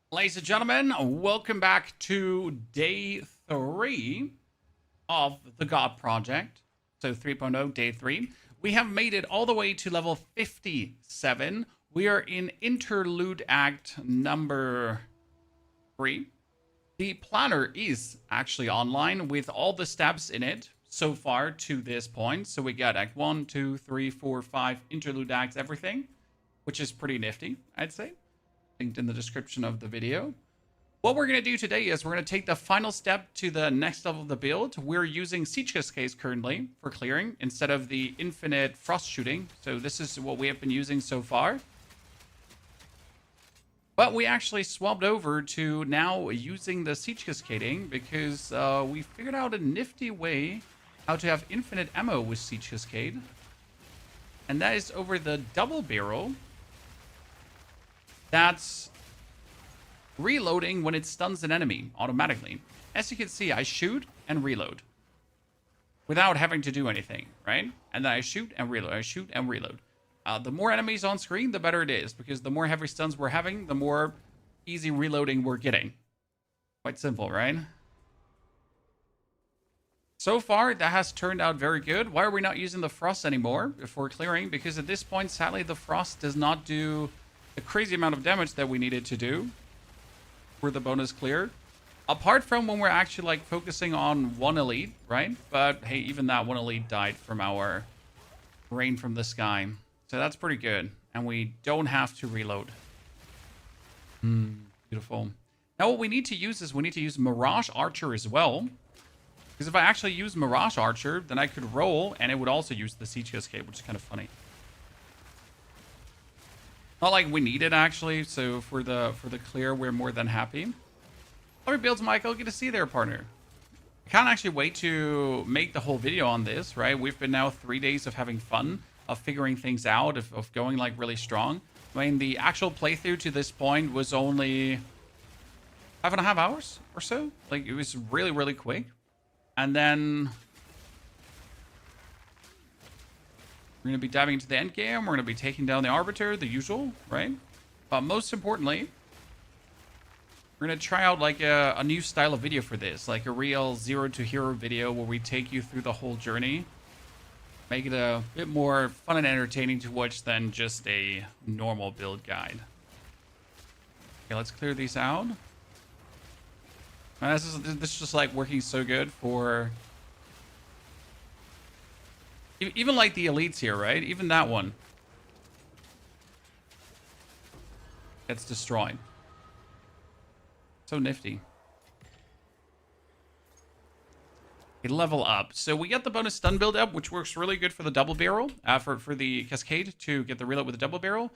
Ladies and gentlemen, welcome back to day 3 of the God Project. So 3.0, day 3. We have made it all the way to level 57. We are in Interlude Act number 3. The planner is actually online with all the steps in it so far to this point. So we got Act 1, 2, 3, 4, 5, Interlude Acts, everything, which is pretty nifty, I'd say. Linked in the description of the video. What we're going to do today is we're going to take the final step to the next level of the build. We're using Siege Cascades currently for clearing instead of the infinite frost shooting. So this is what we have been using so far. But we actually swapped over to now using the Siege Cascading because we figured out a nifty way how to have infinite ammo with Siege Cascade. And that is over the double barrel. That's reloading when it stuns an enemy automatically. As you can see, I shoot and reload without having to do anything, right? And then I shoot and reload. I shoot and reload. The more enemies on screen, the better it is, because the more heavy stuns we're having, the more easy reloading we're getting. Quite simple, right? So far, that has turned out very good. Why are we not using the frost anymore for clearing? Because at this point, sadly, the frost does not do the crazy amount of damage that we needed to do for the bonus clear. Apart from when we're actually like focusing on one elite, right? But hey, even that one elite died from our rain from the sky. So that's pretty good. And we don't have to reload. Beautiful. Now what we need to use is we need to use Mirage Archer as well. Because if I actually use Mirage Archer, then I could roll and it would also use the Siege Cascade, which is kind of funny. Not like we need it actually, so for the clear, we're more than happy. Love your builds, Michael. Good to see you there, partner. I can't actually wait to make the whole video on this, right? We've been now 3 days of having fun, of figuring things out, of going like really strong. I mean, the actual playthrough to this point was only 5.5 hours or so. Like, it was really, really quick. And then we're going to be diving into the endgame. We're going to be taking down the Arbiter, the usual, right? But most importantly, we're going to try out like a new style of video for this. Like a real zero to hero video where we take you through the whole journey. Make it a bit more fun and entertaining to watch than just a normal build guide. Okay, let's clear these out. Man, this is just like working so good for... Even like the elites here, right? Even that one gets destroyed. So nifty. Okay, level up. So we get the bonus stun build up, which works really good for the double barrel. For the cascade to get the reload with the double barrel.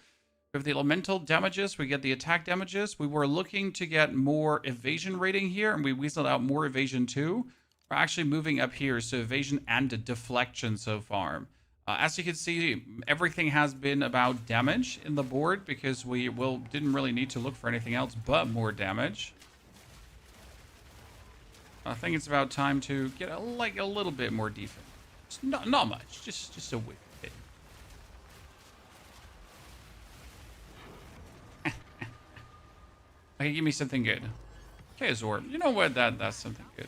We have the elemental damages. We get the attack damages. We were looking to get more evasion rating here, and we weaseled out more evasion too. We're actually moving up here, so evasion and deflection so far. As you can see, everything has been about damage in the board because we didn't really need to look for anything else but more damage. I think it's about time to get a little bit more defense. Not much, just a wee bit. Okay, give me something good. Okay, Zorb. You know what? That's something good.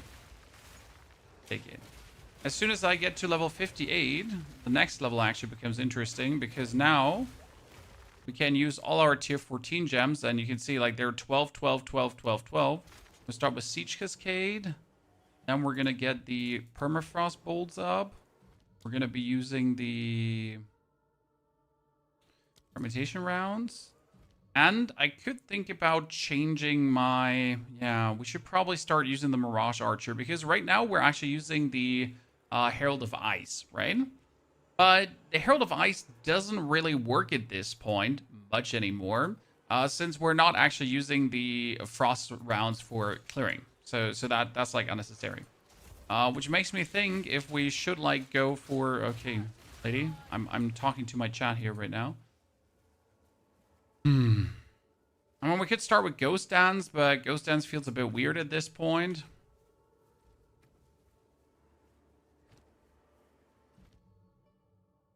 Take it. As soon as I get to level 58, the next level actually becomes interesting because now we can use all our tier 14 gems, and you can see like they're 12, 12, 12, 12, 12. We'll start with Siege Cascade. Then we're going to get the Permafrost Bolts up. We're going to be using the Fermentation Rounds. And I could think about changing my... Yeah, we should probably start using the Mirage Archer because right now we're actually using the Herald of Ice, right? But the Herald of Ice doesn't really work at this point much anymore since we're not actually using the Frost rounds for clearing. So that's like unnecessary. Which makes me think if we should like go for... Okay, lady, I'm talking to my chat here right now. I mean, we could start with Ghost Dance, but Ghost Dance feels a bit weird at this point.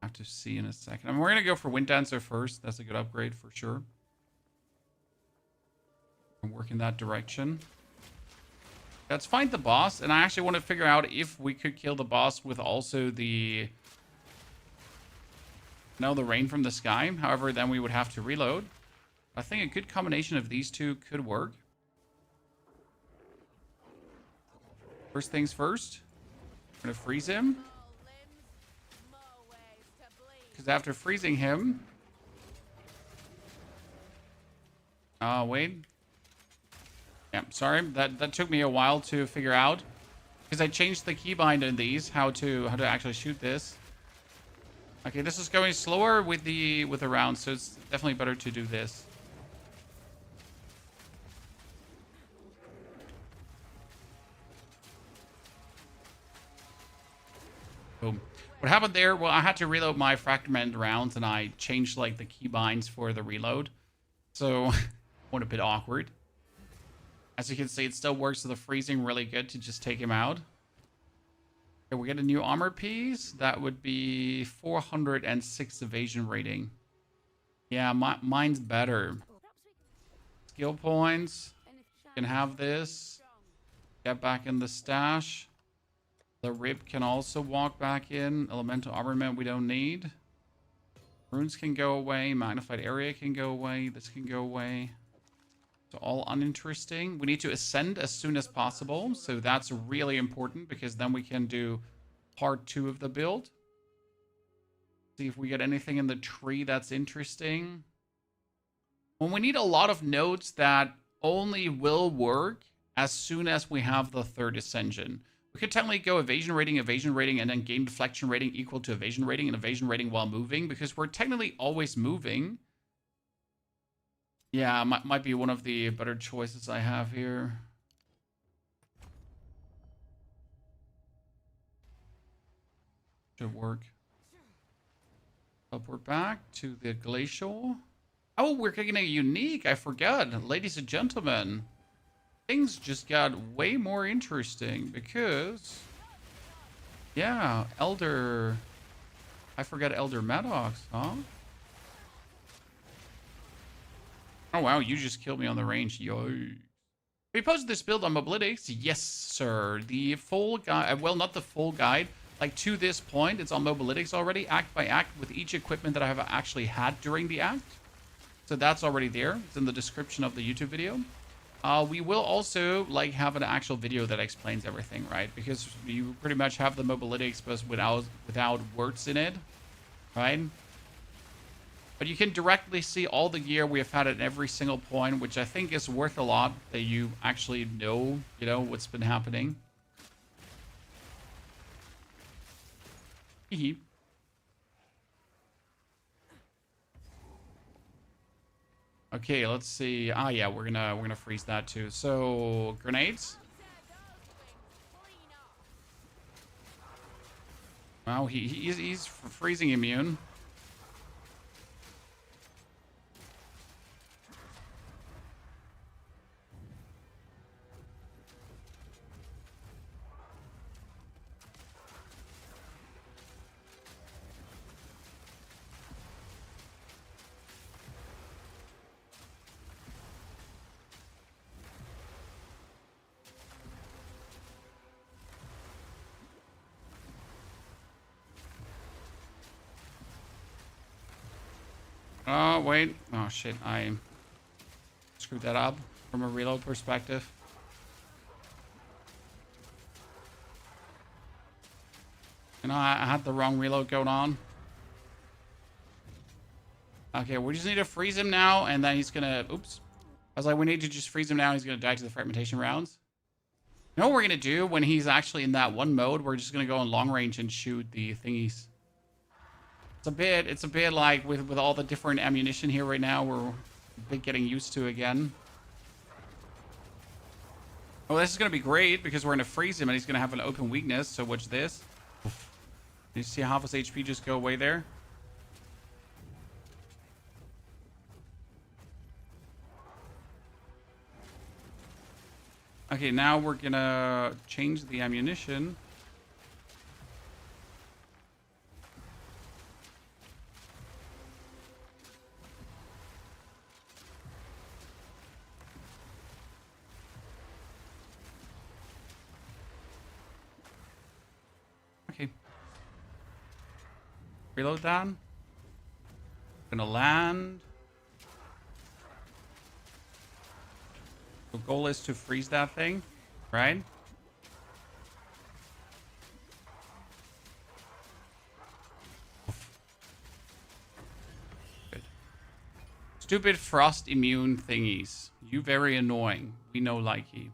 I have to see in a second. I mean, we're going to go for Wind Dancer first. That's a good upgrade for sure. Work in that direction. Let's find the boss, and I actually want to figure out if we could kill the boss with also the... No, the rain from the sky. However, then we would have to reload. I think a good combination of these two could work. First things first. I'm going to freeze him. Because after freezing him... wait. Yeah, sorry. That took me a while to figure out. Because I changed the keybind in these, how to actually shoot this. Okay, this is going slower with the round, so it's definitely better to do this. Boom. What happened there? Well, I had to reload my fragment rounds, and I changed like the keybinds for the reload. So, went a bit awkward. As you can see, it still works with the freezing really good to just take him out. Okay, we get a new armor piece. That would be 406 evasion rating. Yeah, mine's better. Skill points. Can have this. Get back in the stash. The rib can also walk back in. Elemental armament we don't need. Runes can go away. Magnified area can go away. This can go away. So all uninteresting. We need to ascend as soon as possible. So that's really important because then we can do part 2 of the build. See if we get anything in the tree that's interesting. Well, we need a lot of nodes that only will work as soon as we have the 3rd Ascension. We could technically go evasion rating, and then gain deflection rating equal to evasion rating, and evasion rating while moving, because we're technically always moving. Yeah, might be one of the better choices I have here. Should work. Teleport back to the glacial. Oh, we're getting a unique. I forgot. Ladies and gentlemen. Things just got way more interesting because... Yeah, Elder... I forgot Elder Maddox, huh? Oh, wow, you just killed me on the range. Yo. We posted this build on Mobilytics. Yes, sir. The full guide, well, not the full guide. Like, to this point, it's on Mobilytics already, act by act, with each equipment that I have actually had during the act. So that's already there. It's in the description of the YouTube video. We will also, like, have an actual video that explains everything, right? Because you pretty much have the Mobilytics, but without words in it, right? But you can directly see all the gear we have had at every single point, which I think is worth a lot, that you actually know, what's been happening. Hee. Okay, let's see. Ah, yeah, we're gonna freeze that too. So, grenades. Wow, he's freezing immune. Oh, wait. Oh, shit. I screwed that up from a reload perspective. I had the wrong reload going on. Okay, we just need to freeze him now, and then he's gonna... Oops. I was like, we need to just freeze him now. He's gonna die to the fragmentation rounds. You know what we're gonna do when he's actually in that one mode? We're just gonna go in long range and shoot the thingies. It's a bit like with all the different ammunition here right now, we're a bit getting used to again. Oh, this is going to be great because we're going to freeze him and he's going to have an open weakness. So watch this. You see half his HP just go away there? Okay, now we're going to change the ammunition. Reload that. Gonna land. The goal is to freeze that thing, right? Good. Stupid frost immune thingies. You very annoying. We know likey.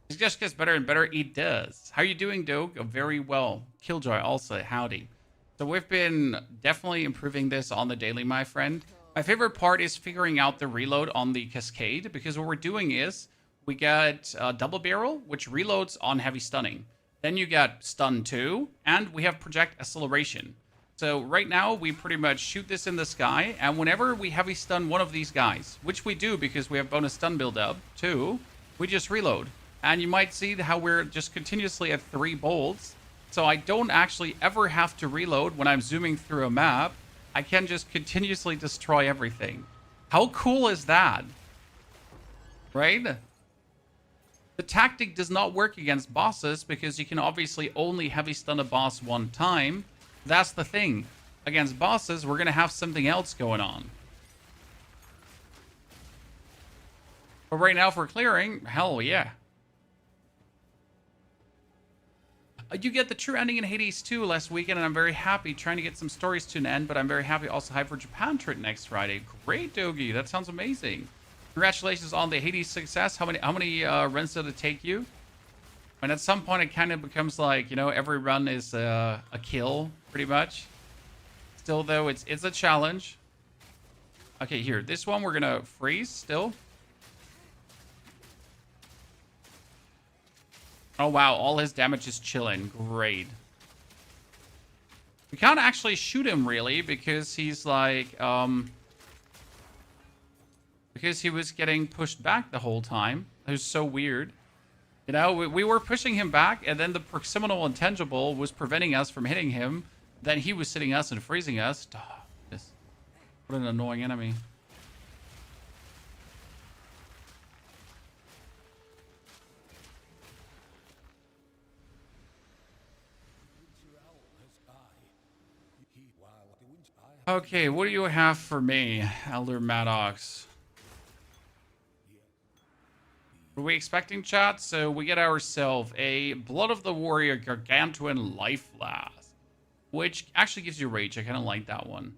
It just gets better and better. It does. How you doing, Doug? Very well. Killjoy also. Howdy. So we've been definitely improving this on the daily, my friend. My favorite part is figuring out the reload on the cascade, because what we're doing is we get double barrel, which reloads on heavy stunning. Then you get stun 2, and we have project acceleration. So right now we pretty much shoot this in the sky, and whenever we heavy stun one of these guys, which we do because we have bonus stun build up too, we just reload. And you might see how we're just continuously at 3 bolts. So I don't actually ever have to reload when I'm zooming through a map. I can just continuously destroy everything. How cool is that? Right? The tactic does not work against bosses because you can obviously only heavy stun a boss one time. That's the thing. Against bosses, we're going to have something else going on. But right now, if we're clearing, hell yeah. You get the true ending in Hades 2 last weekend, and I'm very happy trying to get some stories to an end, but I'm very happy also hyped for Japan trip next Friday. Great, Dogi. That sounds amazing. Congratulations on the Hades success. How many runs did it take you? And at some point, it kind of becomes like, you know, every run is a kill, pretty much. Still, though, it's a challenge. Okay, here. This one, we're going to freeze still. Oh, wow. All his damage is chilling. Great. We can't actually shoot him, really, because he's like, because he was getting pushed back the whole time. It was so weird. You know, we were pushing him back, and then the proximal intangible was preventing us from hitting him. Then he was sitting us and freezing us. Oh, what an annoying enemy. Okay, what do you have for me, Elder Maddox? Were we expecting, chat? So we get ourselves a Blood of the Warrior Gargantuan Life Flask, which actually gives you rage. I kind of like that one.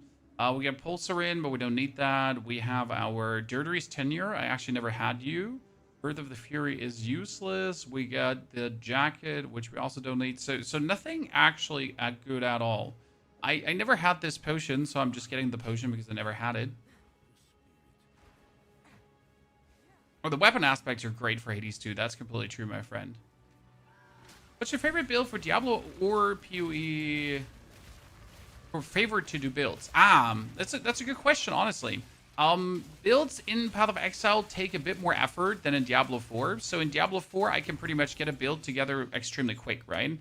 We get Pulsarin, but we don't need that. We have our Dirty's Tenure. I actually never had you. Birth of the Fury is useless. We got the Jacket, which we also don't need. So nothing actually good at all. I never had this potion, so I'm just getting the potion because I never had it. Oh, the weapon aspects are great for Hades 2. That's completely true, my friend. What's your favorite build for Diablo or POE? Or favorite to do builds? That's a good question, honestly. Builds in Path of Exile take a bit more effort than in Diablo 4. So in Diablo 4, I can pretty much get a build together extremely quick, right?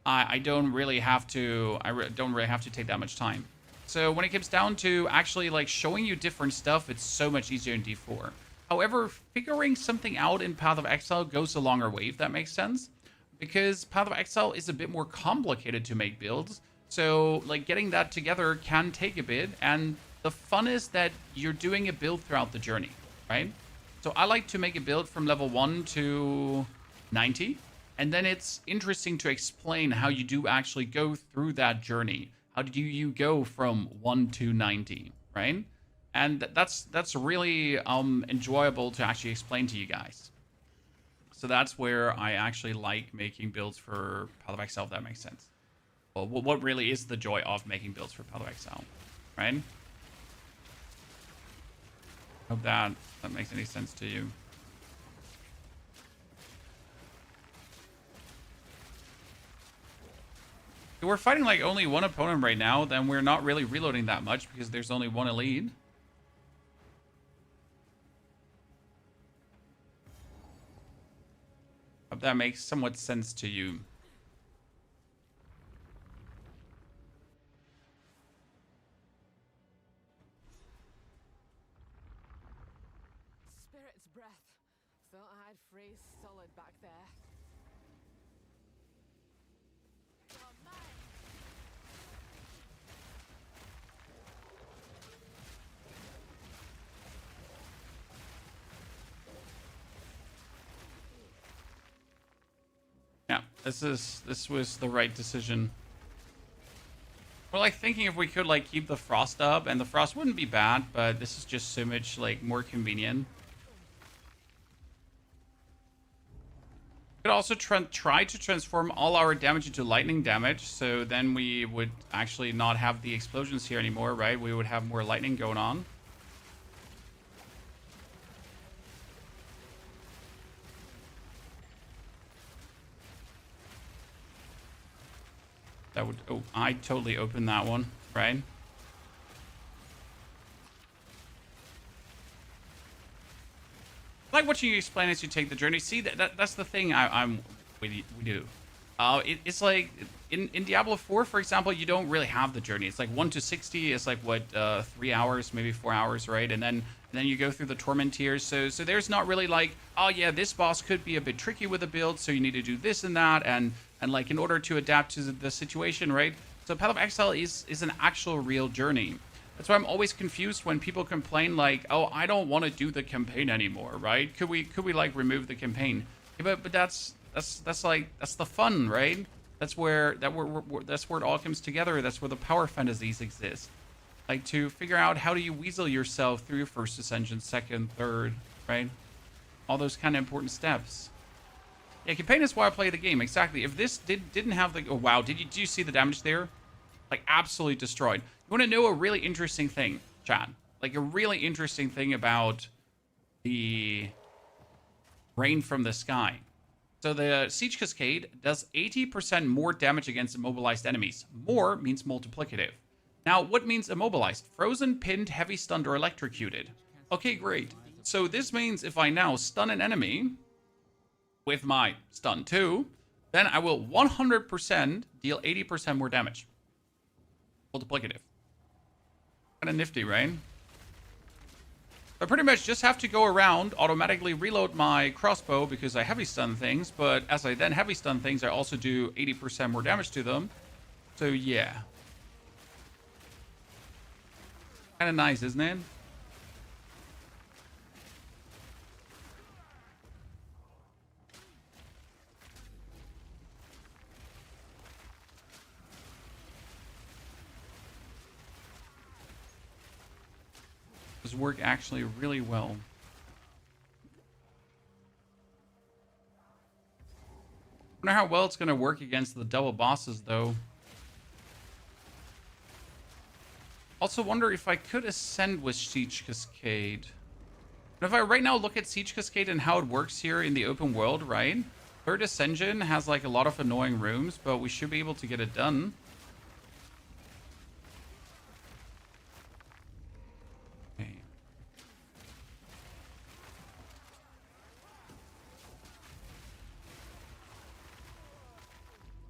I don't really have to. Don't really have to take that much time. So when it comes down to actually like showing you different stuff, it's so much easier in D4. However, figuring something out in Path of Exile goes a longer way, if that makes sense. Because Path of Exile is a bit more complicated to make builds. So like getting that together can take a bit. And the fun is that you're doing a build throughout the journey, right? So I like to make a build from level 1 to 90. And then it's interesting to explain how you do actually go through that journey. How do you go from 1 to 90, right? And that's really enjoyable to actually explain to you guys. So that's where I actually like making builds for Path of Exile, if that makes sense. Well, what really is the joy of making builds for Path of Exile, right? Hope that makes any sense to you. If we're fighting like only one opponent right now, then we're not really reloading that much because there's only one elite. Hope that makes somewhat sense to you. Spirit's breath. Thought I'd freeze solid back there. This was the right decision. We're like thinking if we could like keep the frost up, and the frost wouldn't be bad, but this is just so much like more convenient. We could also try to transform all our damage into lightning damage, so then we would actually not have the explosions here anymore, right? We would have more lightning going on. That would... Oh, I totally opened that one, right? I like watching you explain as you take the journey. See, that's the thing we do. It's like in Diablo 4, for example, you don't really have the journey. It's like 1 to 60 is like what 3 hours, maybe 4 hours, right? And then you go through the torment tiers. So there's not really like, oh yeah, this boss could be a bit tricky with a build, so you need to do this and that, and like in order to adapt to the situation, right? So Path of Exile is an actual real journey. That's why I'm always confused when people complain like, "Oh, I don't want to do the campaign anymore," right? Could we like remove the campaign? Yeah, but that's the fun, right? That's where that's where it all comes together. That's where the power fantasies exist. Like to figure out how do you weasel yourself through your first ascension, second, third, right? All those kind of important steps. Yeah, campaign is why I play the game. Exactly. If this didn't have the... Oh, wow. Did you see the damage there? Like, absolutely destroyed. You want to know a really interesting thing, Chad? Like, a really interesting thing about the rain from the sky. So the Siege Cascade does 80% more damage against immobilized enemies. More means multiplicative. Now, what means immobilized? Frozen, pinned, heavy stunned, or electrocuted. Okay, great. So this means if I now stun an enemy with my stun 2, then I will 100% deal 80% more damage. Multiplicative. Kind of nifty, right? I pretty much just have to go around, automatically reload my crossbow because I heavy stun things, but as I then heavy stun things, I also do 80% more damage to them. So yeah. Kind of nice, isn't it? Does work actually really well. I wonder how well it's going to work against the double bosses, though. Also wonder if I could ascend with Siege Cascade. And if I right now look at Siege Cascade and how it works here in the open world, right? Third Ascension has like a lot of annoying rooms, but we should be able to get it done. Okay.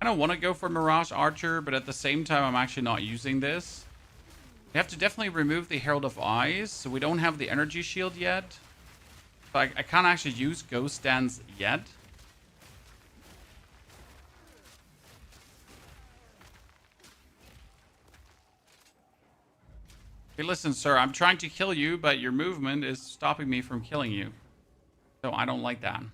I don't want to go for Mirage Archer, but at the same time, I'm actually not using this. We have to definitely remove the Herald of Eyes, so we don't have the energy shield yet. But I can't actually use Ghost Dance yet. Hey, listen, sir, I'm trying to kill you, but your movement is stopping me from killing you. So I don't like that.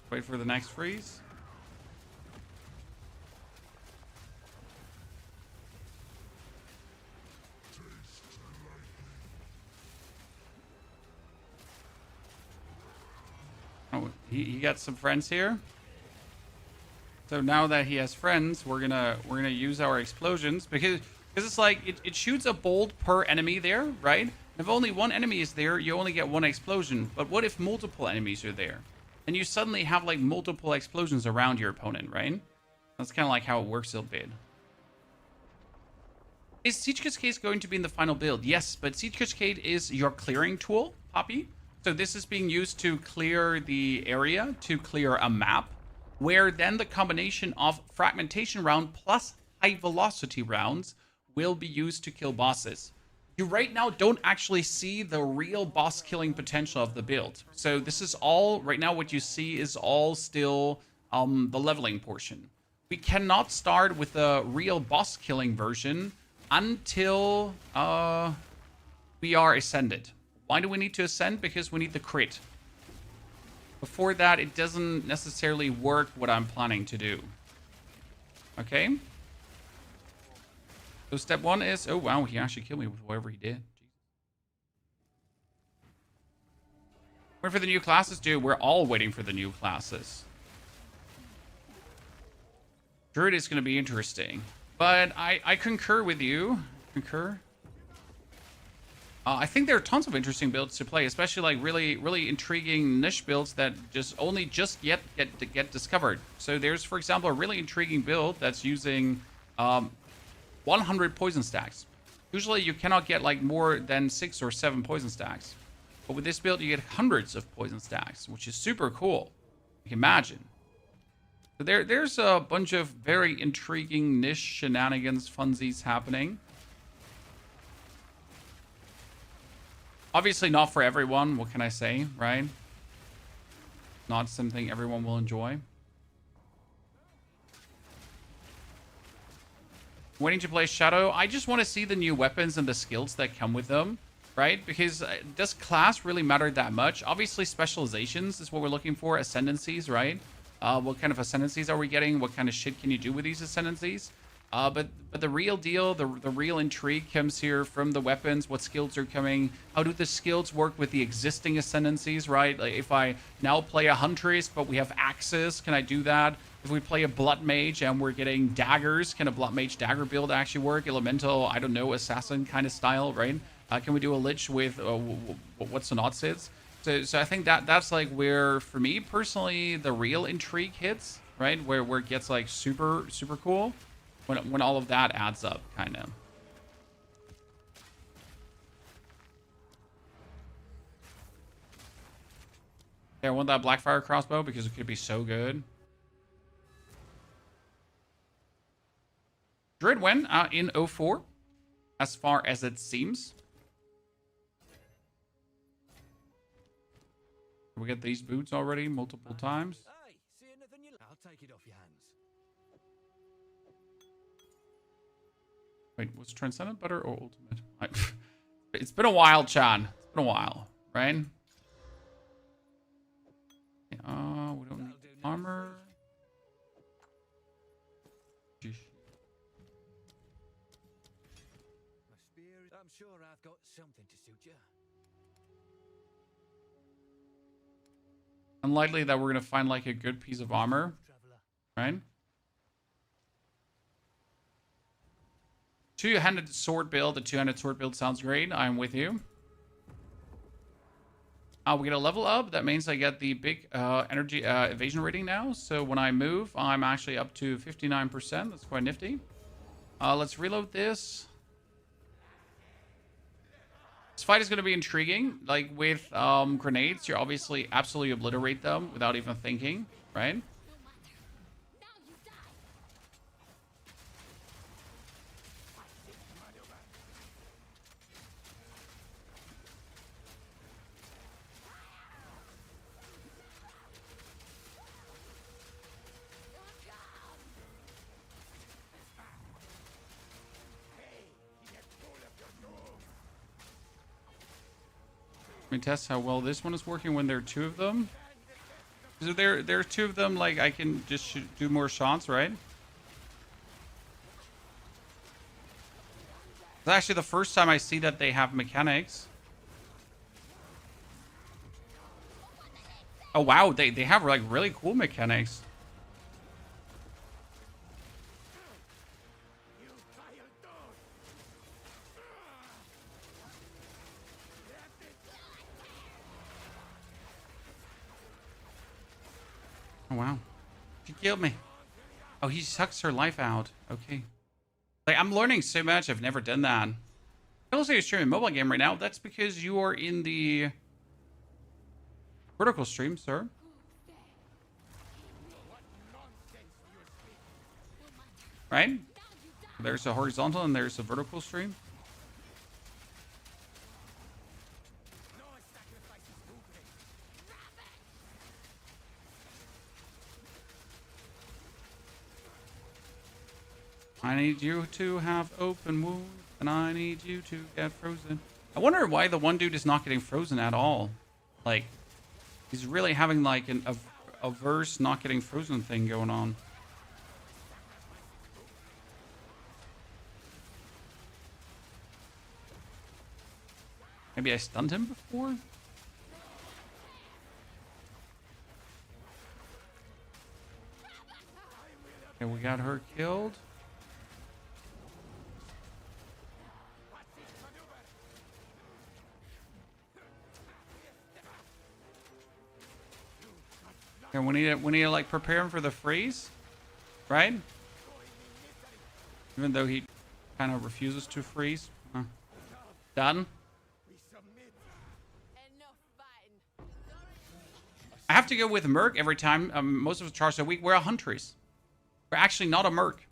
Wait for the next freeze. Oh, he got some friends here. So now that he has friends, we're gonna use our explosions because it's like it shoots a bolt per enemy there, right? If only one enemy is there, you only get one explosion. But what if multiple enemies are there? And you suddenly have like multiple explosions around your opponent, right? That's kind of like how it works a bit. Is Siege Cascade going to be in the final build? Yes, but Siege Cascade is your clearing tool, Poppy. So this is being used to clear the area, to clear a map, where then the combination of fragmentation round plus high velocity rounds will be used to kill bosses. you right now don't actually see the real boss killing potential of the build. So this is all, right now what you see is all still the leveling portion. We cannot start with the real boss killing version until we are ascended. Why do we need to ascend? Because we need the crit. Before that, it doesn't necessarily work what I'm planning to do. Okay? So step one is... Oh, wow, he actually killed me with whatever he did. Wait for the new classes, dude. We're all waiting for the new classes. Druid is going to be interesting. But I concur with you. Concur. I think there are tons of interesting builds to play, especially like really intriguing niche builds that only get discovered. So there's, for example, a really intriguing build that's using 100 poison stacks. Usually you cannot get like more than 6 or 7 poison stacks. But with this build, you get hundreds of poison stacks, which is super cool. You can imagine. So there's a bunch of very intriguing niche shenanigans, funsies happening. Obviously not for everyone, what can I say, right? Not something everyone will enjoy. Waiting to play Shadow. I just want to see the new weapons and the skills that come with them, right? Because does class really matter that much? Obviously specializations is what we're looking for, ascendancies, right? What kind of ascendancies are we getting? What kind of shit can you do with these ascendancies? But the real deal, the real intrigue comes here from the weapons, what skills are coming, how do the skills work with the existing ascendancies, right? Like if I now play a Huntress, but we have axes, can I do that? If we play a Blood Mage and we're getting daggers, can a Blood Mage dagger build actually work? Elemental, I don't know, assassin kind of style, right? Can we do a Lich with what's the odds is? So I think that's like where, for me personally, the real intrigue hits, right? Where it gets like super cool. When all of that adds up, kind of. Yeah, I want that Blackfire crossbow because it could be so good. Druid went in 04, as far as it seems. We get these boots already multiple times. I'll take it off your hands. Wait, was Transcendent better or Ultimate? It's been a while, Chan. It's been a while, right? We don't need armor. My spear, I'm sure I've got something to suit you. Unlikely that we're gonna find like a good piece of armor, right? Two-handed sword build. The two-handed sword build sounds great. I'm with you. We get a level up. That means I get the big energy evasion rating now. So when I move, I'm actually up to 59%. That's quite nifty. Let's reload this. This fight is going to be intriguing. Like with grenades, you obviously absolutely obliterate them without even thinking, right? Let me test how well this one is working when there are two of them. So there are two of them, like I can just do more shots, right? It's actually the first time I see that they have mechanics. Oh wow, they have like really cool mechanics. Oh wow, she killed me. Oh, he sucks her life out. Okay. Like, I'm learning so much. I've never done that. I also you're streaming a mobile game right now. That's because you are in the vertical stream, sir. Right? There's a horizontal and there's a vertical stream. I need you to have open wounds, and I need you to get frozen. I wonder why the one dude is not getting frozen at all. Like, he's really having like a verse not getting frozen thing going on. Maybe I stunned him before? Okay, we got her killed. Okay, we need to like prepare him for the freeze, right? Even though he kind of refuses to freeze. Done. Enough fighting. I have to go with Merc every time. Most of the charge, so we're a Huntress. We're actually not a Merc.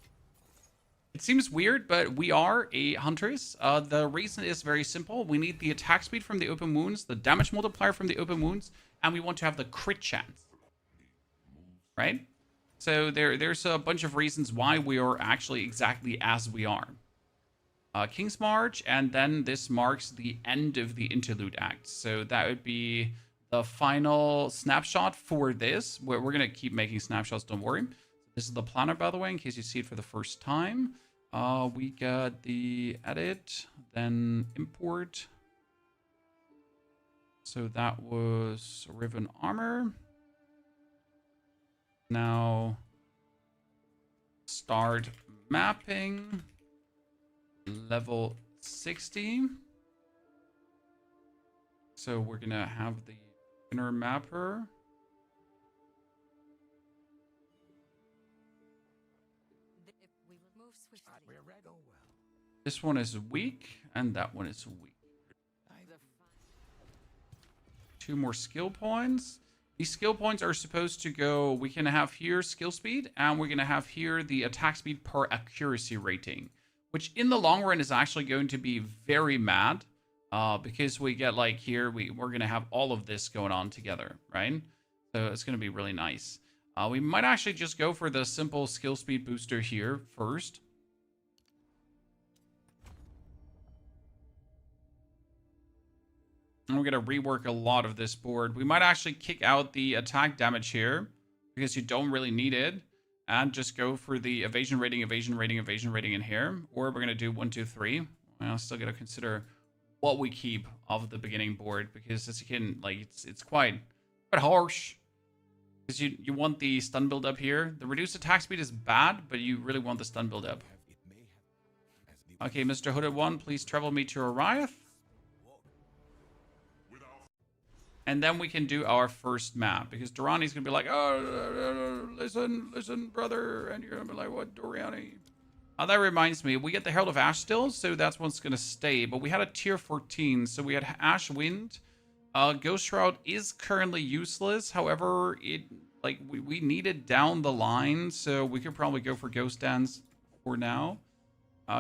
It seems weird, but we are a Huntress. The reason is very simple. We need the attack speed from the open wounds, the damage multiplier from the open wounds, and we want to have the crit chance. Right? So there's a bunch of reasons why we are actually exactly as we are. King's March, and then this marks the end of the interlude act. So that would be the final snapshot for this. We're going to keep making snapshots, don't worry. This is the planner, by the way, in case you see it for the first time. We got the edit, then import. So that was Riven Armor. Now start mapping. Level 60. So we're going to have the inner mapper. We will move swiftly. We're ready. Oh well. This one is weak, and that one is weak. The 2 more skill points. These skill points are supposed to go, we can have here skill speed, and we're going to have here the attack speed per accuracy rating, which in the long run is actually going to be very mad, because we get like here, we're going to have all of this going on together, right? So it's going to be really nice. We might actually just go for the simple skill speed booster here first. And we're going to rework a lot of this board. We might actually kick out the attack damage here because you don't really need it. And just go for the evasion rating, evasion rating, evasion rating in here. Or we're going to do 1, 2, 3. I'm still going to consider what we keep of the beginning board. Because as you can, like, it's quite harsh. Because you want the stun build up here. The reduced attack speed is bad, but you really want the stun build up. Okay, Mr. Hooded 1, please travel me to Oriath. And then we can do our first map. Because Durrani's going to be like, oh, listen, brother. And you're going to be like, what, Durrani? That reminds me, we get the Herald of Ash still, so that's what's going to stay. But we had a tier 14, so we had Ash Wind. Ghost Shroud is currently useless. However, we need it down the line, so we could probably go for Ghost Dance for now.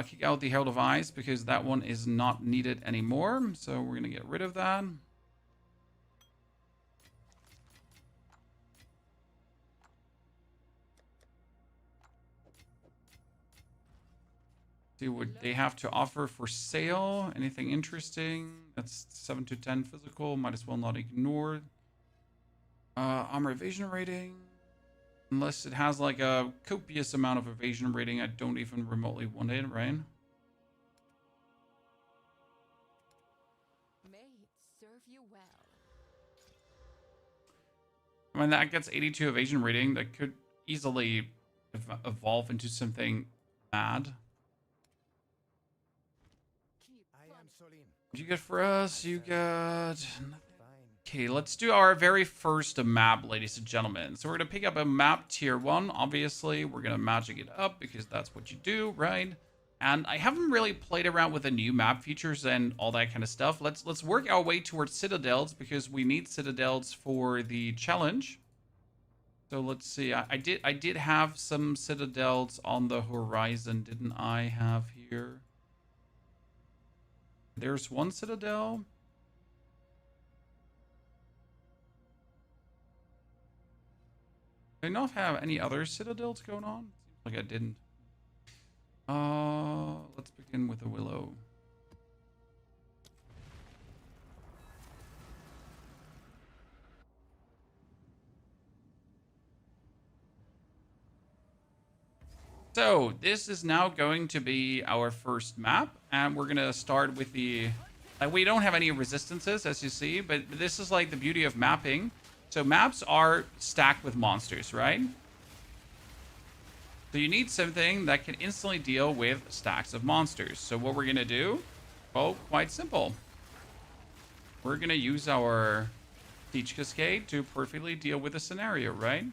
Kick out the Herald of Ice, because that one is not needed anymore. So we're going to get rid of that. See what they have to offer for sale. Anything interesting? That's 7 to 10 physical. Might as well not ignore. Armor evasion rating. Unless it has like a copious amount of evasion rating, I don't even remotely want it, right? may it serve you well. I mean, that gets 82 evasion rating. That could easily evolve into something mad. What do you get for us? You got nothing. Okay, let's do our very first map, ladies and gentlemen. So we're going to pick up a map tier 1. Obviously, we're going to magic it up because that's what you do, right? And I haven't really played around with the new map features and all that kind of stuff. Let's work our way towards citadels because we need citadels for the challenge. So let's see. I did have some citadels on the horizon, didn't I have here? There's one citadel. Did I not have any other citadels going on? Seems like I didn't. Let's begin with the Willow. So this is now going to be our first map, and we're gonna start with the. We don't have any resistances, as you see, but this is like the beauty of mapping. So maps are stacked with monsters, right? So you need something that can instantly deal with stacks of monsters. So what we're gonna do? Well, quite simple. We're gonna use our Siege Cascade to perfectly deal with the scenario, right?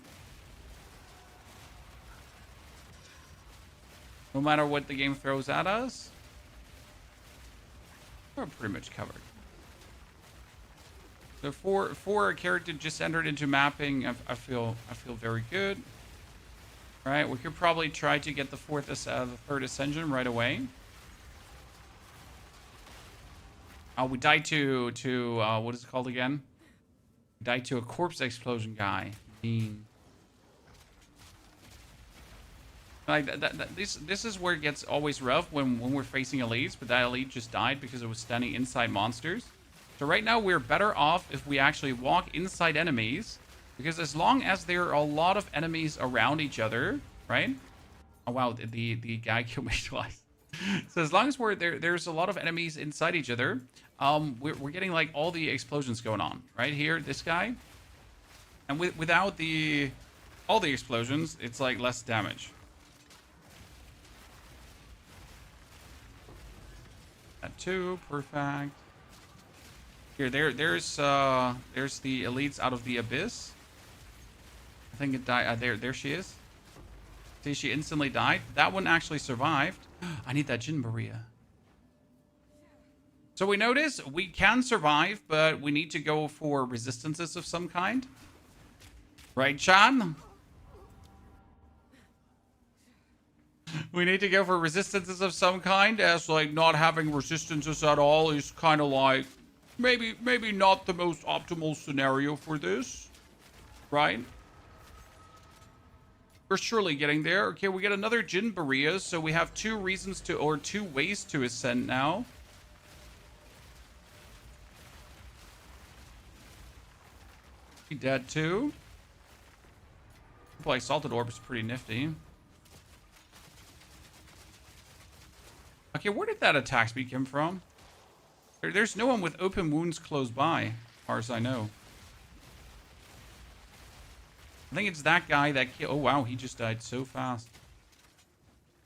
No matter what the game throws at us, we're pretty much covered. So for a character just entered into mapping, I feel very good. Right, we could probably try to get the third Ascension right away. Oh, we died to what is it called again? We died to a corpse explosion guy. Mean. Like this is where it gets always rough when we're facing elites, but that elite just died because it was standing inside monsters. So right now we're better off if we actually walk inside enemies, because as long as there are a lot of enemies around each other, right? Oh wow, the guy killed me twice. So as long as there's a lot of enemies inside each other, we're getting like all the explosions going on right here. This guy, and without all the explosions, it's like less damage. That too, perfect. Here, there's the elites out of the abyss. I think it died. There she is. See, she instantly died. That one actually survived. I need that Jin Maria. So we notice we can survive, but we need to go for resistances of some kind. Right, Chan? We need to go for resistances of some kind, as like not having resistances at all is kind of like maybe not the most optimal scenario for this, right? We're surely getting there. Okay, we get another Jin Berea, so we have two ways to ascend now. He dead too. Play Exalted Orb is pretty nifty. Okay, where did that attack speed come from? There's no one with open wounds close by, as far as I know. I think it's that guy that killed. Oh wow, he just died so fast.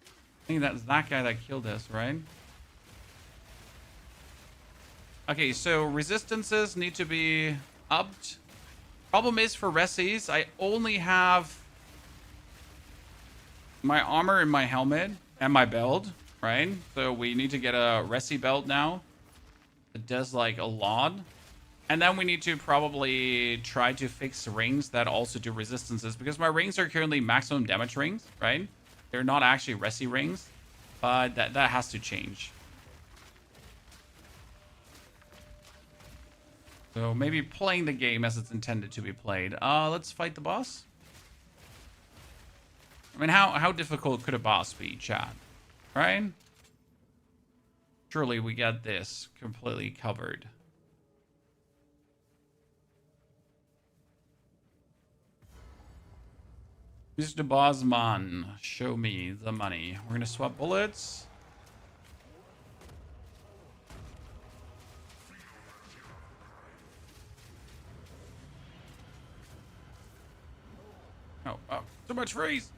I think that's that guy that killed us, right? Okay, so resistances need to be upped. Problem is for Ressis, I only have my armor and my helmet and my belt, right? So we need to get a Ressi belt now. It does like a lot. And then we need to probably try to fix rings that also do resistances, because my rings are currently maximum damage rings, right? They're not actually Ressi rings, but that has to change. So maybe playing the game as it's intended to be played. Let's fight the boss. I mean, how difficult could a boss be, chat? Right? Surely we got this completely covered. Mr. Bossman, show me the money. We're gonna swap bullets. Oh, so much freeze.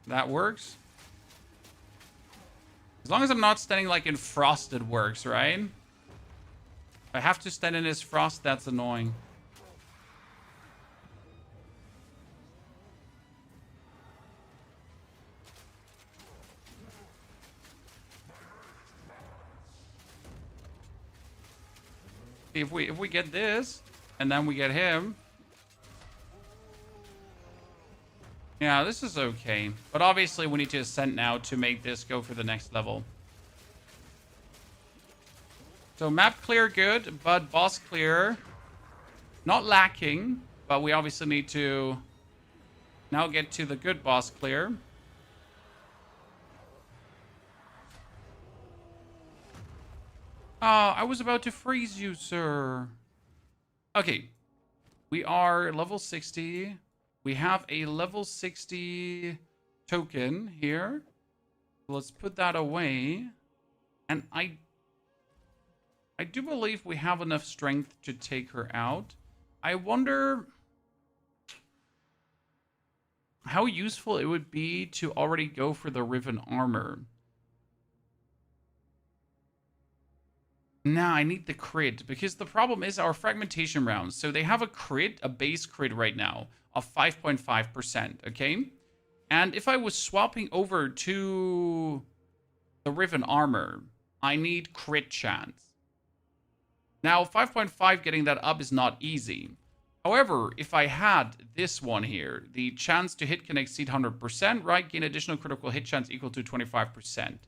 That works. As long as I'm not standing like in frost, it works, right? If I have to stand in his frost, that's annoying. If we get this, and then we get him. Yeah, this is okay. But obviously we need to ascend now to make this go for the next level. So map clear, good, but boss clear, not lacking, but we obviously need to now get to the good boss clear. I was about to freeze you, sir. Okay, we are level 60. We have a level 60 token here. Let's put that away. And I do believe we have enough strength to take her out. I wonder how useful it would be to already go for the Riven armor. Nah, I need the crit, because the problem is our fragmentation rounds. So they have a crit, a base crit right now of 5.5%, okay? And if I was swapping over to the Riven armor, I need crit chance. Now, 5.5 getting that up is not easy. However, if I had this one here, the chance to hit can exceed 100%, right? Gain additional critical hit chance equal to 25%.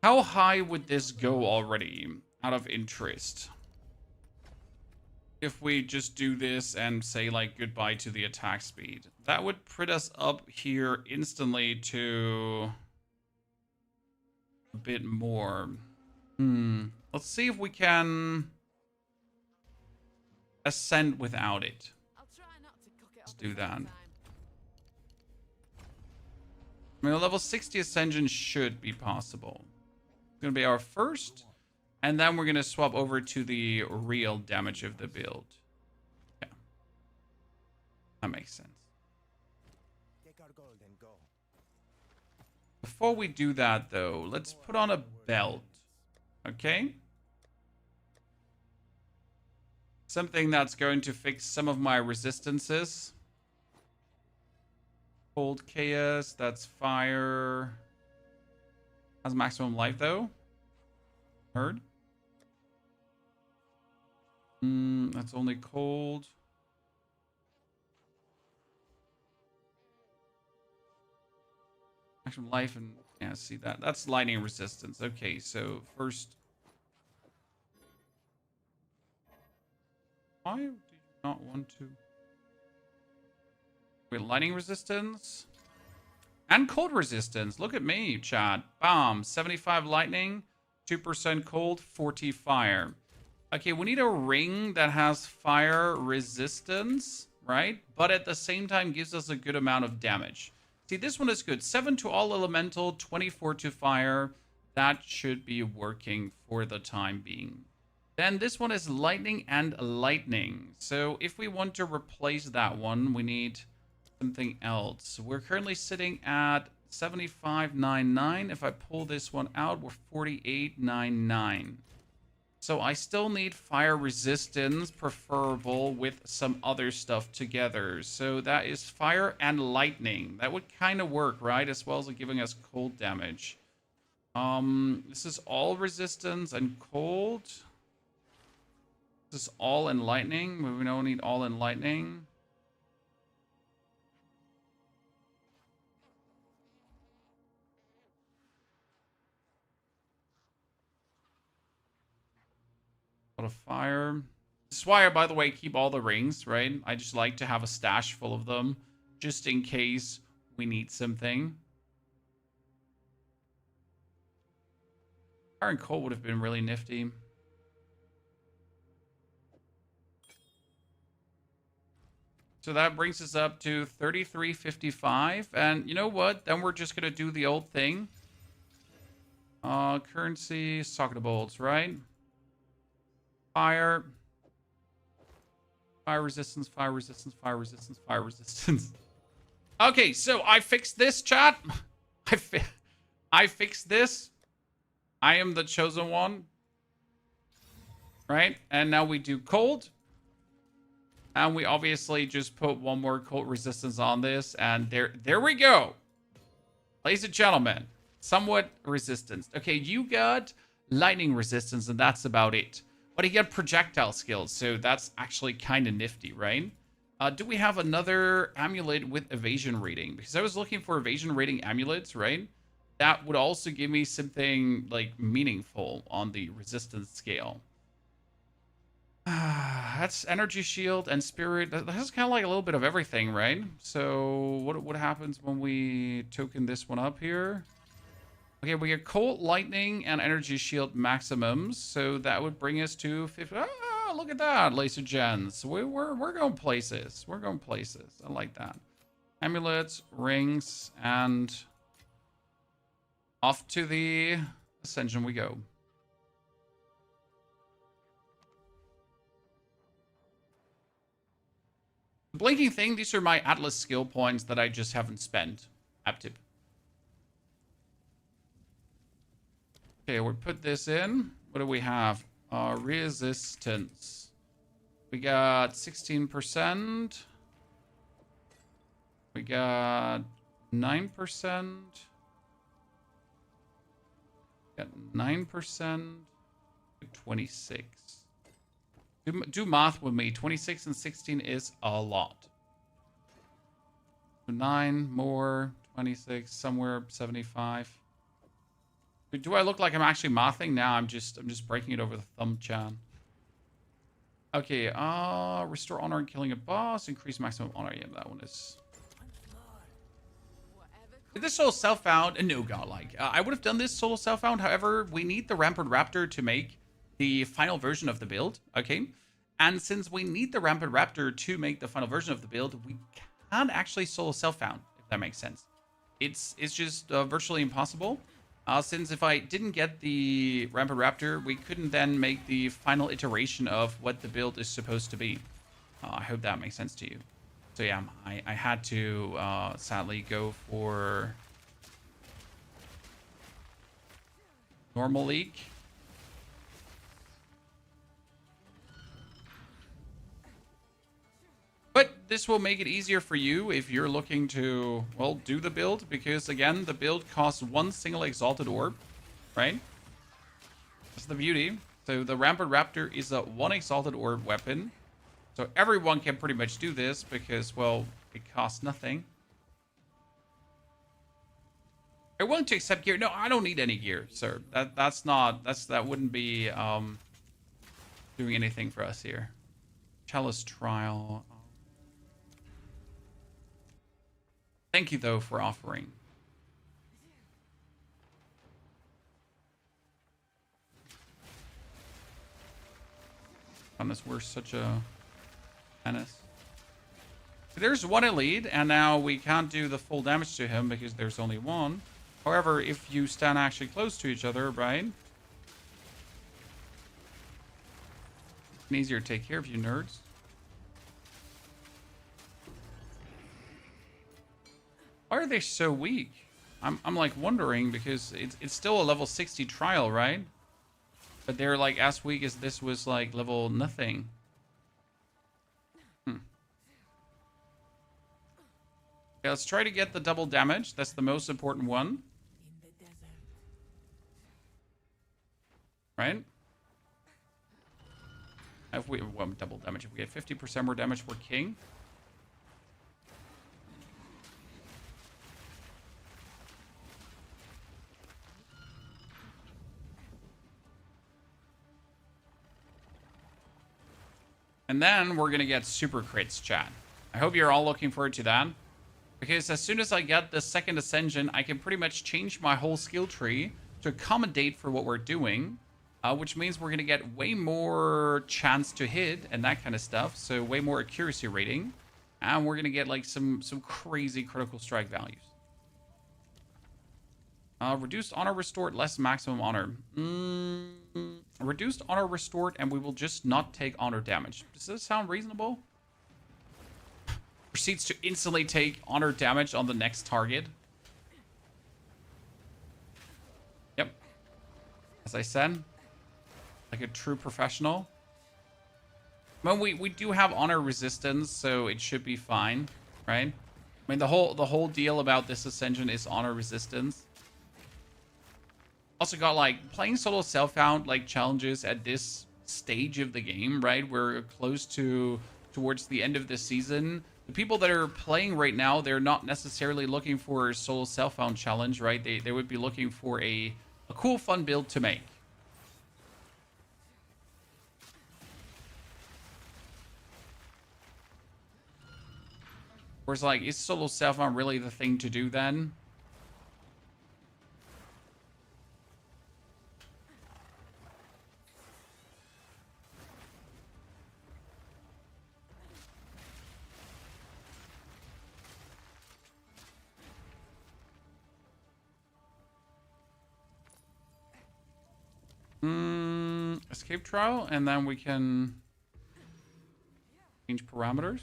How high would this go already, out of interest? If we just do this and say, like, goodbye to the attack speed. That would put us up here instantly to a bit more. Let's see if we can ascend without it. I'll try not to cook it Let's up do this that. time. I mean, a level 60 Ascension should be possible. It's going to be our first. And then we're going to swap over to the real damage of the build. Yeah. That makes sense. Take our gold and go. Before we do that, though, let's put on a belt. Okay? Something that's going to fix some of my resistances. Cold chaos, that's fire. Has maximum life, though. Heard. That's only cold. Maximum life and yeah, see that. That's lightning resistance. Okay, so first. Why do you not want to? Wait, lightning resistance and cold resistance. Look at me, chat. Bam, 75 lightning, 2% cold, 40 fire. Okay, we need a ring that has fire resistance, right? But at the same time gives us a good amount of damage. See, this one is good. 7 to all elemental, 24 to fire. That should be working for the time being. Then this one is lightning and lightning. So if we want to replace that one, we need something else. We're currently sitting at 75.99. If I pull this one out, we're 48.99. So I still need fire resistance, preferable with some other stuff together. So that is fire and lightning. That would kind of work, right? As well as giving us cold damage. This is all resistance and cold. This is all in lightning. We don't need all in lightning. A lot of fire. This is why I, by the way, keep all the rings, right? I just like to have a stash full of them, just in case we need something. Fire and cold would have been really nifty. So that brings us up to 33.55. And you know what? Then we're just going to do the old thing. Currency, socket bolts, right? Fire. Fire resistance, fire resistance, fire resistance, fire resistance. Okay, so I fixed this, chat. I fixed this. I am the chosen one. Right? And now we do cold. And we obviously just put one more cold resistance on this. And there we go. Ladies and gentlemen, somewhat resistance. Okay, you got lightning resistance, and that's about it. But you get projectile skills, so that's actually kind of nifty, right? Do we have another amulet with evasion rating? Because I was looking for evasion rating amulets, right? that would also give me something like meaningful on the resistance scale. That's energy shield and spirit. That's kind of like a little bit of everything, right? So what happens when we token this one up here? Okay, we get cold lightning and energy shield maximums, so that would bring us to 50. Ah, look at that, ladies and gents. We're going places. We're going places. I like that. Amulets, rings, and off to the Ascension we go. The blinking thing, these are my Atlas skill points that I just haven't spent. App tip. Okay, we put this in. What do we have? Resistance. We got 16%. We got 9%. Got 9%. 26. Do math with me. 26 and 16 is a lot. 9 more, 26, somewhere 75. Do I look like I'm actually mathing? Now I'm just breaking it over the thumb, Chan. Okay, restore honor and killing a boss, increase maximum honor. Yeah, that one is. Did this solo self-found? No, godlike. I would have done this solo self-found. However, we need the Rampant Raptor to make the final version of the build. Okay, and since we need the Rampant Raptor to make the final version of the build, we can't actually solo self-found. If that makes sense, it's just virtually impossible. Since if I didn't get the Rampant Raptor, we couldn't then make the final iteration of what the build is supposed to be. I hope that makes sense to you. So yeah, I had to sadly go for normal leak. But this will make it easier for you if you're looking to, well, do the build. Because, again, the build costs one single Exalted Orb, right? That's the beauty. So the Rampant Raptor is a one Exalted Orb weapon. So everyone can pretty much do this because, well, it costs nothing. Are you willing to accept gear? No, I don't need any gear, sir. That wouldn't be doing anything for us here. Chalice Trial. Thank you, though, for offering. Honest, we're such a menace. There's one elite, and now we can't do the full damage to him because there's only one. However, if you stand actually close to each other, right? It's easier to take care of you nerds. Why are they so weak? I'm like wondering because it's still a level 60 trial, right? But they're like as weak as this was like level nothing. Okay, let's try to get the double damage. That's the most important one. Right? If we double damage, if we get 50% more damage, we're king. And then we're going to get super crits, chat. I hope you're all looking forward to that. Because as soon as I get the second Ascension, I can pretty much change my whole skill tree to accommodate for what we're doing. Which means we're going to get way more chance to hit and that kind of stuff. So way more accuracy rating. And we're going to get like some crazy critical strike values. Reduced honor restored, less maximum honor. Reduced honor restored, and we will just not take honor damage. Does this sound reasonable? Proceeds to instantly take honor damage on the next target. Yep. As I said, like a true professional. Well, we do have honor resistance, so it should be fine, right? I mean, the whole deal about this Ascension is honor resistance. Also got like playing solo self-found like challenges at this stage of the game, right? We're close towards the end of the season. The people that are playing right now, they're not necessarily looking for a solo self-found challenge, right? They would be looking for a cool, fun build to make. Whereas, like, is solo self-found really the thing to do then? Escape trial, and then we can change parameters.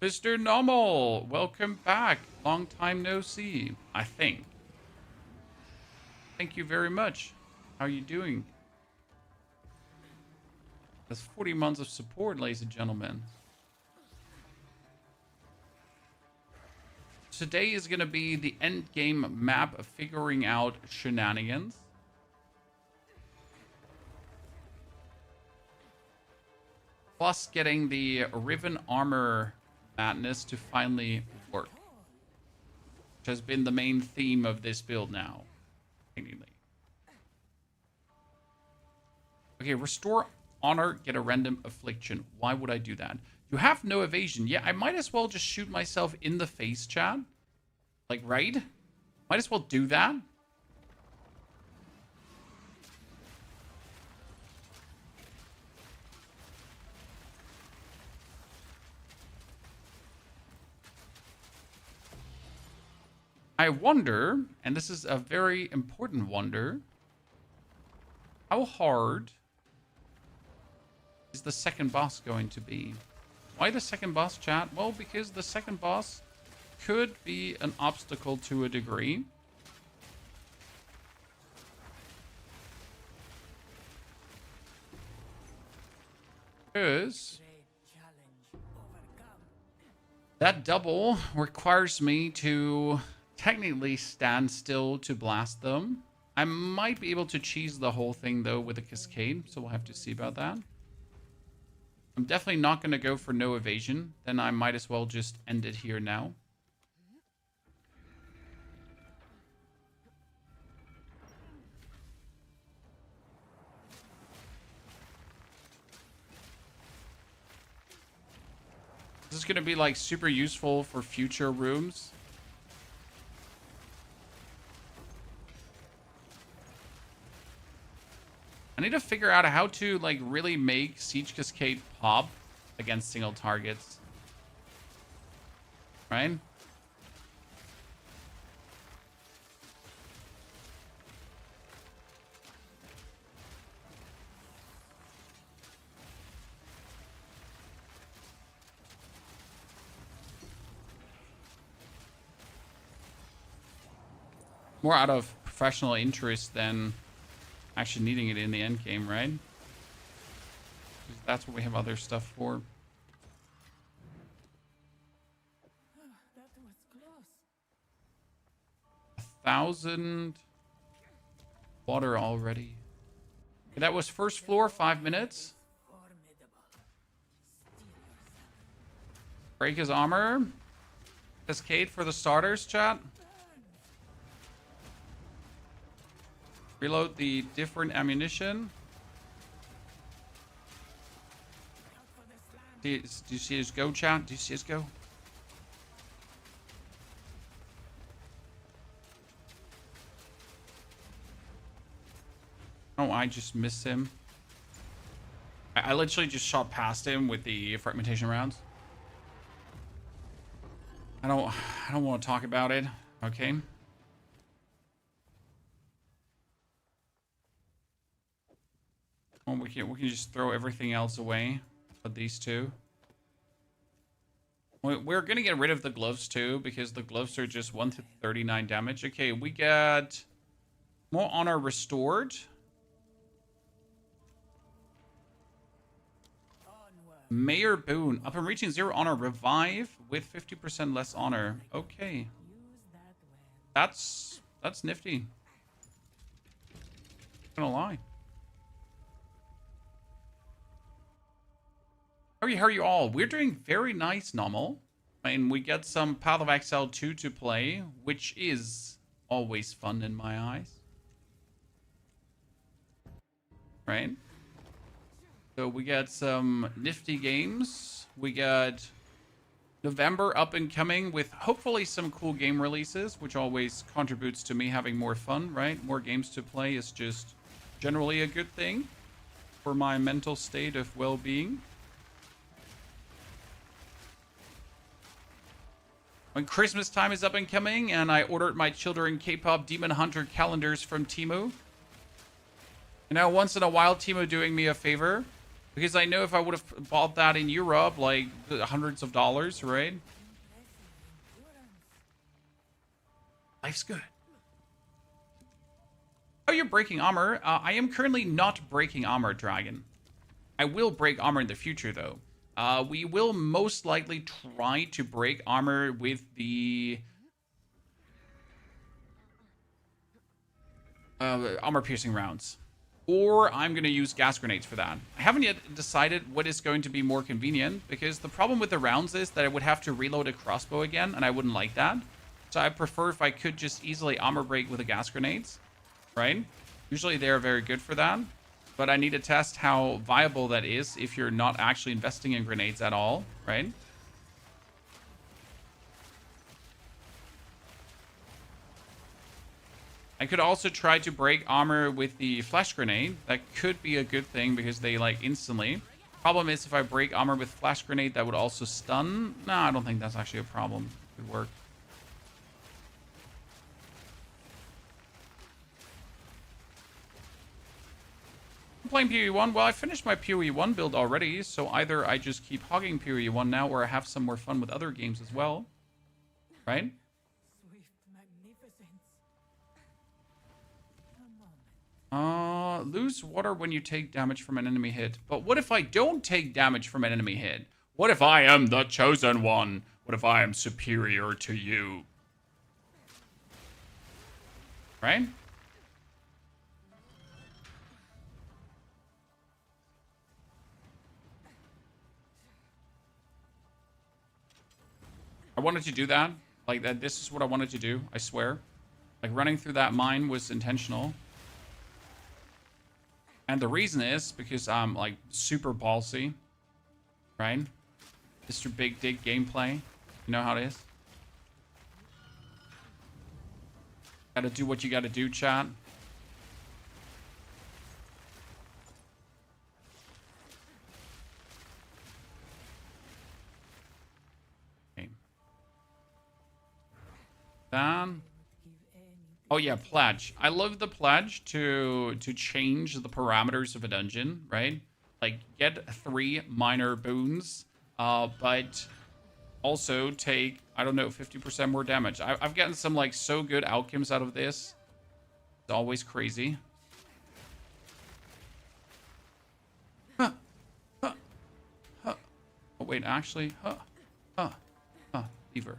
Mr. Normal, welcome back. Long time no see, I think. Thank you very much. How are you doing? That's 40 months of support, ladies and gentlemen. Today is going to be the endgame map of figuring out shenanigans. Plus getting the Riven armor madness to finally work. Which has been the main theme of this build now. Okay, restore honor, get a random affliction. Why would I do that? You have no evasion. Yeah, I might as well just shoot myself in the face, chat. Like, right? Might as well do that. I wonder, and this is a very important wonder, how hard is the second boss going to be? Why the second boss, chat? Well, because the second boss could be an obstacle to a degree. Because that double requires me to technically stand still to blast them. I might be able to cheese the whole thing, though, with a cascade, so we'll have to see about that. I'm definitely not going to go for no evasion. Then I might as well just end it here now. This is going to be, like, super useful for future rooms. I need to figure out how to, like, really make Siege Cascade pop against single targets. Right? More out of professional interest than actually needing it in the end game, right? That's what we have other stuff for. That was close. 1,000 water already. Okay, that was first floor, 5 minutes. Break his armor. Cascade for the starters, chat. Reload the different ammunition. Do you see us go, chat? Do you see us go? Oh, I just missed him. I literally just shot past him with the fragmentation rounds. I don't want to talk about it. Okay. Well, we can just throw everything else away but these two. We're gonna get rid of the gloves too, because the gloves are just 1 to 39 damage. Okay, we get more honor restored. Mayor Boon. Upon reaching 0 honor, revive with 50% less honor. Okay. That's nifty. Not gonna lie. How are you all? We're doing very nice, normal. And we get some Path of Exile 2 to play, which is always fun in my eyes. Right? So we got some nifty games. We got November up and coming with hopefully some cool game releases, which always contributes to me having more fun, right? More games to play is just generally a good thing for my mental state of well-being. When Christmas time is up and coming, and I ordered my children K-pop Demon Hunter calendars from Temu. And now once in a while, Temu doing me a favor. Because I know if I would have bought that in Europe, like hundreds of dollars, right? Life's good. Oh, you're breaking armor. I am currently not breaking armor, Dragon. I will break armor in the future, though. We will most likely try to break armor with the armor-piercing rounds. Or I'm going to use gas grenades for that. I haven't yet decided what is going to be more convenient, because the problem with the rounds is that I would have to reload a crossbow again, and I wouldn't like that. So I prefer if I could just easily armor break with the gas grenades, right? Usually they're very good for that. But I need to test how viable that is if you're not actually investing in grenades at all, right? I could also try to break armor with the flash grenade. That could be a good thing because they like instantly. Problem is if I break armor with flash grenade, that would also stun. No, I don't think that's actually a problem. It could work. I'm playing POE 1. Well, I finished my POE 1 build already, so either I just keep hogging POE 1 now, or I have some more fun with other games as well. Right? Swift magnificence. A moment. Lose water when you take damage from an enemy hit. But what if I don't take damage from an enemy hit? What if I am the chosen one? What if I am superior to you? Right? I wanted to do that. Like, that. This is what I wanted to do, I swear. Like, running through that mine was intentional. And the reason is because I'm, like, super ballsy. Right? Mr. Big Dig gameplay. You know how it is? Gotta do what you gotta do, chat. Oh yeah, pledge. I love the pledge to change the parameters of a dungeon, right? Like get 3 minor boons, but also take, I don't know, 50% more damage. I've gotten some like so good outcomes out of this. It's always crazy. Huh. Huh. Huh. Oh wait, actually, Beaver.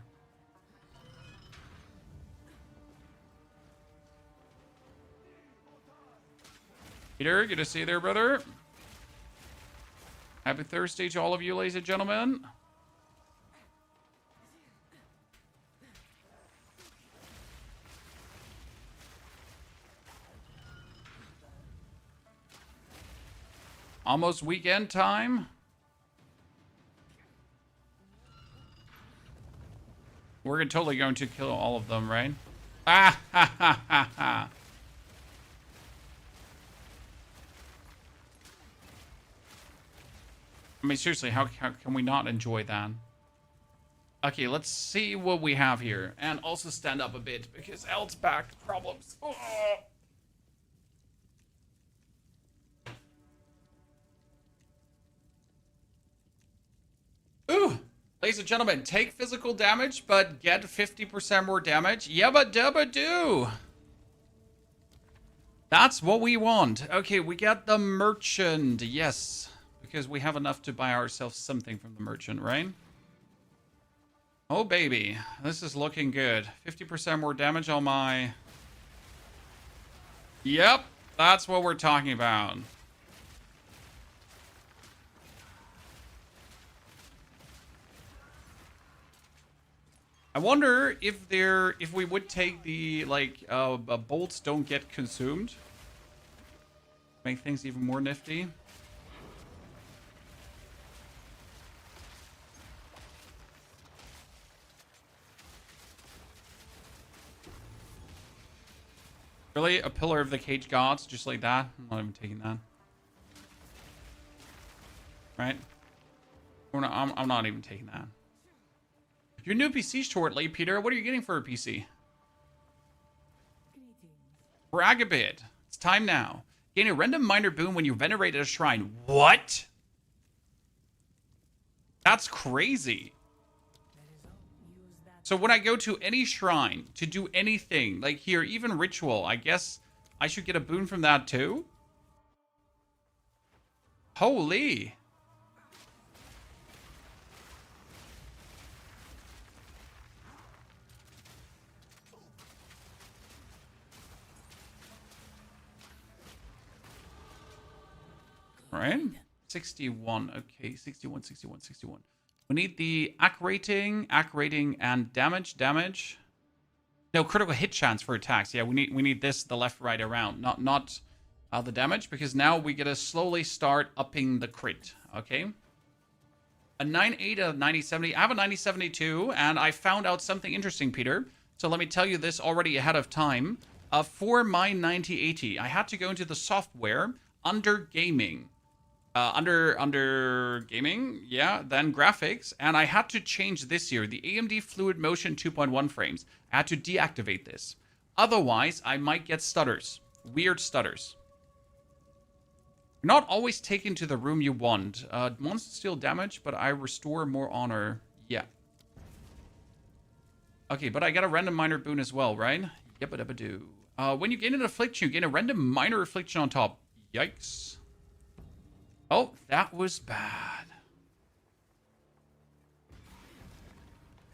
Peter, good to see you there, brother. Happy Thursday to all of you, ladies and gentlemen. Almost weekend time. We're totally going to kill all of them, right? Ah, ha, ha, ha, ha. I mean, seriously, how can we not enjoy that? Okay, let's see what we have here. And also stand up a bit, because L's back problems. Oh. Ooh! Ladies and gentlemen, take physical damage, but get 50% more damage. Yabba dabba do! That's what we want. Okay, we got the merchant. Yes. Because we have enough to buy ourselves something from the merchant, right? Oh, baby. This is looking good. 50% more damage on my... Yep. That's what we're talking about. I wonder if we would take the like bolts don't get consumed. Make things even more nifty. Really? A pillar of the cage gods, just like that? I'm not even taking that. Right? I'm not even taking that. Your new PC shortly, Peter. What are you getting for a PC? Brag a bit. It's time now. Gain a random minor boon when you venerate at a shrine. What? That's crazy. So when I go to any shrine to do anything, like here, even ritual, I guess I should get a boon from that too? Holy. All right. 61. Okay, 61, 61, 61. We need the AC rating, and damage. No, critical hit chance for attacks. Yeah, we need this the left, right, around, not the damage, because now we get to slowly start upping the crit. Okay. A 980, a 9070. I have a 9072, and I found out something interesting, Peter. So let me tell you this already ahead of time. For my 9080, I had to go into the software under gaming. Under gaming, yeah, then graphics, and I had to change this here, the AMD Fluid Motion 2.1 frames. I had to deactivate this. Otherwise, I might get stutters. Weird stutters. You're not always taken to the room you want. Monsters steal damage, but I restore more honor. Yeah. Okay, but I got a random minor boon as well, right? Yep-a-dub-a-doo. When you gain an affliction, you gain a random minor affliction on top. Yikes. Oh, that was bad.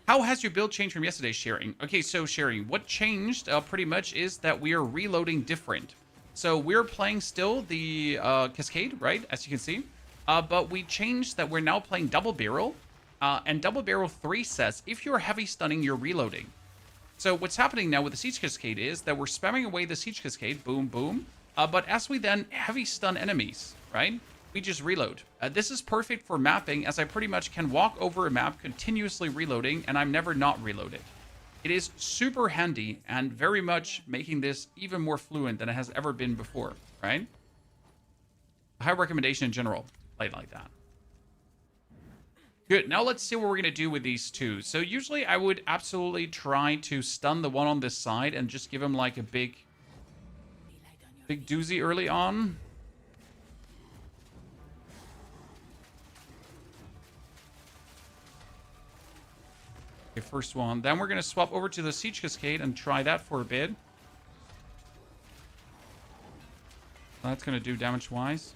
How has your build changed from yesterday's sharing? Okay, so sharing, what changed pretty much is that we are reloading different. So we're playing still the cascade, right? As you can see. But we changed that we're now playing double barrel. And double barrel 3 says if you're heavy stunning, you're reloading. So what's happening now with the siege cascade is that we're spamming away the siege cascade. Boom, boom. But as we then heavy stun enemies, right? We just reload. This is perfect for mapping, as I pretty much can walk over a map continuously reloading, and I'm never not reloaded. It is super handy and very much making this even more fluent than it has ever been before, right? High recommendation in general. Play it like that. Good. Now let's see what we're going to do with these two. So usually I would absolutely try to stun the one on this side and just give him like a big doozy early on. Okay, first one. Then we're going to swap over to the Siege Cascade and try that for a bit. That's going to do damage-wise.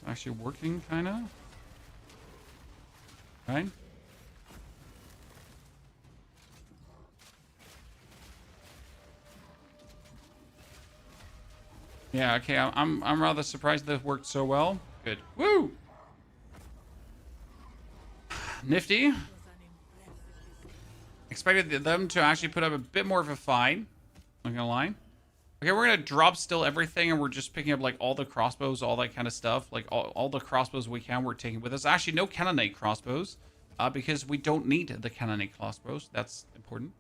Actually working, kind of. Right? Yeah, okay. I'm rather surprised that it worked so well. Good. Woo! Nifty. Expected them to actually put up a bit more of a fight. Not gonna lie. Okay, we're gonna drop still everything, and we're just picking up like all the crossbows, all that kind of stuff. Like all the crossbows we can, we're taking with us. Actually, no cannonade crossbows, because we don't need the cannonade crossbows. That's important.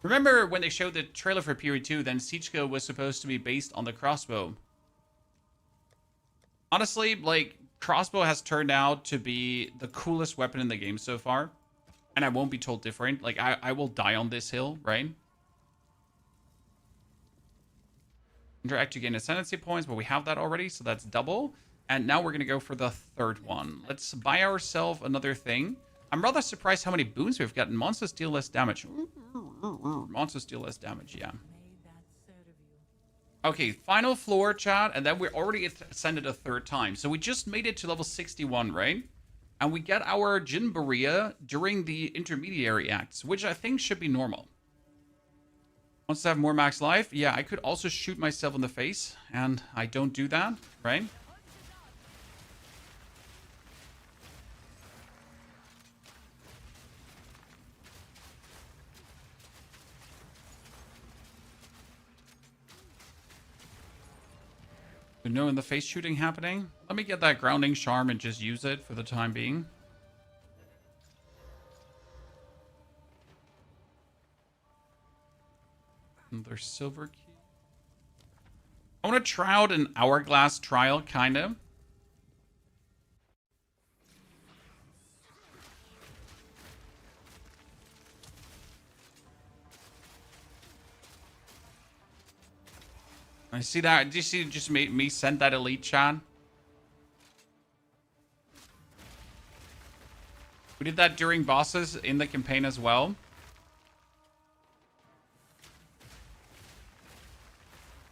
Remember when they showed the trailer for POE 2, then Siege was supposed to be based on the crossbow. Honestly, like, crossbow has turned out to be the coolest weapon in the game so far. And I won't be told different. Like, I will die on this hill, right? Interact to gain ascendancy points, but we have that already, so that's double. And now we're going to go for the third one. Let's buy ourselves another thing. I'm rather surprised how many boons we've gotten. Monsters deal less damage. Monsters deal less damage, yeah. Okay, final floor, chat, and then we're already ascended a third time. So we just made it to level 61, right? And we get our Jinbaria during the intermediary acts, which I think should be normal. Wants to have more max life? Yeah, I could also shoot myself in the face, and I don't do that, right? no in the face shooting happening. Let me get that grounding charm and just use it for the time being. Another silver key. I want to try out an hourglass trial, kind of. I see that. Did you see it just made me send that elite chat? We did that during bosses in the campaign as well.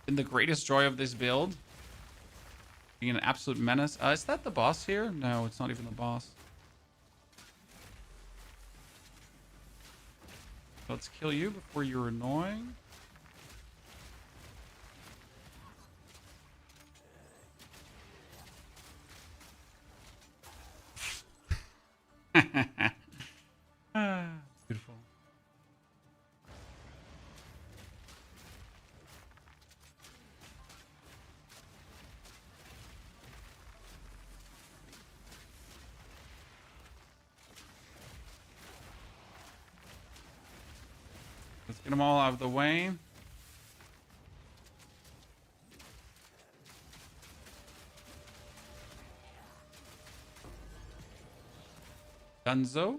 Been the greatest joy of this build. Being an absolute menace. Is that the boss here? No, it's not even the boss. Let's kill you before you're annoying. Beautiful. Let's get them all out of the way. Dunzo.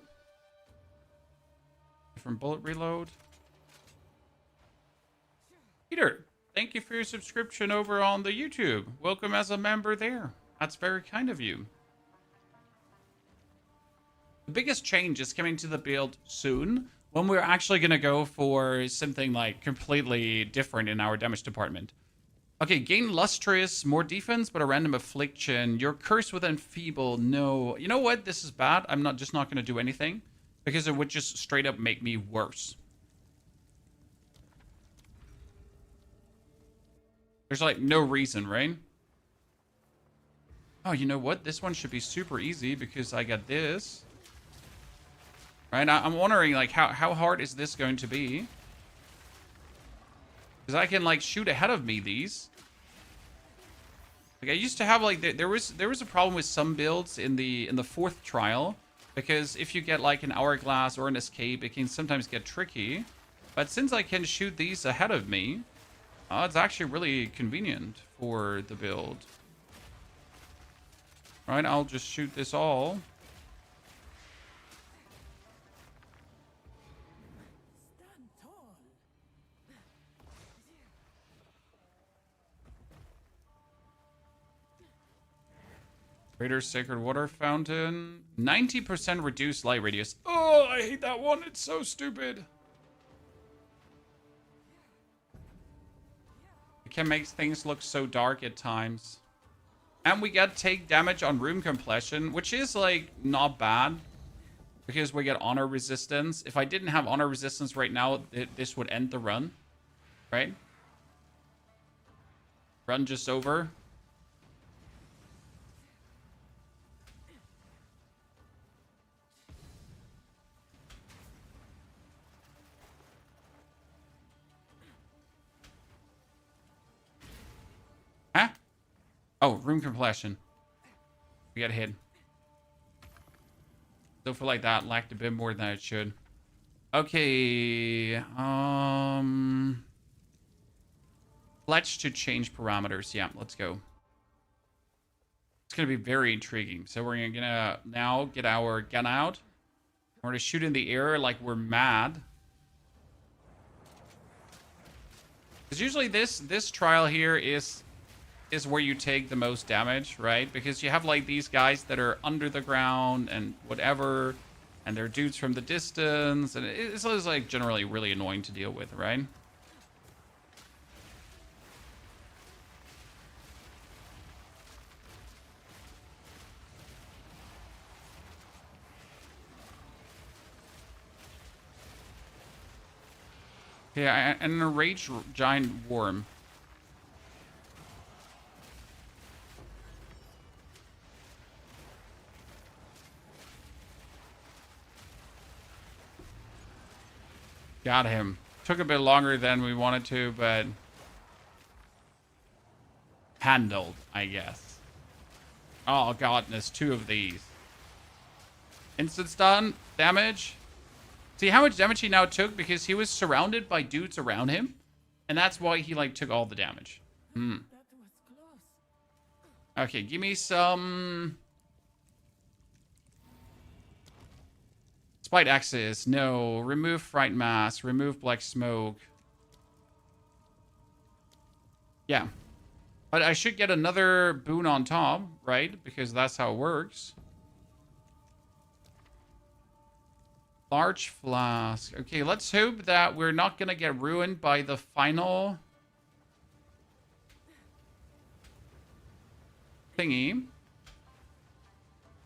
Different bullet reload. Peter, thank you for your subscription over on the YouTube. Welcome as a member there. That's very kind of you. The biggest change is coming to the build soon, when we're actually going to go for something like completely different in our damage department. Okay, gain lustrous, more defense, but a random affliction. You're cursed with enfeeble. No. You know what? This is bad. I'm not going to do anything because it would just straight up make me worse. There's like no reason, right? Oh, you know what? This one should be super easy because I got this. Right? I'm wondering like how hard is this going to be? Because I can like shoot ahead of me these. Like I used to have like there was a problem with some builds in the fourth trial because if you get like an hourglass or an escape, it can sometimes get tricky. But since I can shoot these ahead of me, it's actually really convenient for the build. All right, I'll just shoot this all. Stand tall. Greater Sacred Water Fountain. 90% reduced light radius. Oh, I hate that one. It's so stupid. It can make things look so dark at times. And we get take damage on room completion, which is like not bad. Because we get honor resistance. If I didn't have honor resistance right now, this would end the run. Right? Run just over. Huh? Oh, room completion. We got hit. Still feel like that lacked a bit more than it should. Okay. Pledge to change parameters. Yeah, let's go. It's gonna be very intriguing. So we're gonna now get our gun out. We're gonna shoot in the air like we're mad. Because usually this trial here is where you take the most damage, right? Because you have like these guys that are under the ground and whatever, and they're dudes from the distance, and it's always like generally really annoying to deal with, right? Yeah, and an enraged giant worm. Got him. Took a bit longer than we wanted to, but handled, I guess. Oh god, there's 2 of these. Instant stun damage. See how much damage he now took because he was surrounded by dudes around him, and that's why he like took all the damage. That was close. Okay, give me some Spite Axis. No, remove Fright Mass, remove Black Smoke. Yeah. But I should get another boon on top, right? Because that's how it works. Large flask. Okay, let's hope that we're not gonna get ruined by the final thingy.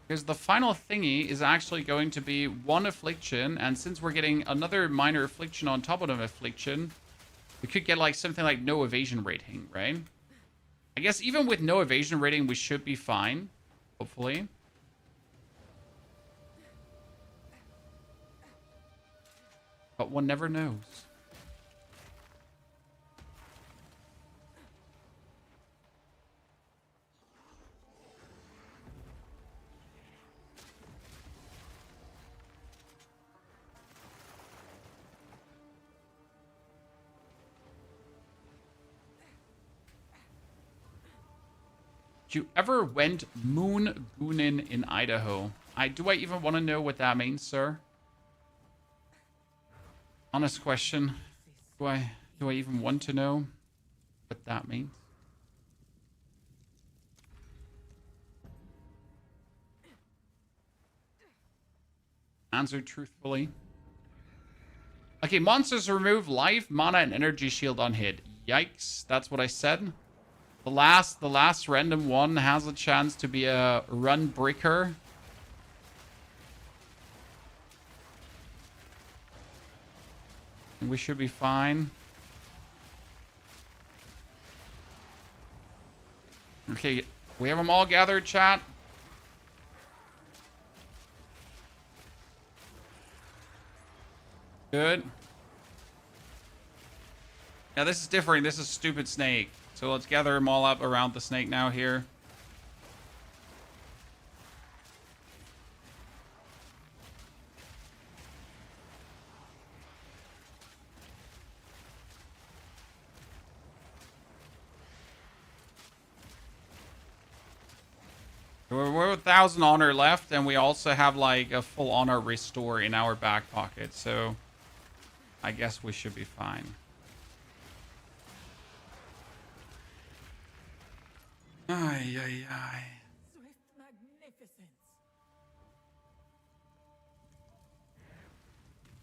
Because the final thingy is actually going to be 1 affliction, and since we're getting another minor affliction on top of an affliction, we could get like something like no evasion rating, right? I guess even with no evasion rating, we should be fine, hopefully. But one never knows. You ever went moon goonin in Idaho? Do I even want to know what that means, sir? Honest question. Do I even want to know what that means? Answer truthfully. Okay, monsters remove life, mana, and energy shield on hit. Yikes, that's what I said. The last random one has a chance to be a run breaker. And we should be fine. Okay, we have them all gathered, chat. Good. Yeah, this is different. This is stupid snake. So let's gather them all up around the snake now here. We're 1,000 honor left, and we also have like a full honor restore in our back pocket. So I guess we should be fine. Ay, ay, ay. Swift magnificence.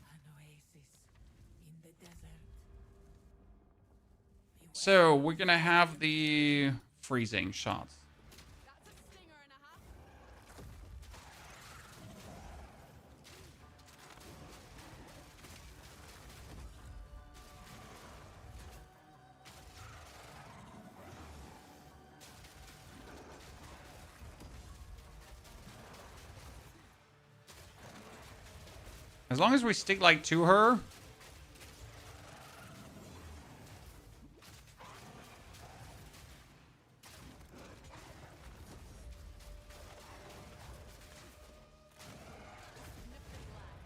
An oasis in the desert. So we're gonna have the freezing shots. As long as we stick like to her.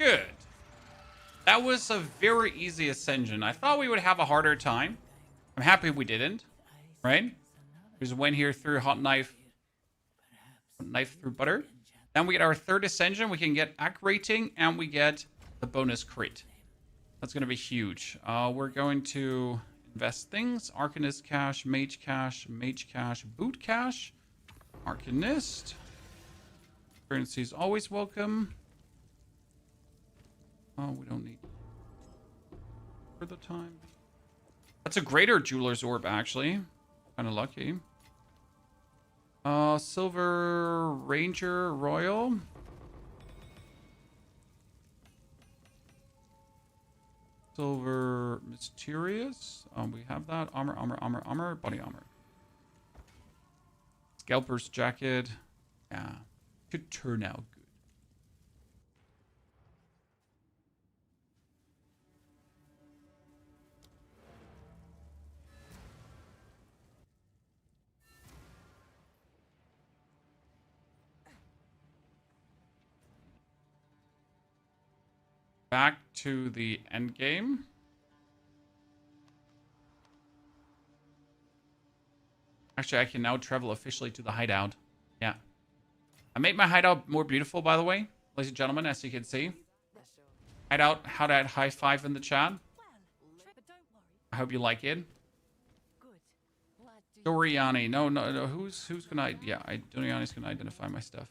Good. That was a very easy Ascension. I thought we would have a harder time. I'm happy we didn't. Right? There's a win here through hot knife. Knife through butter. Then we get our 3rd Ascension. We can get AC rating and we get the bonus crit. That's going to be huge. We're going to invest things. Arcanist cash, mage cash, boot cash. Arcanist. Currency is always welcome. Oh, we don't need for the time. That's a greater jeweler's orb, actually. Kind of lucky. Silver Ranger Royal. Silver Mysterious. We have that. Armor. Body armor. Scalper's jacket. Yeah. Could turn out good. Back to the end game. Actually, I can now travel officially to the hideout. Yeah. I made my hideout more beautiful, by the way, ladies and gentlemen, as you can see. Hideout, how that high five in the chat. I hope you like it. Doriani. No. Who's gonna... Yeah, Doriani's gonna identify my stuff.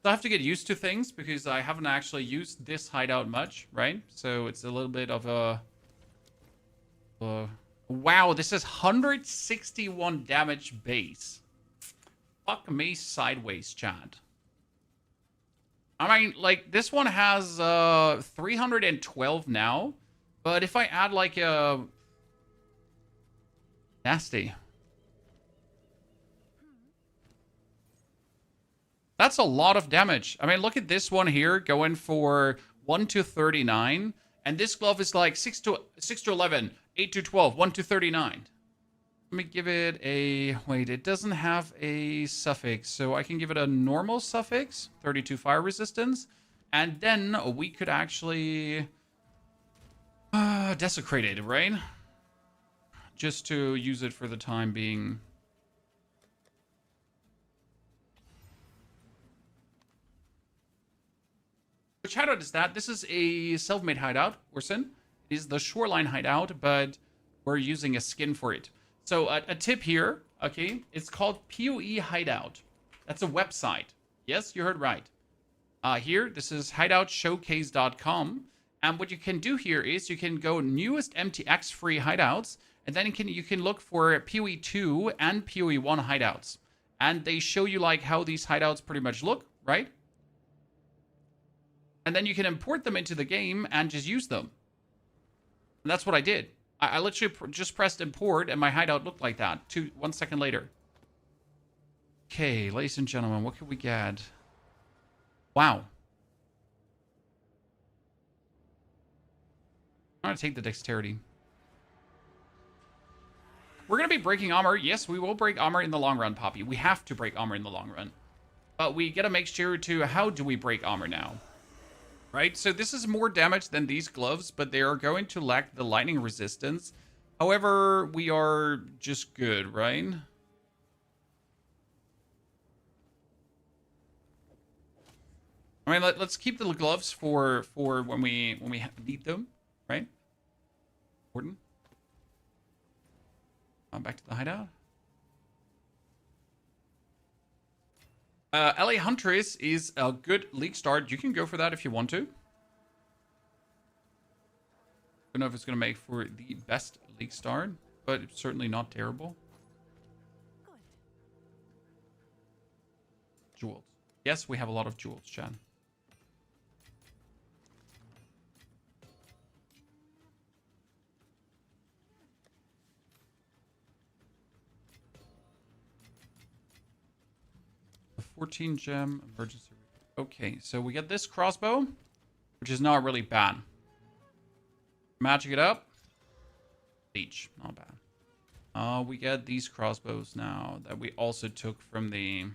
So I have to get used to things because I haven't actually used this hideout much, right? So it's a little bit of a... wow, this is 161 damage base. Fuck me sideways, chat. I mean, like, this one has 312 now. But if I add, like, a... nasty. That's a lot of damage. I mean, look at this one here going for 1 to 39. And this glove is like 6 to 11, 8 to 12, 1 to 39. Let me give it a... Wait, it doesn't have a suffix. So I can give it a normal suffix, 32 fire resistance. And then we could actually... desecrate it, right? Just to use it for the time being. Which hideout is that? This is a self-made hideout, Orson. It is the shoreline hideout, but we're using a skin for it. So a tip here, okay, it's called POE Hideout. That's a website. Yes, you heard right. Here, this is hideoutshowcase.com. And what you can do here is you can go newest MTX free hideouts, and then you can look for POE 2 and POE 1 hideouts. And they show you like how these hideouts pretty much look, right? And then you can import them into the game and just use them. And that's what I did. I literally just pressed import and my hideout looked like that 1 second later. Okay, ladies and gentlemen, what can we get? Wow. I'm going to take the dexterity. We're going to be breaking armor. Yes, we will break armor in the long run, Poppy. We have to break armor in the long run. But we got to make sure to how do we break armor now? Right, so this is more damage than these gloves, but they are going to lack the lightning resistance. However, we are just good, right? I mean, let's keep the gloves for when we need them, right? Important. Back to the hideout. LA Huntress is a good league start. You can go for that if you want to. Don't know if it's going to make for the best league start, but it's certainly not terrible. Jewels. Yes, we have a lot of jewels, Chan. A 14 gem emergency. Okay, so we get this crossbow, which is not really bad. Magic it up. Leech, not bad. We get these crossbows now that we also took from the...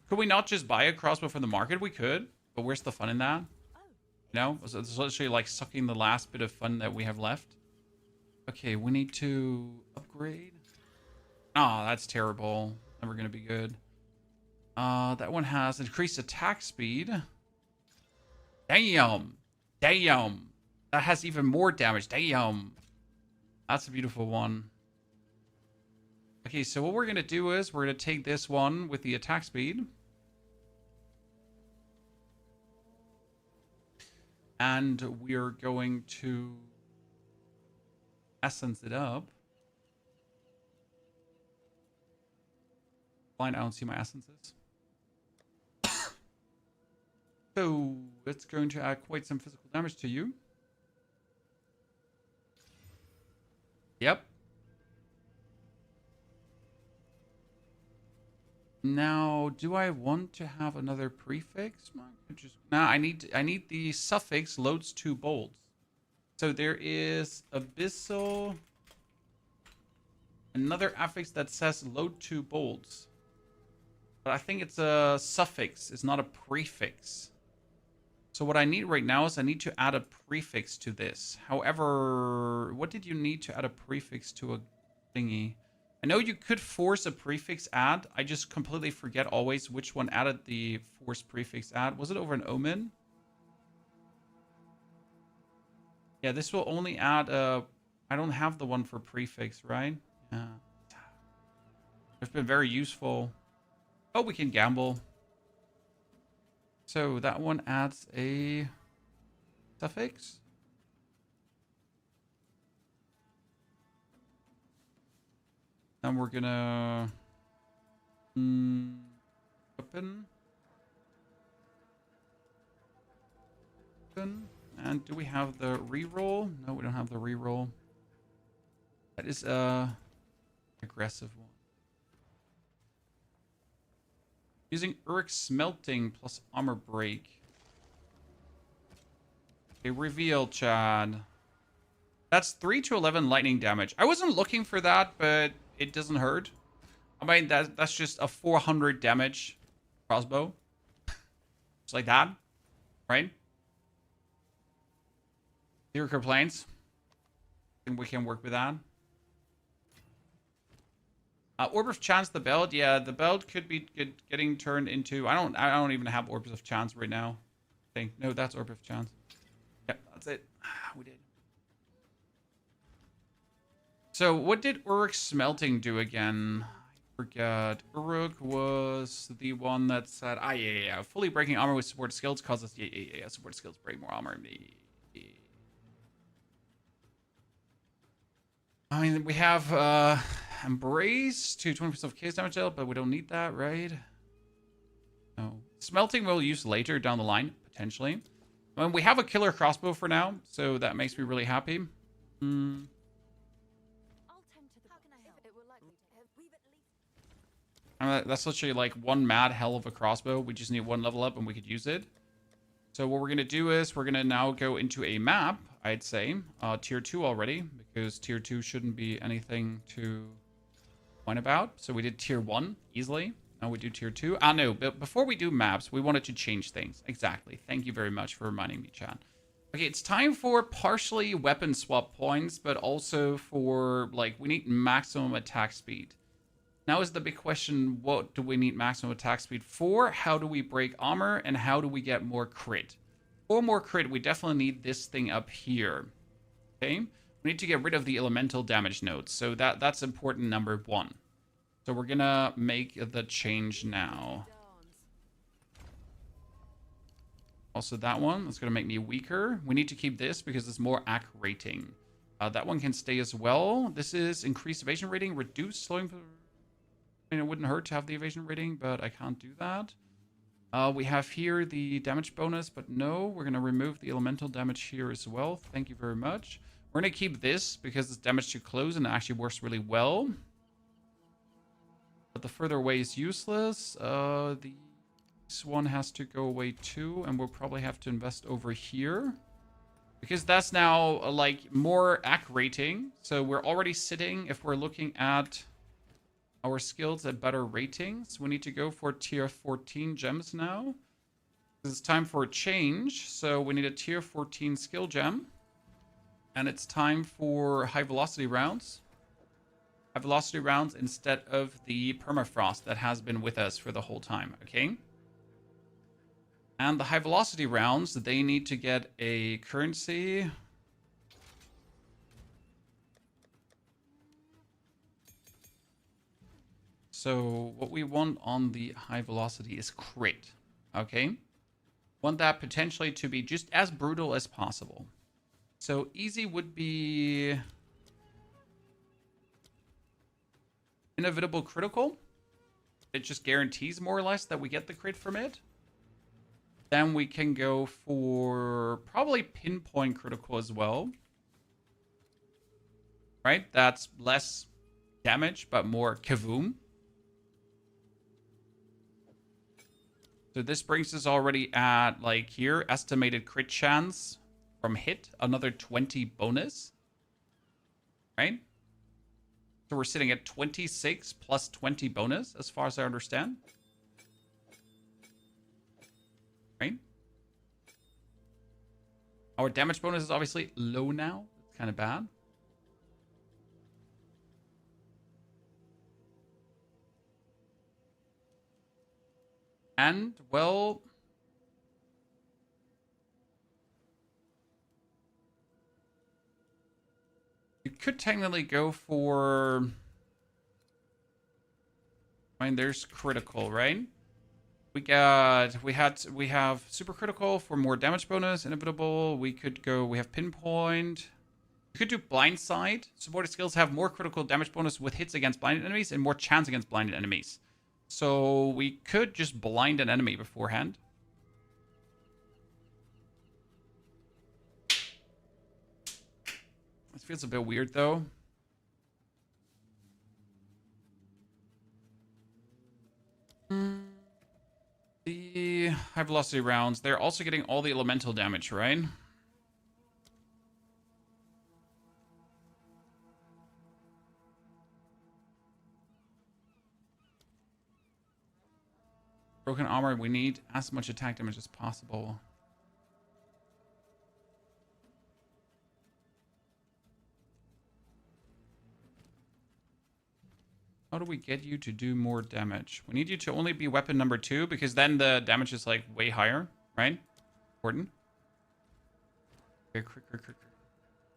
Could we not just buy a crossbow from the market? We could, but where's the fun in that? You know, it's literally like sucking the last bit of fun that we have left. Okay, we need to upgrade. Oh, that's terrible. Never gonna be good. That one has increased attack speed. Damn. Damn. That has even more damage. Damn. That's a beautiful one. Okay, so what we're going to do is we're going to take this one with the attack speed. And we're going to essence it up. Blind, I don't see my essences. So it's going to add quite some physical damage to you. Yep. Now, do I want to have another prefix? Now, I need the suffix loads 2 bolts. So there is abyssal. Another affix that says load 2 bolts. But I think it's a suffix. It's not a prefix. So what I need right now is I need to add a prefix to this. However, what did you need to add a prefix to a thingy? I know you could force a prefix add. I just completely forget always which one added the force prefix add. Was it over an omen? Yeah, this will only add a... I don't have the one for prefix, right? Yeah. It's been very useful. Oh, we can gamble. So that one adds a suffix. Then we're gonna open. And do we have the reroll? No, we don't have the reroll. That is a aggressive one. Using Urik's smelting plus armor break. Okay, reveal, Chad. That's 3 to 11 lightning damage. I wasn't looking for that, but it doesn't hurt. I mean, that's just a 400 damage crossbow. Just like that, right? Zero complaints. I think we can work with that. Orb of Chance, the belt. Yeah, the belt could be getting turned into... I don't even have Orbs of Chance right now. No, that's Orb of Chance. Yep, that's it. We did. So, what did Uruk's smelting do again? I forgot. Uruk was the one that said... yeah. Fully breaking armor with support skills causes... Yeah. Support skills break more armor. I mean, we have Embrace to 20% of case damage dealt, but we don't need that, right? No. Smelting we'll use later down the line, potentially. I mean, we have a killer crossbow for now, so that makes me really happy. That's literally like one mad hell of a crossbow. We just need one level up and we could use it. So what we're going to do is we're going to now go into a map, I'd say. Tier 2 already, because Tier 2 shouldn't be anything to whine about. So we did Tier 1 easily. Now we do Tier 2. No, but before we do maps, we wanted to change things. Exactly. Thank you very much for reminding me, Chad. Okay, it's time for partially weapon swap points, but also for, like, we need maximum attack speed. Now is the big question, what do we need maximum attack speed for? How do we break armor? And how do we get more crit? For more crit, we definitely need this thing up here. Okay? We need to get rid of the elemental damage nodes. So that's important, number 1. So we're gonna make the change now. Also that one, that's gonna make me weaker. We need to keep this because it's more AC rating. That one can stay as well. This is increased evasion rating, reduced slowing... I mean, it wouldn't hurt to have the evasion rating, but I can't do that. We have here the damage bonus, but no, we're going to remove the elemental damage here as well. Thank you very much. We're going to keep this because it's damage to close and it actually works really well. But the further away is useless. This one has to go away too, and we'll probably have to invest over here. Because that's now, like, more AC rating. So we're already sitting, if we're looking at... our skills at better ratings. We need to go for tier 14 gems now. It's time for a change. So we need a tier 14 skill gem. And it's time for high velocity rounds. High velocity rounds instead of the permafrost that has been with us for the whole time. Okay. And the high velocity rounds, they need to get a currency. So what we want on the high velocity is crit, okay? Want that potentially to be just as brutal as possible. So easy would be inevitable critical. It just guarantees more or less that we get the crit from it. Then we can go for probably pinpoint critical as well. Right? That's less damage, but more kavoom. So this brings us already at, like, here, estimated crit chance from hit, another 20 bonus. Right? So we're sitting at 26 plus 20 bonus, as far as I understand. Right? Our damage bonus is obviously low now. It's kind of bad. And, well... you could technically go for... I mean, there's critical, right? We have super critical for more damage bonus, inevitable. We have pinpoint. We could do blindside. Supported skills have more critical damage bonus with hits against blinded enemies and more chance against blinded enemies. So we could just blind an enemy beforehand. This feels a bit weird though. The high velocity rounds, they're also getting all the elemental damage, right? Broken armor, we need as much attack damage as possible. How do we get you to do more damage? We need you to only be weapon number 2 because then the damage is like way higher, right? Important. Okay,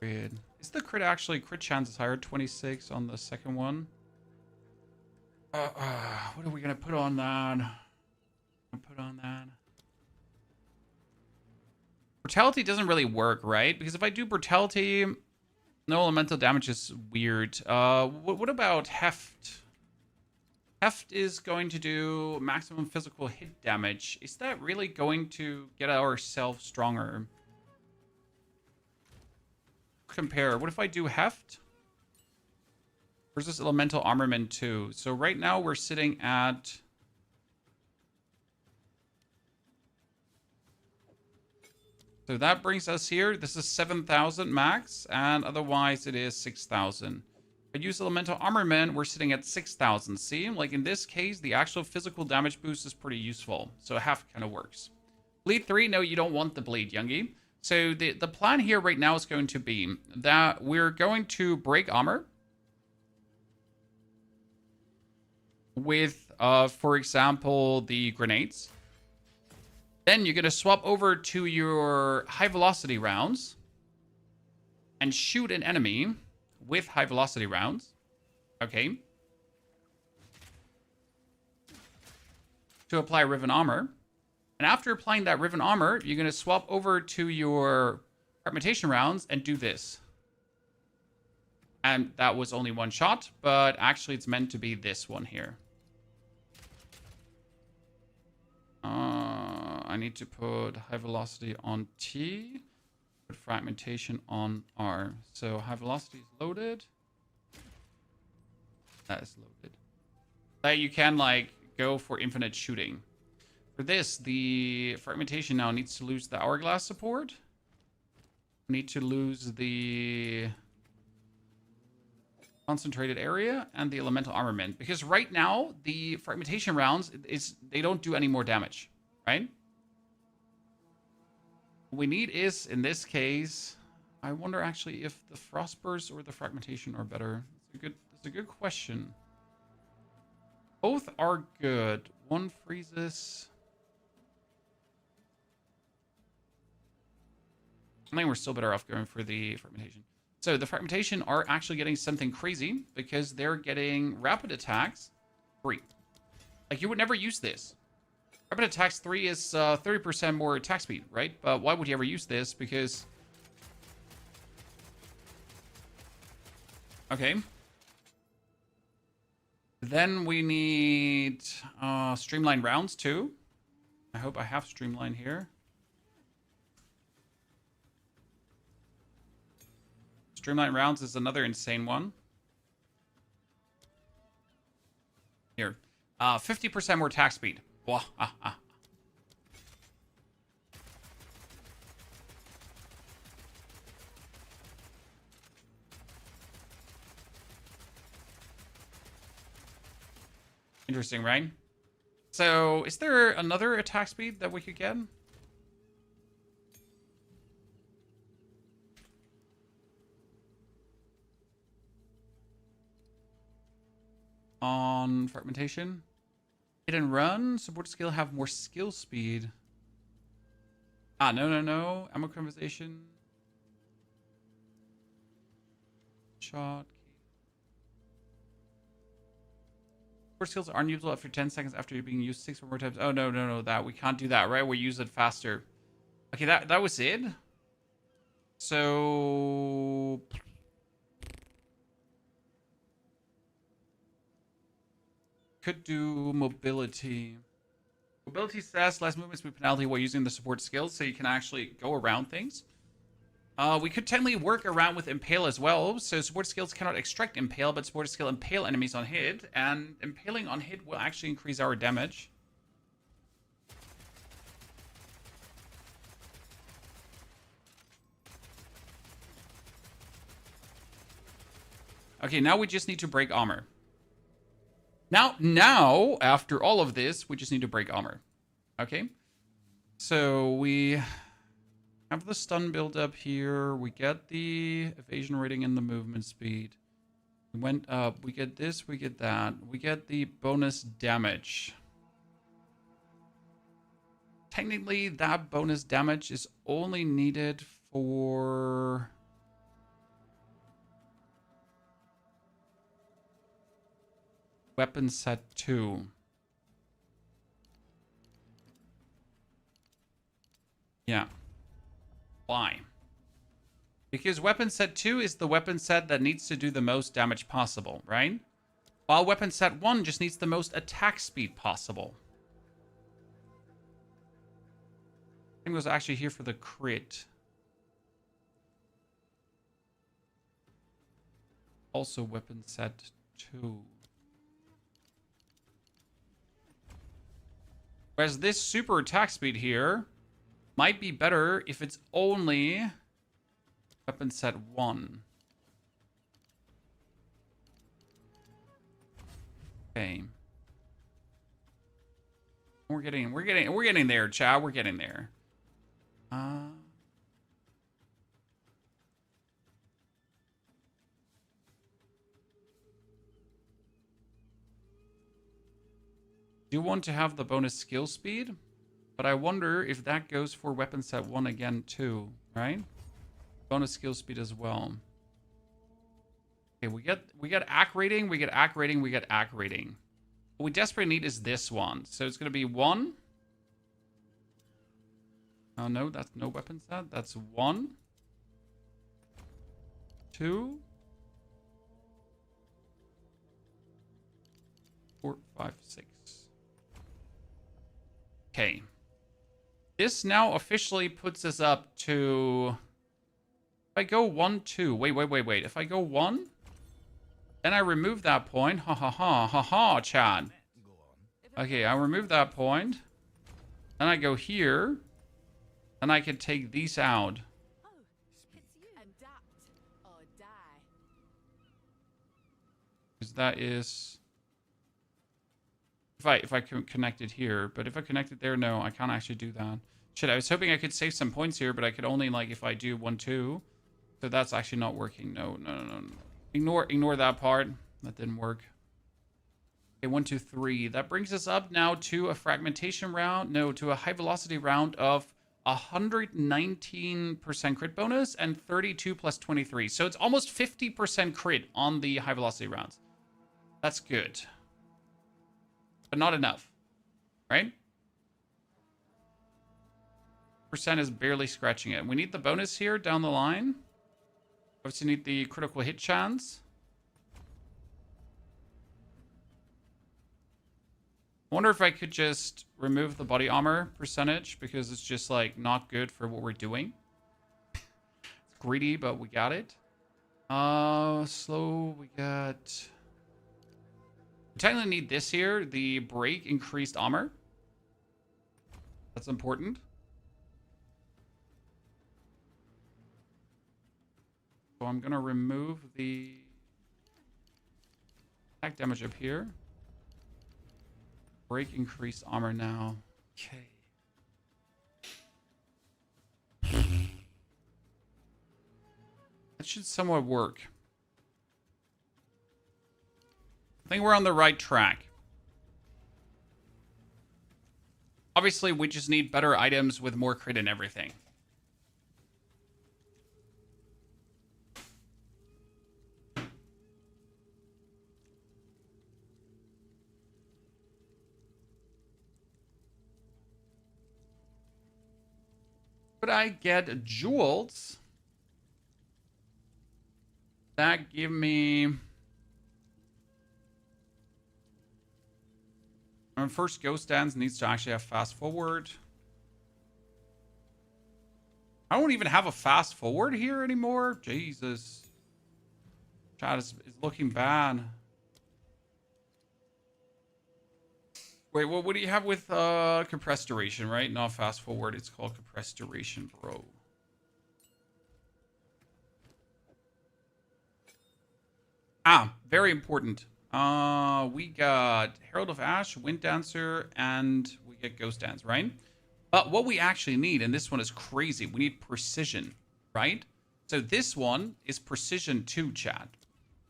crit. Is the crit actually crit chance is higher? 26 on the second one. What are we gonna put on that? Brutality doesn't really work, right? Because if I do brutality, no elemental damage is weird. What about heft? Heft is going to do maximum physical hit damage. Is that really going to get ourselves stronger? Compare. What if I do heft? Versus elemental armament 2. So right now we're sitting at... so that brings us here. This is 7,000 max, and otherwise it is 6,000. If I use elemental armament, we're sitting at 6,000. See, like in this case, the actual physical damage boost is pretty useful. So half kind of works. Bleed 3, no, you don't want the bleed, Youngie. So the plan here right now is going to be that we're going to break armor with, for example, the grenades. Then you're going to swap over to your high velocity rounds and shoot an enemy with high velocity rounds. Okay. To apply Riven Armor. And after applying that Riven Armor, you're going to swap over to your fragmentation rounds and do this. And that was only one shot, but actually it's meant to be this one here. I need to put high velocity on T, put fragmentation on R. So high velocity is loaded. That is loaded. You can like go for infinite shooting. For this, the fragmentation now needs to lose the hourglass support. We need to lose the concentrated area and the elemental armament, because right now the fragmentation rounds they don't do any more damage, right? What we need is, in this case, I wonder actually if the frostburst or the fragmentation are better. It's a good question. Both are good. One freezes. I think we're still better off going for the fragmentation. So the fragmentation are actually getting something crazy because they're getting rapid attacks 3. Like, you would never use this. Rapid attacks 3 is 30% more attack speed, right? But why would you ever use this? Because... okay. Then we need streamline rounds too. I hope I have streamline here. Streamline rounds is another insane one. Here. 50% more attack speed. Wah, ah, ah. Interesting, right? So, is there another attack speed that we could get? on fragmentation. Hit and run. Support skill have more skill speed. Ah, no. Ammo conversation. Shot. Support skills aren't usable after 10 seconds after you're being used 6 or more times. Oh, no. That we can't do that, right? We use it faster. Okay, that was it. So could do mobility. Mobility says less movement speed penalty while using the support skills, so you can actually go around things. We could technically work around with Impale as well. So support skills cannot extract Impale, but support skill Impale enemies on hit. And Impaling on hit will actually increase our damage. Okay, now we just need to break armor. Now, after all of this, we just need to break armor. Okay? So we have the stun build up here. We get the evasion rating and the movement speed. We went up. We get this. We get that. We get the bonus damage. Technically, that bonus damage is only needed for... weapon set 2. Yeah. Why? Because weapon set 2 is the weapon set that needs to do the most damage possible, right? While weapon set 1 just needs the most attack speed possible. I think it was actually here for the crit. Also weapon set 2. Whereas this super attack speed here might be better if it's only weapon set 1. Okay. We're getting there, Chad. We're getting there. Do want to have the bonus skill speed, but I wonder if that goes for weapon set 1 again too, right? Bonus skill speed as well. Okay, we get ACK rating, we get ACK rating, we get ACK rating. What we desperately need is this one. So it's gonna be 1. Oh no, that's no weapon set. That's 1, 2, 4, 5, 6. Okay. This now officially puts us up to... If I go 1, 2... Wait. If I go 1, then I remove that point. Ha, Chad. Okay, I remove that point. Then I go here. And I can take these out. Oh, it's you. Adapt or die. Because that is... If I connect it here, but if I connect it there, no, I can't actually do that. Shit, I was hoping I could save some points here, but I could only, like, if I do 1, 2. So that's actually not working. No. Ignore that part. That didn't work. Okay, 1, 2, 3. That brings us up now to a fragmentation round. No, to a high velocity round of 119% crit bonus and 32 plus 23. So it's almost 50% crit on the high velocity rounds. That's good. But not enough, right? Percent is barely scratching it. We need the bonus here down the line. Obviously need the critical hit chance. I wonder if I could just remove the body armor percentage because it's just like not good for what we're doing. It's greedy, but we got it. Slow, we got... We technically need this here, the break increased armor. That's important. So I'm gonna remove the attack damage up here. Break increased armor now. Okay. That should somewhat work. I think we're on the right track. Obviously, we just need better items with more crit and everything. Could I get jewels that give me... First Ghost Dance needs to actually have fast forward. I don't even have a fast forward here anymore. Jesus. Chat is looking bad. Wait, what do you have with compressed duration, right? Not fast forward. It's called compressed duration, bro. Ah, very important. We got Herald of Ash, Wind Dancer, and we get Ghost Dance, right? But what we actually need, and this one is crazy, we need Precision, right? So this one is Precision 2, chat.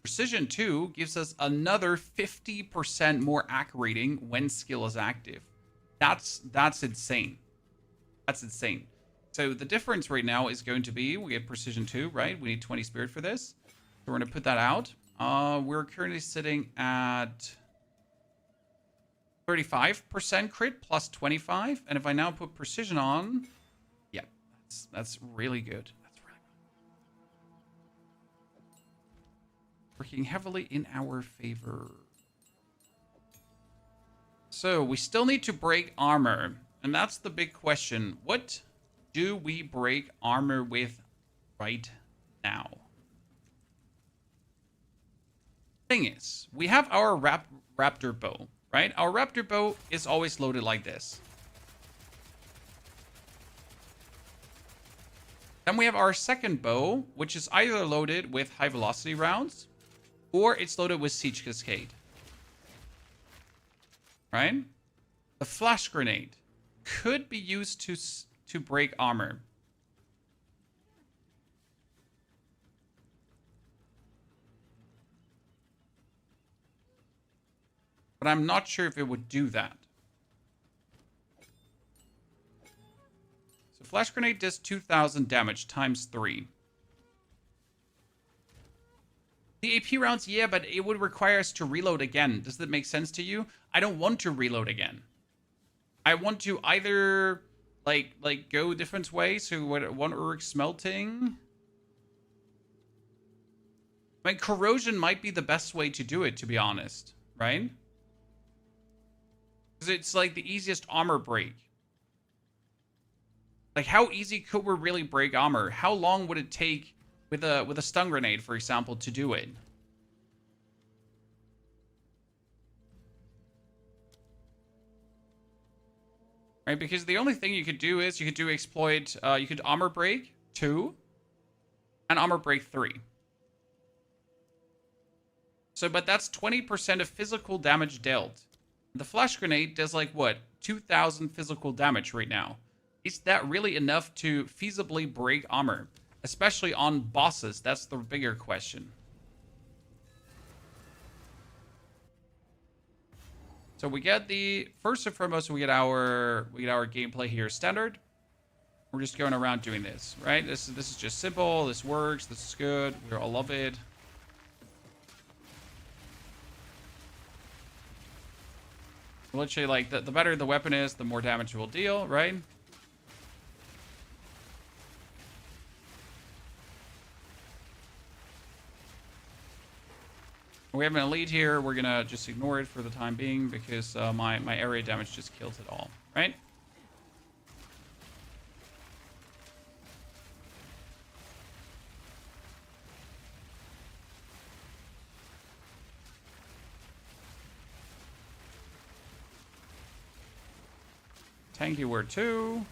Precision 2 gives us another 50% more accurating when skill is active. That's insane. That's insane. So the difference right now is going to be, we get Precision 2, right? We need 20 Spirit for this. So we're going to put that out. We're currently sitting at 35% crit plus 25. And if I now put Precision on, yeah, that's really good. That's really good. Working heavily in our favor. So we still need to break armor. And that's the big question. What do we break armor with right now? Thing is, we have our raptor bow, right? Our raptor bow is always loaded like this. Then we have our second bow, which is either loaded with high velocity rounds or it's loaded with siege cascade. Right? The flash grenade could be used to break armor. But I'm not sure if it would do that. So flash grenade does 2,000 damage times 3. The AP rounds, yeah, but it would require us to reload again. Does that make sense to you? I don't want to reload again. I want to either like go different ways. So what, one Uruk smelting. I mean, corrosion might be the best way to do it, to be honest, right? Because it's like the easiest armor break. Like, how easy could we really break armor? How long would it take with a stun grenade, for example, to do it? Right, because the only thing you could do is you could do exploit, you could armor break 2 and armor break 3. So, but that's 20% of physical damage dealt. The flash grenade does like what? 2,000 physical damage right now. Is that really enough to feasibly break armor? Especially on bosses, that's the bigger question. So we get the first and foremost, we get our gameplay here standard. We're just going around doing this, right? This is just simple. This works. This is good. We all love it. Literally, like the better the weapon is, the more damage it will deal, right? We have an elite here. We're gonna just ignore it for the time being because my area damage just kills it all, right? Tanky word 2.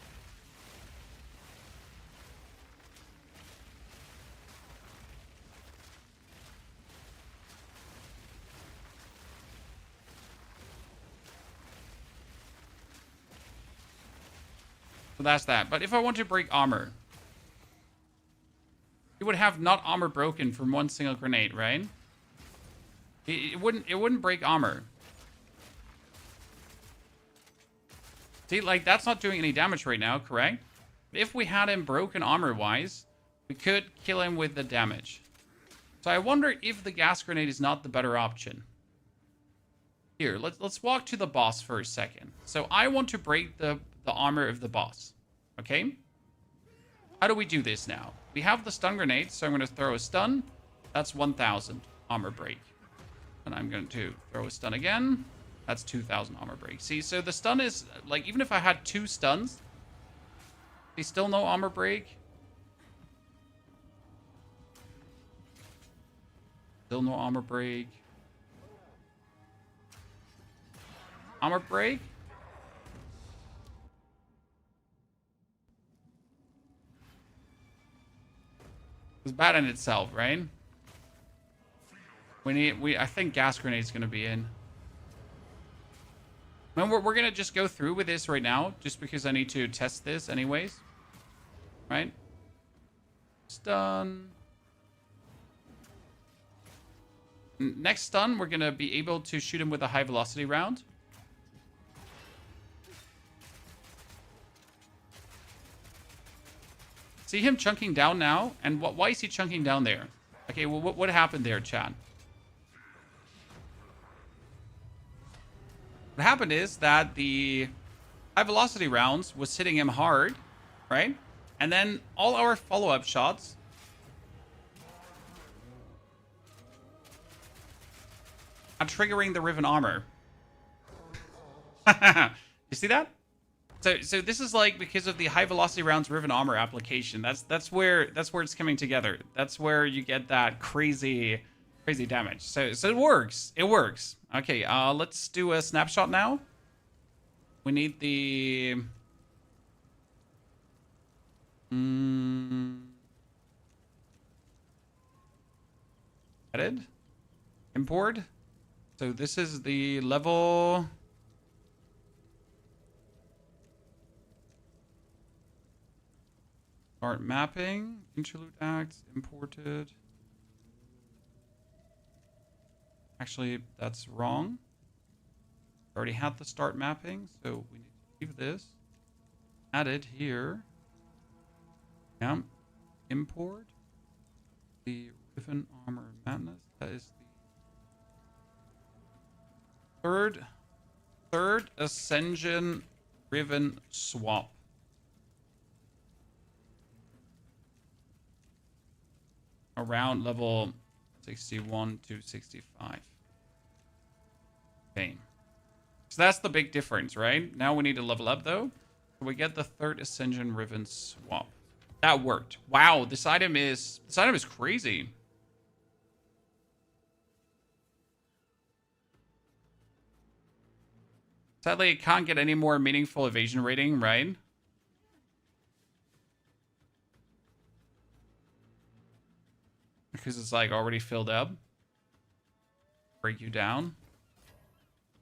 So that's that. But if I want to break armor, you would have not armor broken from one single grenade, right? It wouldn't break armor. See, like, that's not doing any damage right now, correct? If we had him broken armor-wise, we could kill him with the damage. So I wonder if the gas grenade is not the better option. Here, let's walk to the boss for a second. So I want to break the armor of the boss. Okay? How do we do this now? We have the stun grenade, so I'm going to throw a stun. That's 1,000 armor break. And I'm going to throw a stun again. That's 2,000 armor break. See, so the stun is, like, even if I had 2 stuns, there's still no armor break. Still no armor break. Armor break? It's bad in itself, right? I think gas grenade's gonna be in. And we're gonna just go through with this right now, just because I need to test this anyways. Right? Stun. Next stun, we're gonna be able to shoot him with a high velocity round. See him chunking down now? And why is he chunking down there? Okay, well, what happened there, Chad? What happened is that the high velocity rounds was hitting him hard, right? And then all our follow-up shots are triggering the Riven armor. You see that? So this is like because of the high velocity rounds Riven armor application. That's where it's coming together. That's where you get that crazy damage. So it works. It works. Okay, let's do a snapshot now. We need the edit import. So this is the level. Start mapping, interlude acts, imported. Actually, that's wrong. I already had the start mapping, so we need to leave this. Add it here. Yeah. Import the Riven Armor Madness. That is the third Ascension Riven swap. Around level 61 to 65. Okay. So that's the big difference, right? Now we need to level up, though. So we get the third Ascension Riven swap. That worked. Wow, this item is crazy. Sadly, it can't get any more meaningful evasion rating, right? Because it's like already filled up. Break you down.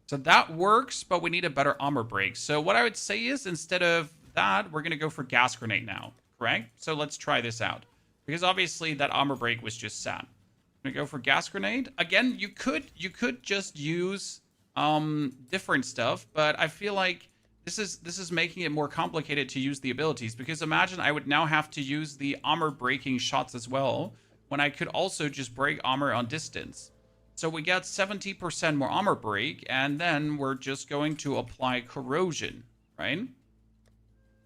So that works, but we need a better armor break. So what I would say is instead of that, we're going to go for gas grenade now. Correct? So let's try this out. Because obviously that armor break was just sad. I'm going to go for gas grenade. Again, you could just use different stuff, but I feel like this is making it more complicated to use the abilities. Because imagine I would now have to use the armor breaking shots as well, when I could also just break armor on distance. So we get 70% more armor break, and then we're just going to apply corrosion, right? We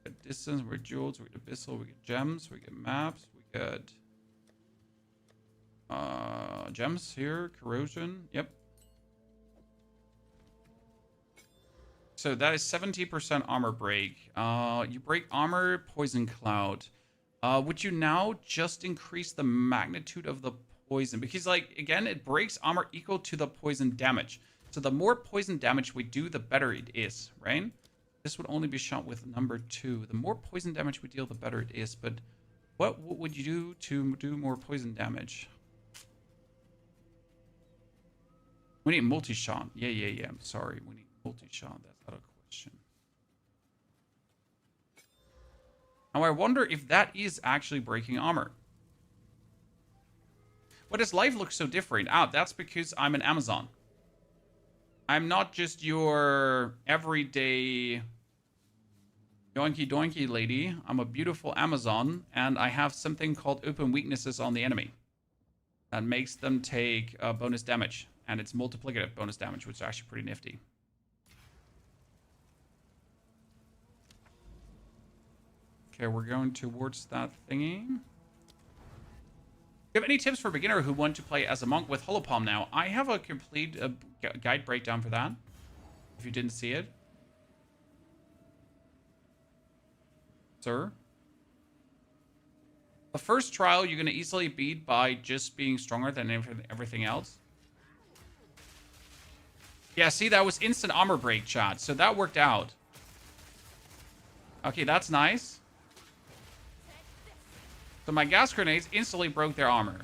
get distance, we get jewels, we get abyssal, we get gems, we get maps, we get gems here, corrosion, yep. So that is 70% armor break. You break armor, poison cloud. Would you now just increase the magnitude of the poison? Because, like, again, it breaks armor equal to the poison damage. So the more poison damage we do, the better it is, right? This would only be shot with number 2. The more poison damage we deal, the better it is. But what would you do to do more poison damage? We need multi-shot. Yeah. I'm sorry. We need multi-shot. That's not a question. Now, I wonder if that is actually breaking armor. Why does life look so different? Ah, that's because I'm an Amazon. I'm not just your everyday doinky doinky lady. I'm a beautiful Amazon, and I have something called open weaknesses on the enemy. That makes them take bonus damage. And it's multiplicative bonus damage, which is actually pretty nifty. Okay, we're going towards that thingy. Do you have any tips for a beginner who want to play as a monk with holopalm now? I have a complete guide breakdown for that, if you didn't see it. Sir? The first trial you're going to easily beat by just being stronger than everything else. Yeah, see, that was instant armor break, chat. So that worked out. Okay, that's nice. So my gas grenades instantly broke their armor.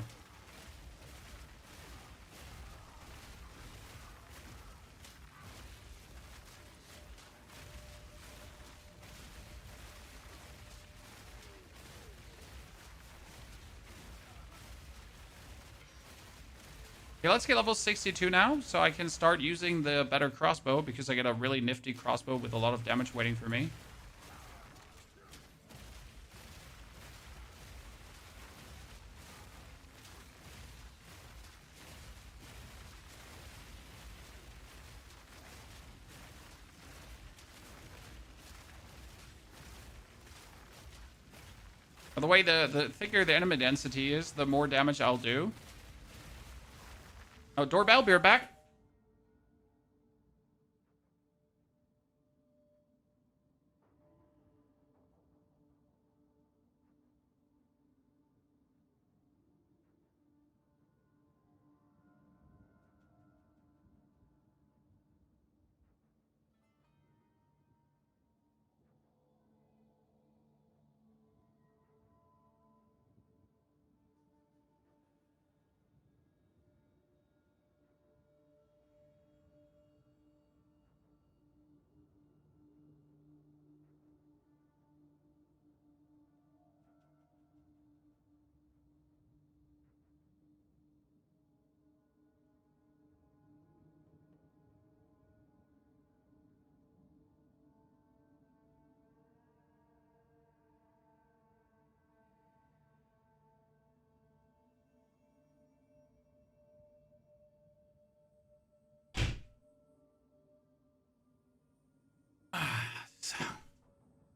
Okay, let's get level 62 now, so I can start using the better crossbow, because I get a really nifty crossbow with a lot of damage waiting for me. By the way, the thicker the enemy density is, the more damage I'll do. Oh, doorbell, be right back.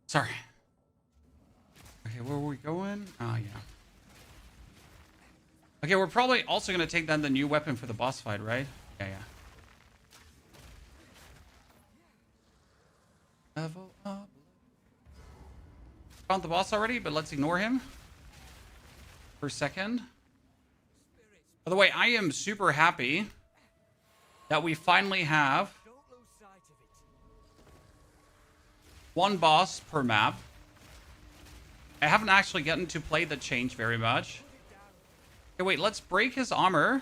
Sorry. Okay, where were we going? Oh, yeah. Okay, we're probably also going to take down the new weapon for the boss fight, right? Yeah, yeah. Level up. Found the boss already, but let's ignore him for a second. By the way, I am super happy that we finally have one boss per map. I haven't actually gotten to play the change very much. Okay, wait, let's break his armor.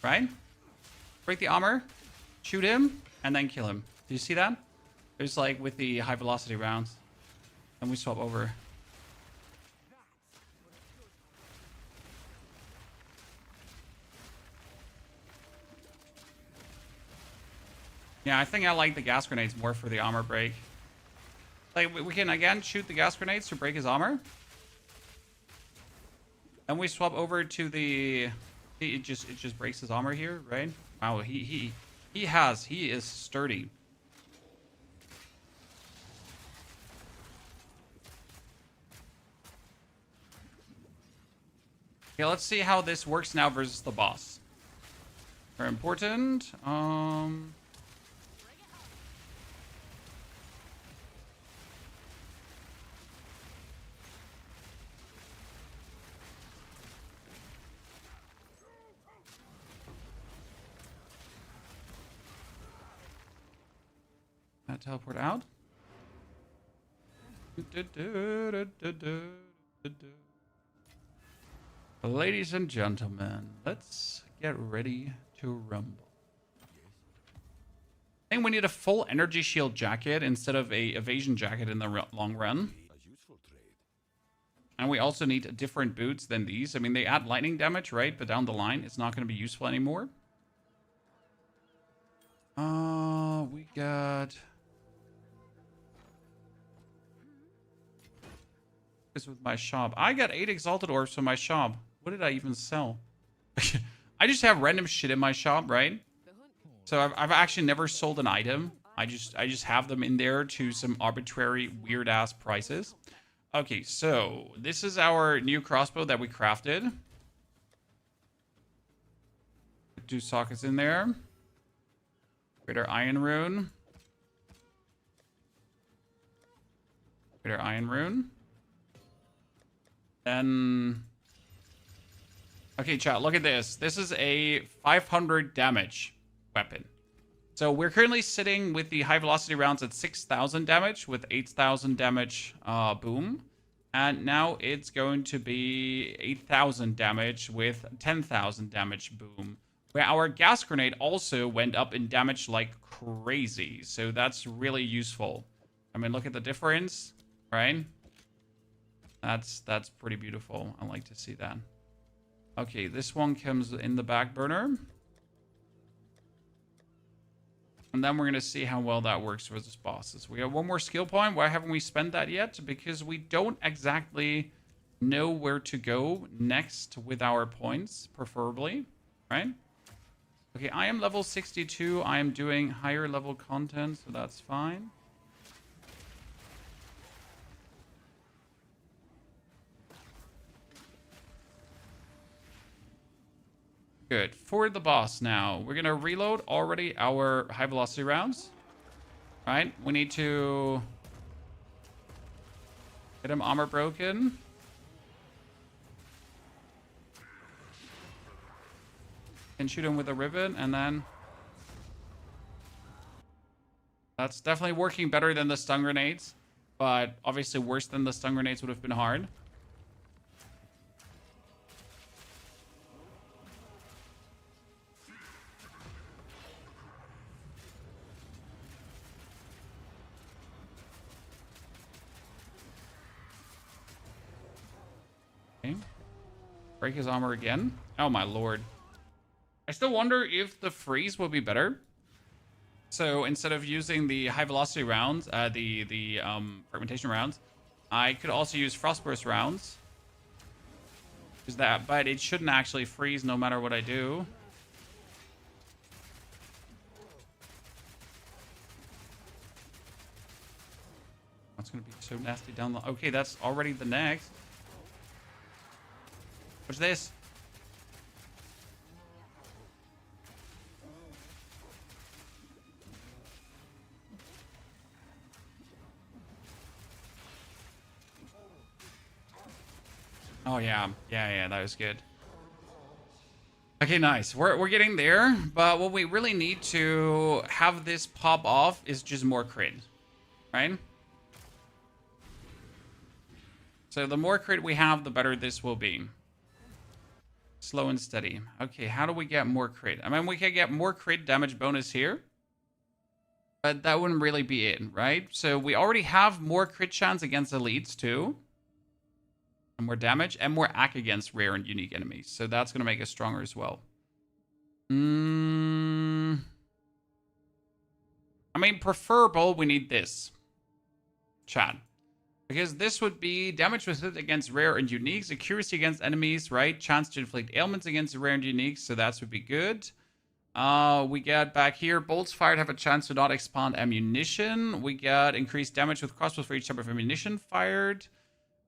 Right? Break the armor, shoot him, and then kill him. Do you see that? There's like with the high velocity rounds. And we swap over. Yeah, I think I like the gas grenades more for the armor break. Like, we can, again, shoot the gas grenades to break his armor. Then we swap over to the... It just breaks his armor here, right? Wow, he is sturdy. Okay, let's see how this works now versus the boss. Very important. Teleport out. Ladies and gentlemen, let's get ready to rumble. I think we need a full energy shield jacket instead of a evasion jacket in the long run. A useful trade. And we also need different boots than these. I mean, they add lightning damage, right? But down the line, it's not going to be useful anymore. We got... this with my shop. I got 8 Exalted Orbs from my shop. What did I even sell? I just have random shit in my shop, right? So I've actually never sold an item. I just have them in there to some arbitrary weird ass prices. Okay, so this is our new crossbow that we crafted. 2 sockets in there. Greater Iron Rune. Greater Iron Rune. Then... okay, chat, look at this. This is a 500 damage weapon. So we're currently sitting with the high velocity rounds at 6,000 damage with 8,000 damage boom. And now it's going to be 8,000 damage with 10,000 damage boom. Where our gas grenade also went up in damage like crazy. So that's really useful. I mean, look at the difference, right? That's pretty beautiful. I like to see that. Okay, this one comes in the back burner. And then we're going to see how well that works with this bosses. We have 1 more skill point. Why haven't we spent that yet? Because we don't exactly know where to go next with our points, preferably, right? Okay, I am level 62. I am doing higher level content, so that's fine. Good. For the boss now, we're going to reload already our high velocity rounds. Right? We need to get him armor broken. And shoot him with a ribbon, and then... that's definitely working better than the stun grenades. But obviously worse than the stun grenades would have been hard. Break his armor again. Oh my lord. I still wonder if the freeze will be better. So instead of using the high velocity rounds, the fragmentation rounds, I could also use frostburst rounds. Is that, but it shouldn't actually freeze no matter what I do. That's gonna be so nasty down the... okay, that's already the next. What's this? Oh yeah, that was good. Okay, nice. We're getting there, but what we really need to have this pop off is just more crit, right? So the more crit we have, the better this will be. Slow and steady. Okay, how do we get more crit? I mean, we can get more crit damage bonus here. But that wouldn't really be it, right? So we already have more crit chance against elites too. And more damage and more AC against rare and unique enemies. So that's going to make us stronger as well. I mean, preferable, we need this. Chat. Because this would be damage resistant against rare and uniques, accuracy against enemies, right? Chance to inflict ailments against rare and uniques, so that would be good. We get back here, bolts fired have a chance to not expand ammunition. We get increased damage with crossbows for each type of ammunition fired.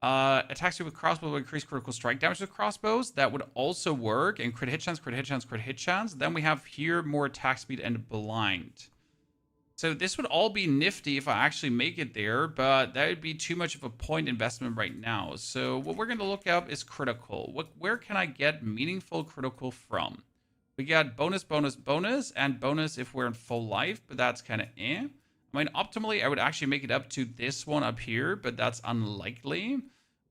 Attacks you with crossbows will increase critical strike damage with crossbows. That would also work. And crit hit chance, crit hit chance, crit hit chance. Then we have here more attack speed and blind. So this would all be nifty if I actually make it there, but that would be too much of a point investment right now. So what we're going to look up is critical. Where can I get meaningful critical from? We got bonus, bonus, bonus, and bonus if we're in full life, but that's kind of eh. I mean, optimally, I would actually make it up to this one up here, but that's unlikely.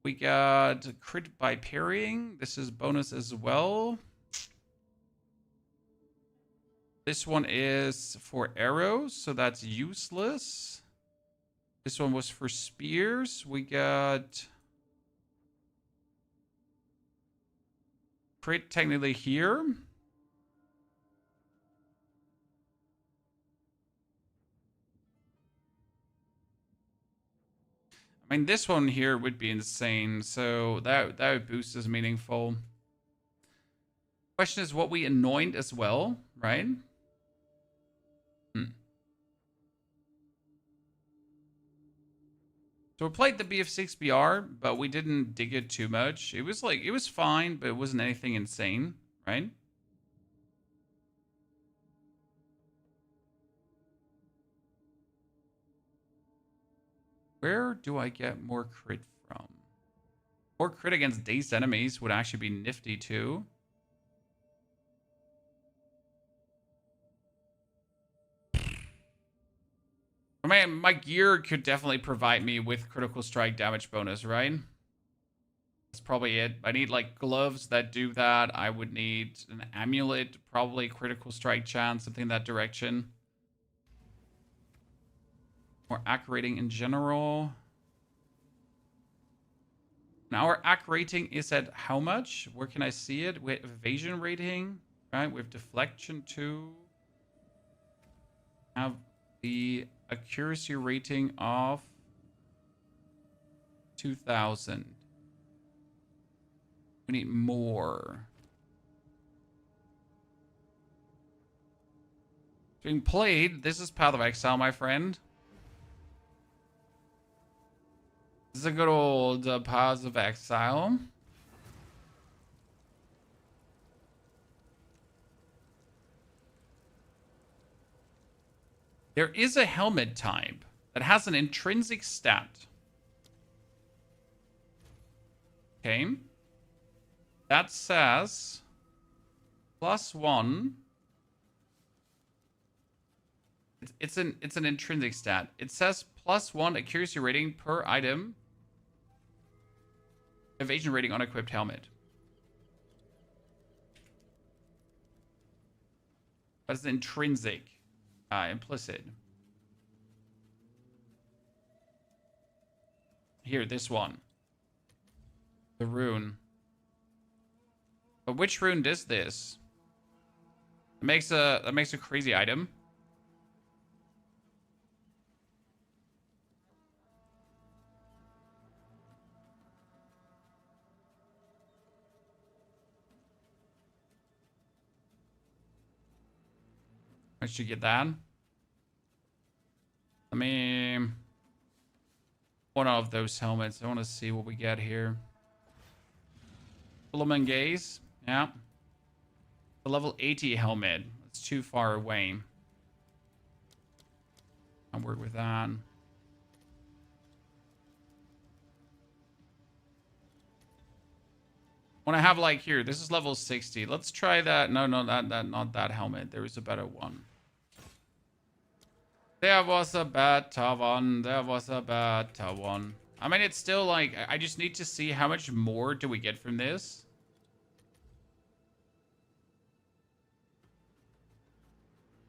We got crit by parrying. This is bonus as well. This one is for arrows, so that's useless. This one was for spears. We got Crit technically here. I mean, this one here would be insane, so that would boost is meaningful. Question is what we anoint as well, right? So we played the BF6BR, but we didn't dig it too much. It was fine, but it wasn't anything insane, right? Where do I get more crit from? More crit against dazed enemies would actually be nifty too. I mean, my gear could definitely provide me with critical strike damage bonus, right? That's probably it. I need like gloves that do that. I would need an amulet, probably critical strike chance, something in that direction. More acc rating in general. Now our acc rating is at how much? Where can I see it? We have evasion rating, right? We have deflection too. Have the accuracy rating of 2000. We need more. Being played, this is Path of Exile, my friend. This is a good old Path of Exile. There is a helmet type that has an intrinsic stat. Okay. That says +1. It's an intrinsic stat. It says +1 accuracy rating per item. Evasion rating on equipped helmet. That's intrinsic. Implicit. Here, this one. The rune. But which rune does this? That makes a crazy item. I should get that. I mean, one of those helmets. I want to see what we get here. Filament Gaze. Yeah. The level 80 helmet. It's too far away. I'll work with that. Want to have like here. This is level 60. Let's try that. No, not that helmet. There is a better one. There was a better one. There was a better one. I mean, it's still like, I just need to see how much more do we get from this.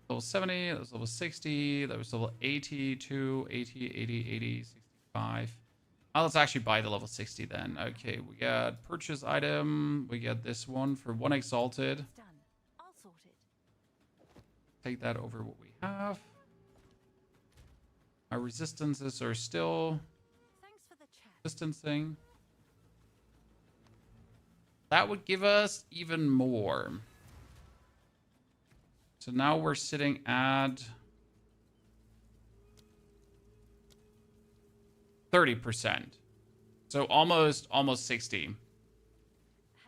Level 70, that was level 60, that was level 82, 80, 80, 80, 65. Oh, let's actually buy the level 60 then. Okay, we got purchase item. We get this one for 1 Exalted. It's done. I'll sort it. Take that over what we have. Our resistances are still Thanks for the chat. distancing. That would give us even more. So now we're sitting at 30%. So almost 60. Have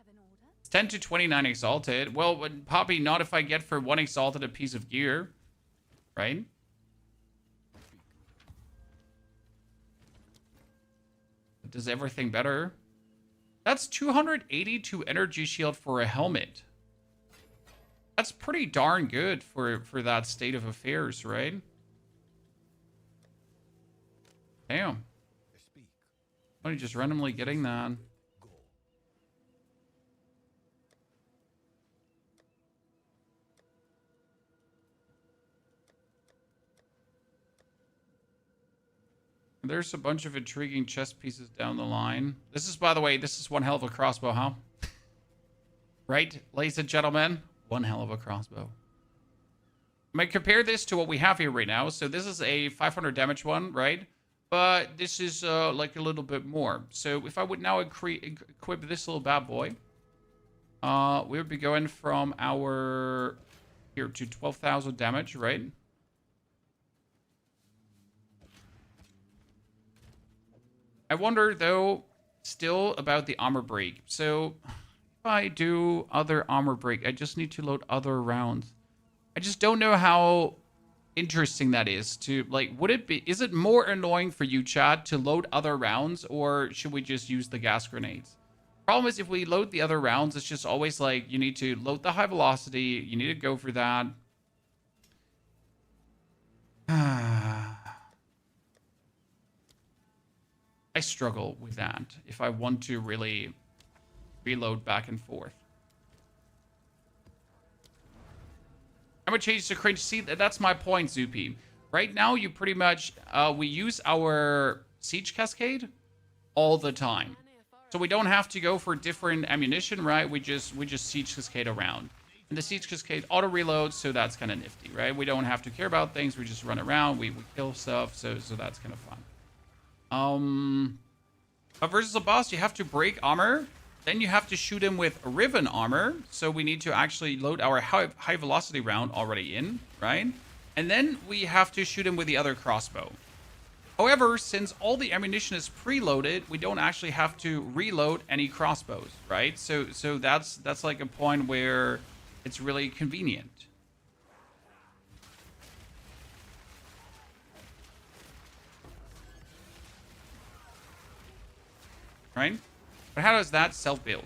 an order? It's 10 to 29 Exalted. Well, Poppy, not if I get for 1 Exalted a piece of gear. Right? Does everything better? That's 282 energy shield for a helmet. That's pretty darn good for that state of affairs, right? Damn. Why are you just randomly getting that? There's a bunch of intriguing chess pieces down the line. This is, by the way, this is one hell of a crossbow, huh? Right, ladies and gentlemen? One hell of a crossbow. I mean, compare this to what we have here right now. So this is a 500 damage one, right? But this is like a little bit more. So if I would now equip this little bad boy, we would be going from our here to 12,000 damage, right? I wonder though still about the armor break. So if I do other armor break, I just need to load other rounds. I just don't know how interesting that is to, like, is it more annoying for you, chat, to load other rounds, or should we just use the gas grenades? Problem is, if we load the other rounds, it's just always like, you need to load the high velocity, you need to go for that. I struggle with that if I want to really reload back and forth. I'm gonna change to cringe. See, that's my point, Zupi. Right now, you pretty much, we use our siege cascade all the time. So we don't have to go for different ammunition, right? We just siege cascade around. And the siege cascade auto reloads, so that's kind of nifty, right? We don't have to care about things. We just run around, we kill stuff, so that's kind of fun. But versus a boss, you have to break armor. Then you have to shoot him with Riven armor. So we need to actually load our high velocity round already in, right? And then we have to shoot him with the other crossbow. However, since all the ammunition is preloaded, we don't actually have to reload any crossbows, right? So that's like a point where it's really convenient. Right? But how does that self-build?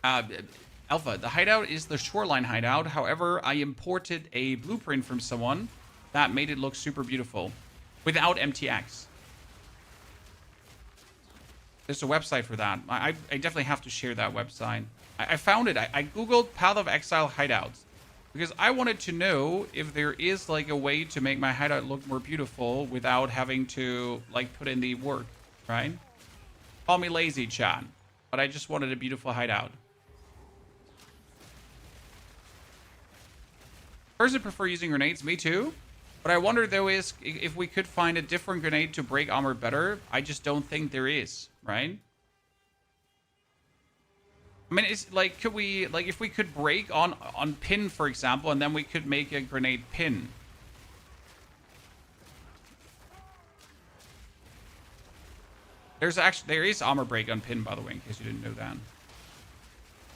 Alpha, the hideout is the shoreline hideout. However, I imported a blueprint from someone that made it look super beautiful without MTX. There's a website for that. I definitely have to share that website. I found it. I googled Path of Exile hideouts because I wanted to know if there is like a way to make my hideout look more beautiful without having to like put in the work, right? Call me lazy, chat, but I just wanted a beautiful hideout. Personally prefer using grenades, me too. What I wonder though is if we could find a different grenade to break armor better. I just don't think there is, right? I mean, it's like, could we, like, if we could break on pin, for example, and then we could make a grenade pin. There is armor break on pin, by the way, in case you didn't know that.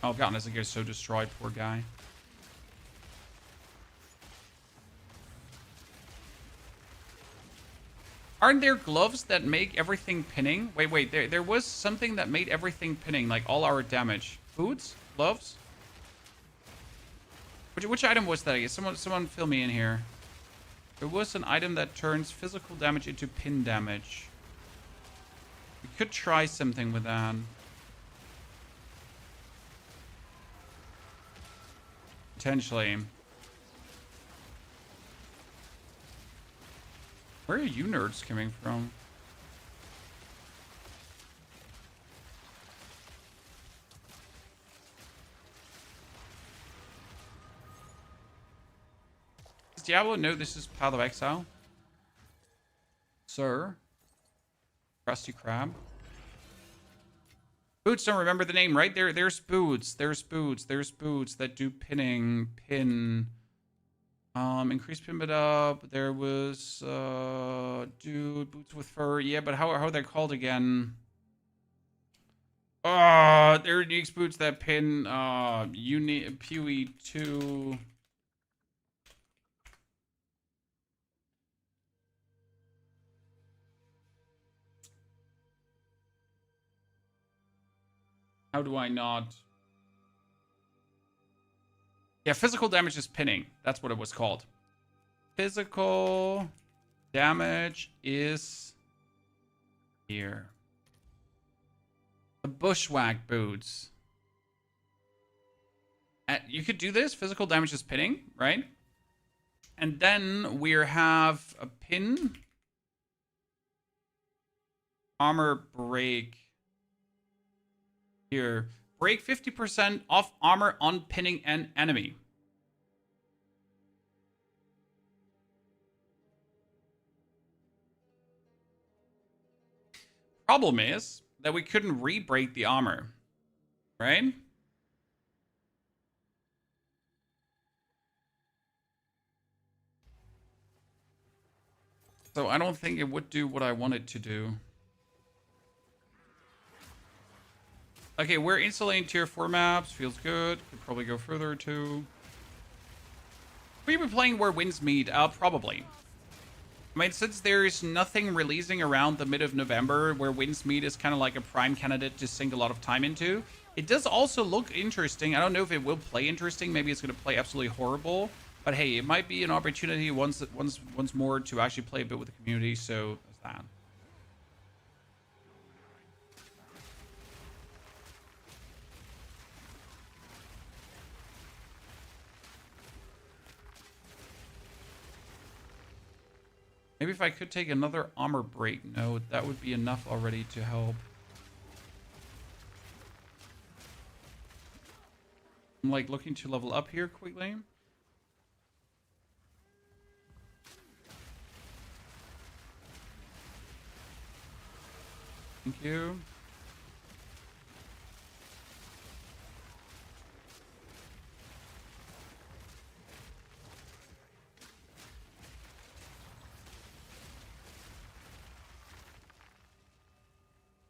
Oh god, this gets so destroyed, poor guy. Aren't there gloves that make everything pinning? Wait, there was something that made everything pinning, like all our damage. Boots? Gloves? Which item was that? I guess someone fill me in here. There was an item that turns physical damage into pin damage. We could try something with that. Potentially. Where are you nerds coming from? Does Diablo know this is Path of Exile? Sir? Krusty Krab? Boots don't remember the name, right? There's boots. There's boots that do pinning. Pin. Increase pin bit up. There was dude, boots with fur. Yeah, but how are they called again? They're unique boots that pin POE 2. How do I not? Yeah, physical damage is pinning. That's what it was called. Physical damage is here. The bushwhack boots. You could do this. Physical damage is pinning, right? And then we have a pin. Armor break. Here. Break 50% off armor on pinning an enemy. Problem is that we couldn't re-break the armor, right? So I don't think it would do what I want it to do. Okay, we're installing tier 4 maps. Feels good. Could probably go further too. We be playing where winds meet? Probably. I mean, since there's nothing releasing around the mid of November, where winds meet is kind of like a prime candidate to sink a lot of time into. It does also look interesting. I don't know if it will play interesting. Maybe it's going to play absolutely horrible. But hey, it might be an opportunity once more to actually play a bit with the community. So that's that. Maybe if I could take another armor break node, that would be enough already to help. I'm like looking to level up here quickly. Thank you.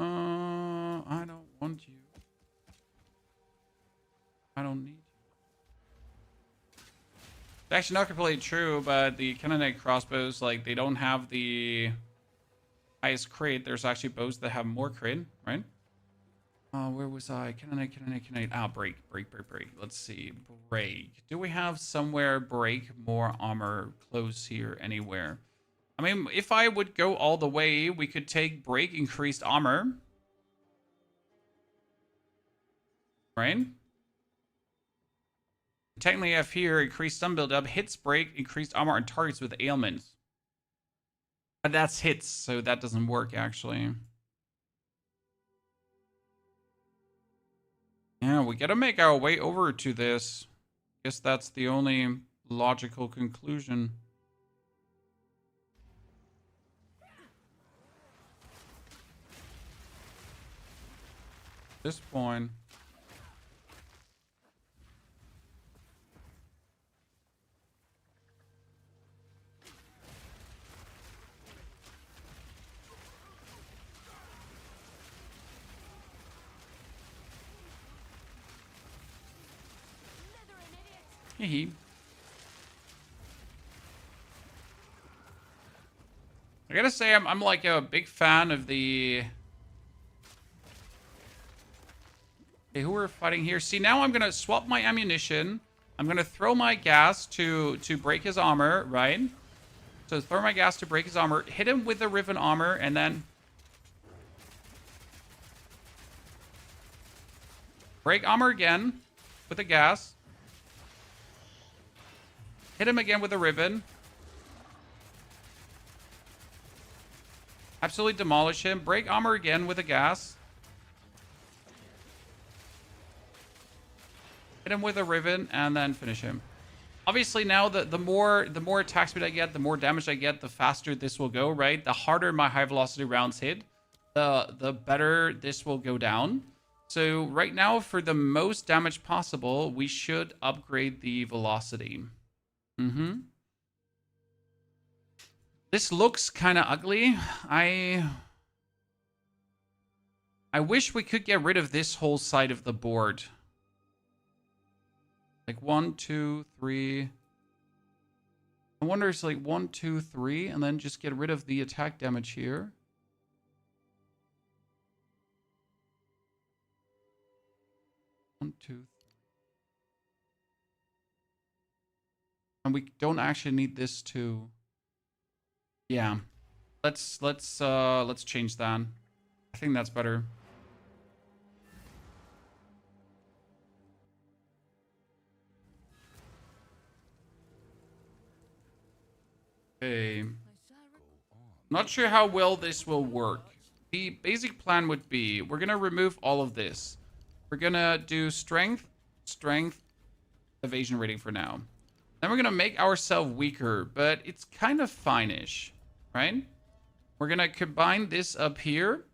I don't want you. I don't need you. It's actually not completely true, but the Canonite crossbows, like, they don't have the highest crit. There's actually bows that have more crit, right? Where was I? Canonite. Ah, break. Let's see. Break. Do we have somewhere break more armor close here anywhere? I mean, if I would go all the way, we could take break increased armor. Right? Technically, I have here increased stun build-up, hits break, increased armor on targets with ailments. But that's hits, so that doesn't work, actually. Yeah, we gotta make our way over to this. Guess that's the only logical conclusion. At this point. Hee. I gotta say, I'm like a big fan of the... Okay, who we're fighting here? See, now I'm gonna swap my ammunition. I'm gonna throw my gas to break his armor, right? So throw my gas to break his armor, hit him with the Riven armor, and then... break armor again with the gas. Hit him again with a Riven. Absolutely demolish him. Break armor again with a gas. Hit him with a Riven, and then finish him. Obviously, now the more attack speed I get, the more damage I get, the faster this will go, right? The harder my high velocity rounds hit, the better this will go down. So right now, for the most damage possible, we should upgrade the velocity. This looks kind of ugly. I wish we could get rid of this whole side of the board. Like 1, 2, 3. I wonder, it's like 1, 2, 3, and then just get rid of the attack damage here. One, two, and we don't actually need this to... Yeah. Let's change that. I think that's better. Okay. I shall Not sure how well this will work. The basic plan would be we're going to remove all of this. We're going to do strength, strength, evasion rating for now. Then we're going to make ourselves weaker, but it's kind of fine-ish, right? We're going to combine this up here.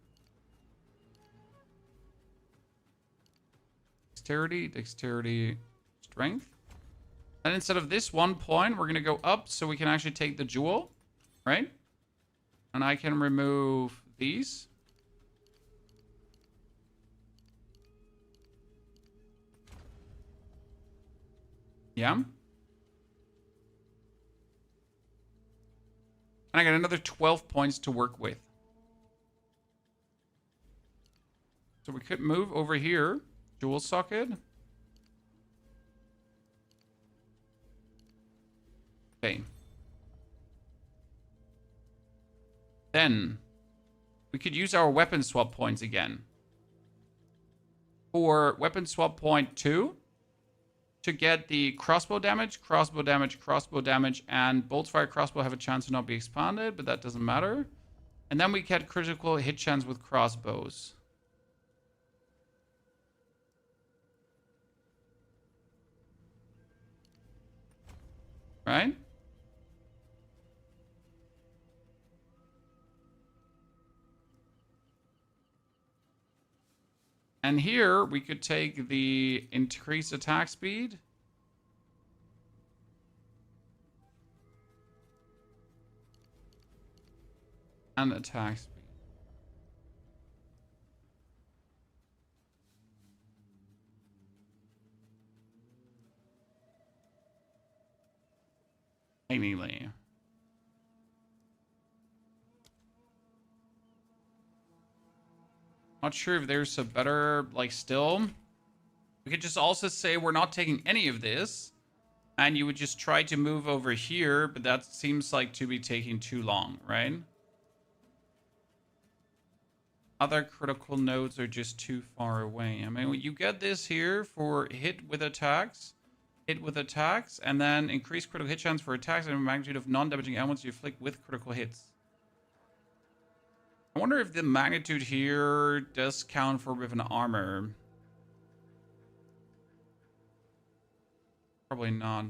Dexterity, dexterity, strength. And instead of this 1 point, we're going to go up so we can actually take the jewel, right? And I can remove these. Yeah. And I got another 12 points to work with. So we could move over here. Jewel socket. Okay. Then we could use our weapon swap points again. For weapon swap point 2 to get the crossbow damage, crossbow damage, crossbow damage, and bolts fire crossbow have a chance to not be expanded, but that doesn't matter. And then we get critical hit chance with crossbows. Right? And here we could take the increased attack speed. And attack speed. Tinily. Not sure if there's a better, like, still. We could just also say we're not taking any of this. And you would just try to move over here, but that seems like to be taking too long, right? Other critical nodes are just too far away. I mean, you get this here for hit with attacks, and then increase critical hit chance for attacks and a magnitude of non-damaging elements you inflict with critical hits. I wonder if the magnitude here does count for with an armor. Probably not.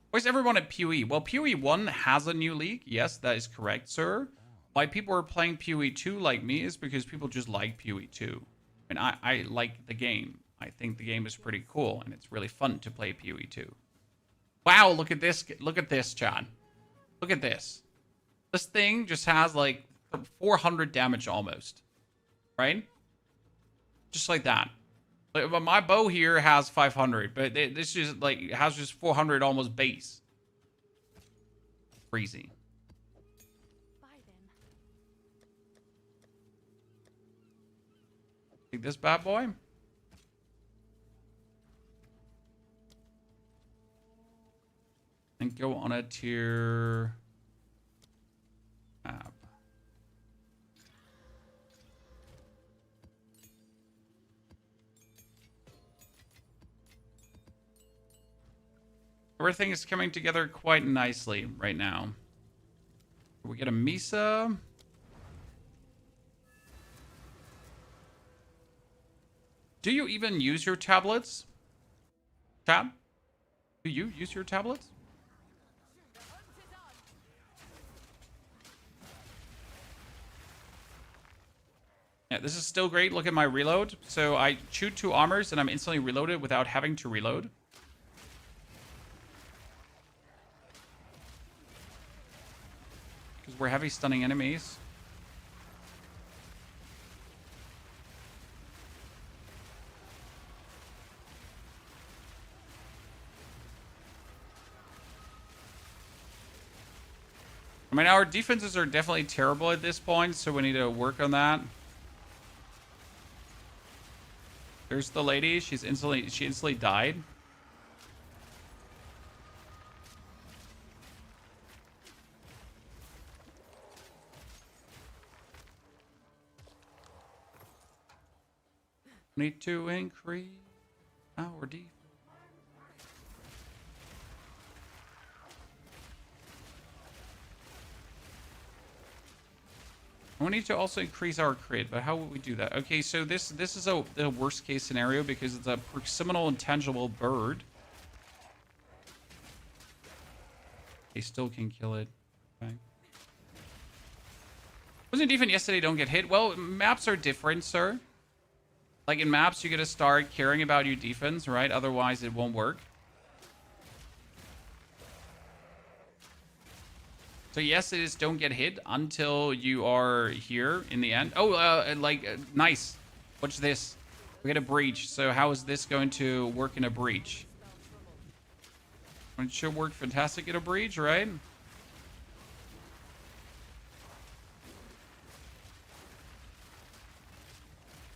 Why is everyone at POE? Well, POE 1 has a new league. Yes, that is correct, sir. Why people are playing POE 2 like me is because people just like POE 2. And I like the game. I think the game is pretty cool, and it's really fun to play POE 2. Wow, look at this. Look at this, Chad. Look at this. This thing just has like 400 damage almost. Right? Just like that. Like, my bow here has 500, but this just like has just 400 almost base. Crazy. buy them. Take this bad boy. And go on a tier tab. Everything is coming together quite nicely right now. We get a Misa. Do you even use your tablets? Tab? Do you use your tablets? Yeah, this is still great. Look at my reload. So I shoot 2 armors and I'm instantly reloaded without having to reload. Because we're heavy stunning enemies. I mean, our defenses are definitely terrible at this point, so we need to work on that. There's the lady. She instantly died. Need to increase our defense. We need to also increase our crit, but how would we do that? Okay, so this is a worst case scenario because it's a proximal intangible bird. They still can kill it. Okay. Wasn't even yesterday don't get hit? Well, maps are different, sir. Like in maps, you gotta start caring about your defense, right? Otherwise, it won't work. So yes, it is don't get hit until you are here in the end. Oh, nice. Watch this. We get a breach. So how is this going to work in a breach? It should work fantastic in a breach, right?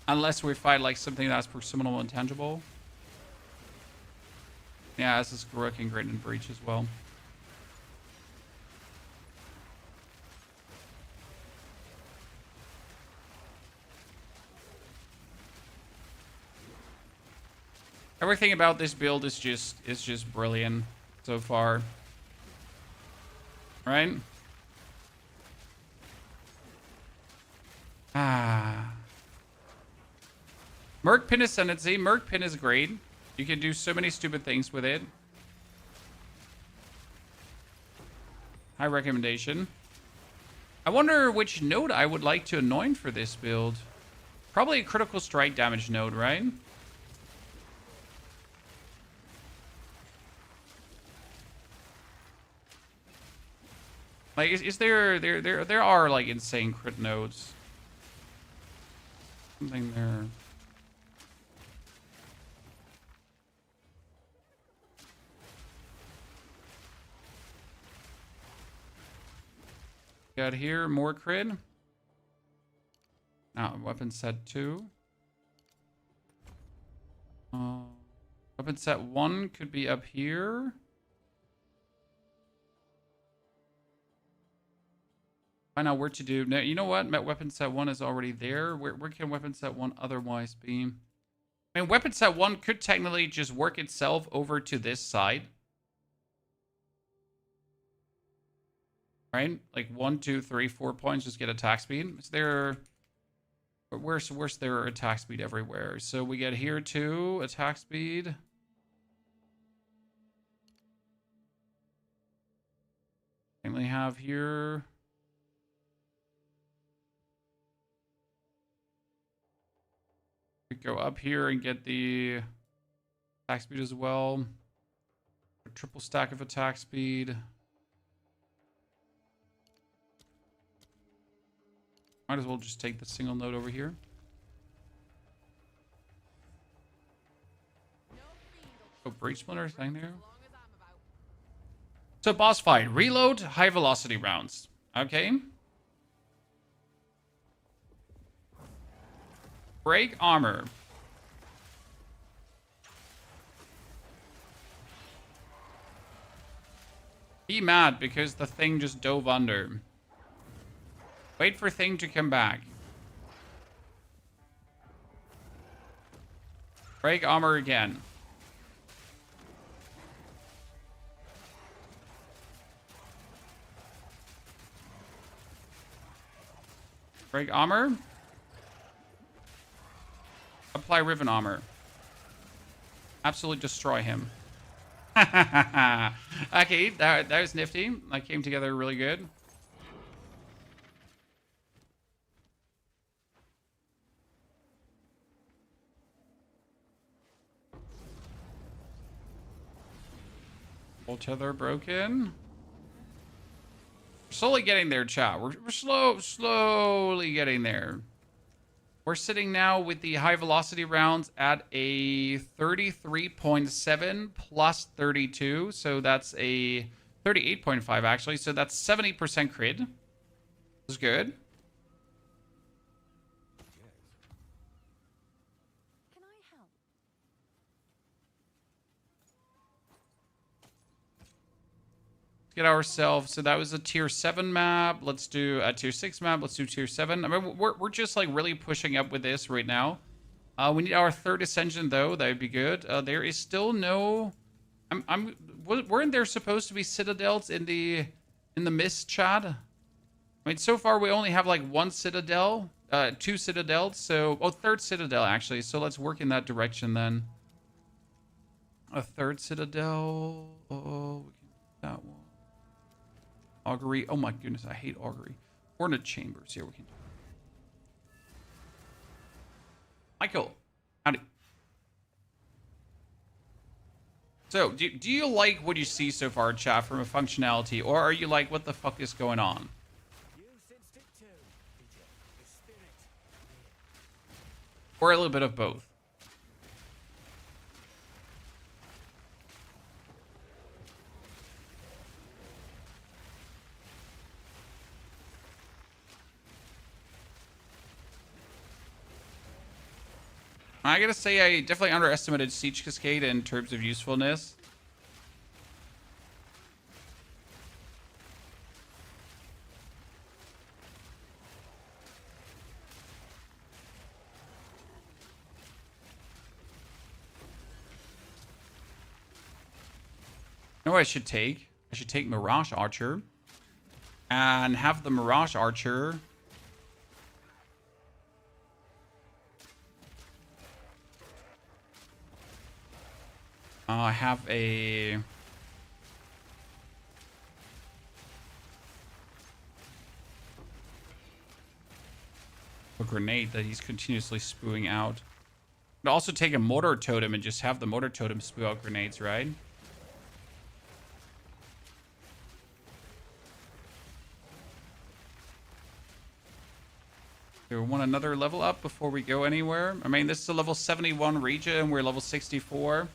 Unless we fight like something that's proximal intangible. Yeah, this is working great in breach as well. Everything about this build is just brilliant so far. Right? Merc Pin Ascendancy. Merc Pin is great. You can do so many stupid things with it. High recommendation. I wonder which node I would like to anoint for this build. Probably a critical strike damage node, right? Like, is there are like insane crit nodes. Something there. Got here more crit. Now weapon set 2. Weapon set 1 could be up here. Find out where to do. No, you know what? Weapon set 1 is already there. Where can weapon set 1 otherwise be? I mean, weapon set 1 could technically just work itself over to this side. Right? Like 1, 2, 3, 4 points, just get attack speed. Is there... Where's their attack speed everywhere? So we get here too, attack speed. Mainly have here... We go up here and get the attack speed as well. A triple stack of attack speed. Might as well just take the single node over here. Oh, breach splinter thing there. So boss fight, reload, high velocity rounds. Okay. Break armor. Be mad because the thing just dove under. Wait for thing to come back. Break armor again. Break armor. Apply riven armor. Absolutely destroy him. Okay, that was nifty. That came together really good. Full tether broken. We're slowly getting there, chat. We're slowly getting there. We're sitting now with the high velocity rounds at a 33.7 plus 32. So that's a 38.5 actually. So that's 70% crit. That's good. Can I help? Let's get ourselves. So that was a tier 7 map. Let's do a tier 6 map. Let's do tier 7. I mean, we're just like really pushing up with this right now. We need our 3rd Ascension though. That would be good. There is still no. Weren't there supposed to be citadels in the mist, chat? I mean, so far we only have like one citadel, two citadels. So, oh, third citadel actually. So let's work in that direction then. A third citadel. Oh, we can do that one. Augury. Oh my goodness, I hate augury. Hornet chambers. Here we can do. Michael, howdy. So, do you like what you see so far, chat, from a functionality, or are you like, what the fuck is going on? You sensed it too, did you? The spirit. Or a little bit of both? I gotta say, I definitely underestimated Siege Cascade in terms of usefulness. You know what I should take? I should take Mirage Archer. And have the Mirage Archer... I have a grenade that he's continuously spewing out. But also take a mortar totem and just have the mortar totem spew out grenades, right? Do we want another level up before we go anywhere? I mean, this is a level 71 region. We're level 64.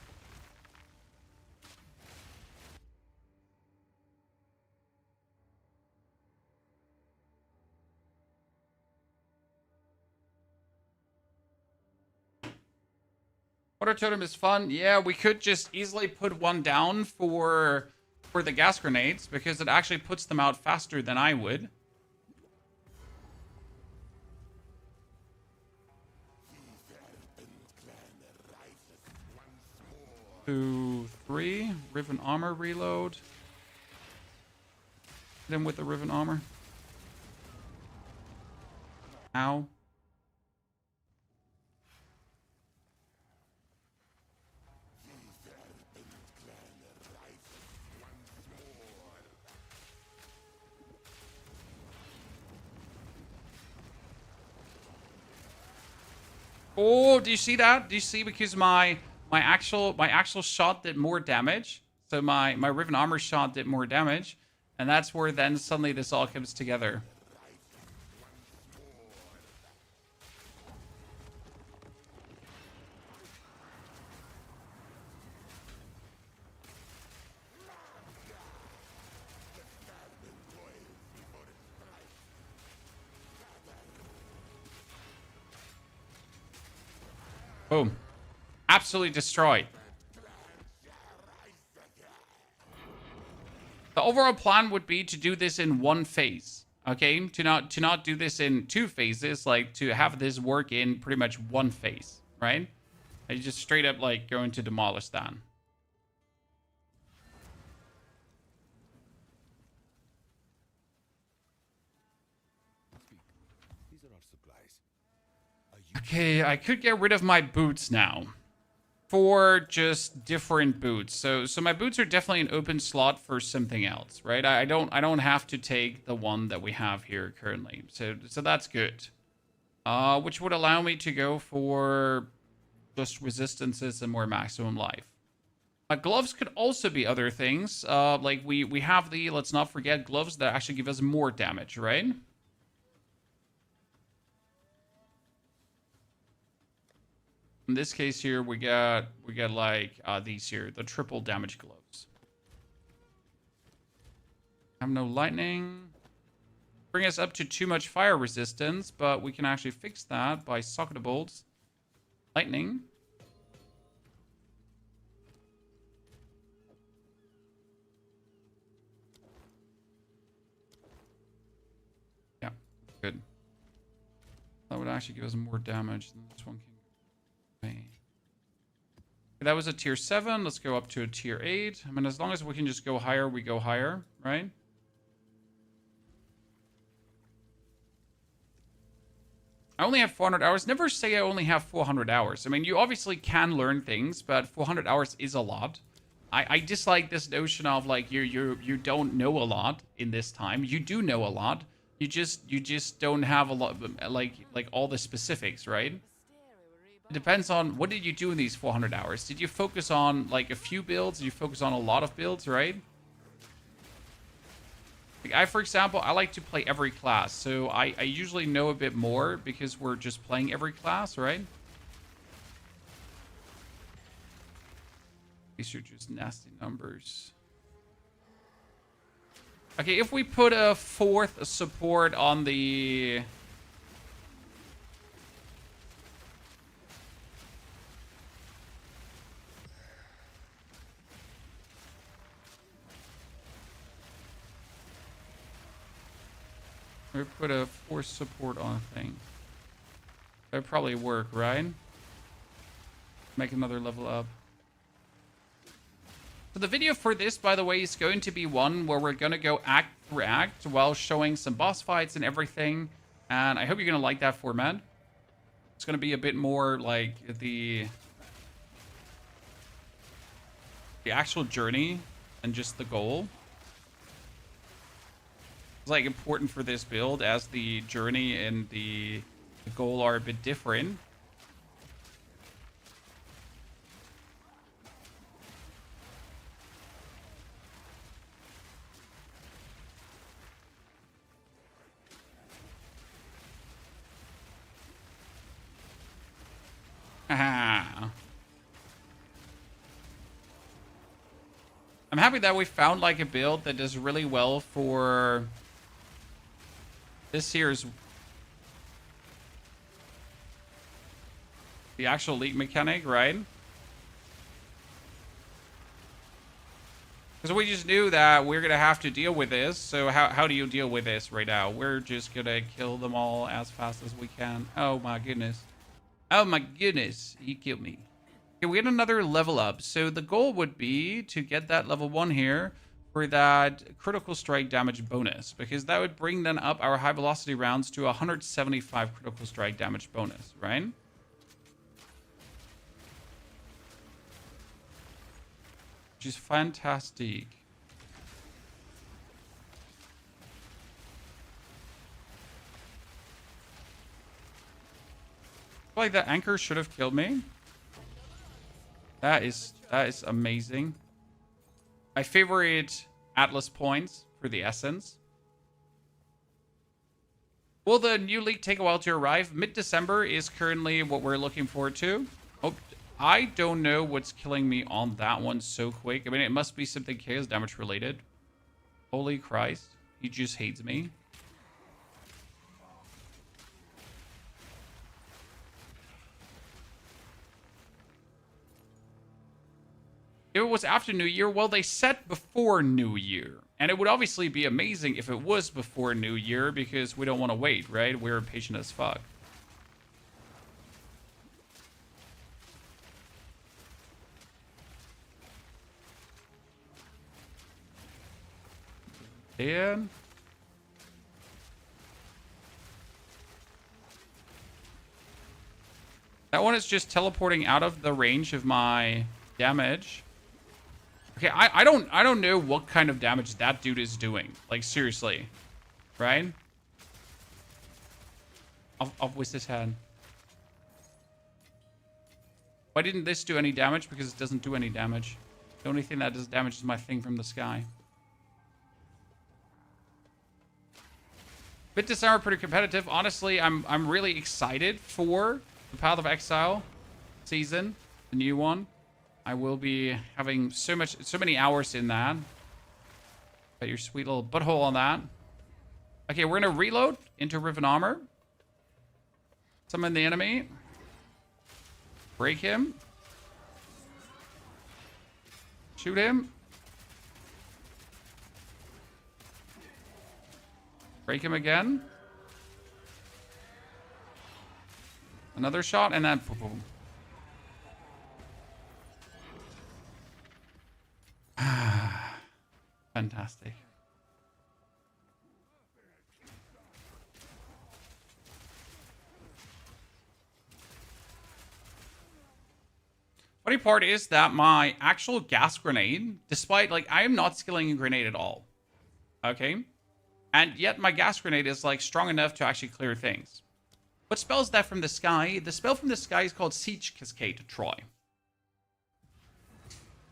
Water totem is fun. Yeah, we could just easily put one down for the gas grenades because it actually puts them out faster than I would. Two, three. Riven armor reload. Hit him with the Riven armor. Ow. Oh, do you see that? Do you see, because my actual shot did more damage. So my Riven armor shot did more damage, and that's where then suddenly this all comes together. Boom. Absolutely destroyed. The overall plan would be to do this in one phase. Okay? To not do this in two phases, like to have this work in pretty much one phase, right? And you just straight up like going to demolish that. These are our supplies. Okay, I could get rid of my boots now. For just different boots. So my boots are definitely an open slot for something else, right? I don't have to take the one that we have here currently. So that's good. Which would allow me to go for just resistances and more maximum life. Gloves could also be other things. Like we have the, let's not forget, gloves that actually give us more damage, right? In this case here, we got like these here, the triple damage gloves. Have no lightning. Bring us up to too much fire resistance, but we can actually fix that by socket bolts. Lightning. Yeah, good. That would actually give us more damage than this one can. That was a tier 7. Let's go up to a tier 8. I mean, as long as we can just go higher, we go higher, right? I only have 400 hours. Never say I only have 400 hours. I mean, you obviously can learn things, but 400 hours is a lot. I dislike this notion of like you don't know a lot in this time. You do know a lot. You just don't have a lot, like all the specifics, right? It depends on what did you do in these 400 hours. Did you focus on like a few builds? Did you focus on a lot of builds, right? Like for example, I like to play every class, so I usually know a bit more because we're just playing every class, right? These are just nasty numbers. Okay, if we put a 4th support on the... We put a 4th support on a thing. That would probably work, right? Make another level up. So the video for this, by the way, is going to be one where we're going to go act through act while showing some boss fights and everything. And I hope you're going to like that format. It's going to be a bit more like the actual journey and just the goal. It's like important for this build as the journey and the goal are a bit different. I'm happy that we found like a build that does really well for this here's the actual leak mechanic, right? Because we just knew that we're gonna have to deal with this. So how do you deal with this right now? We're just gonna kill them all as fast as we can. Oh my goodness. Oh my goodness, he killed me. Okay, we had another level up. So the goal would be to get that level 1 here for that critical strike damage bonus, because that would bring then up our high velocity rounds to 175 critical strike damage bonus, right? Which is fantastic. Like that anchor should have killed me. That is amazing. My favorite Atlas points for the essence. Will the new league take a while to arrive? Mid-December is currently what we're looking forward to. Oh, I don't know what's killing me on that one so quick. I mean, it must be something chaos damage related. Holy Christ. He just hates me. If it was after New Year, well, they said before New Year. And it would obviously be amazing if it was before New Year because we don't want to wait, right? We're patient as fuck. And that one is just teleporting out of the range of my damage. Okay, I don't know what kind of damage that dude is doing. Like, seriously. Right? I'll whisk his head. Why didn't this do any damage? Because it doesn't do any damage. The only thing that does damage is my thing from the sky. Bit December pretty competitive. Honestly, I'm really excited for the Path of Exile season, the new one. I will be having so many hours in that. Got your sweet little butthole on that. Okay, we're gonna reload into Riven Armor. Summon the enemy. Break him. Shoot him. Break him again. Another shot, and then boom, boom. Fantastic. Funny part is that my actual gas grenade, despite, like, I am not skilling a grenade at all. Okay? And yet my gas grenade is, like, strong enough to actually clear things. What spell is that from the sky? The spell from the sky is called Siege Cascade, Troy.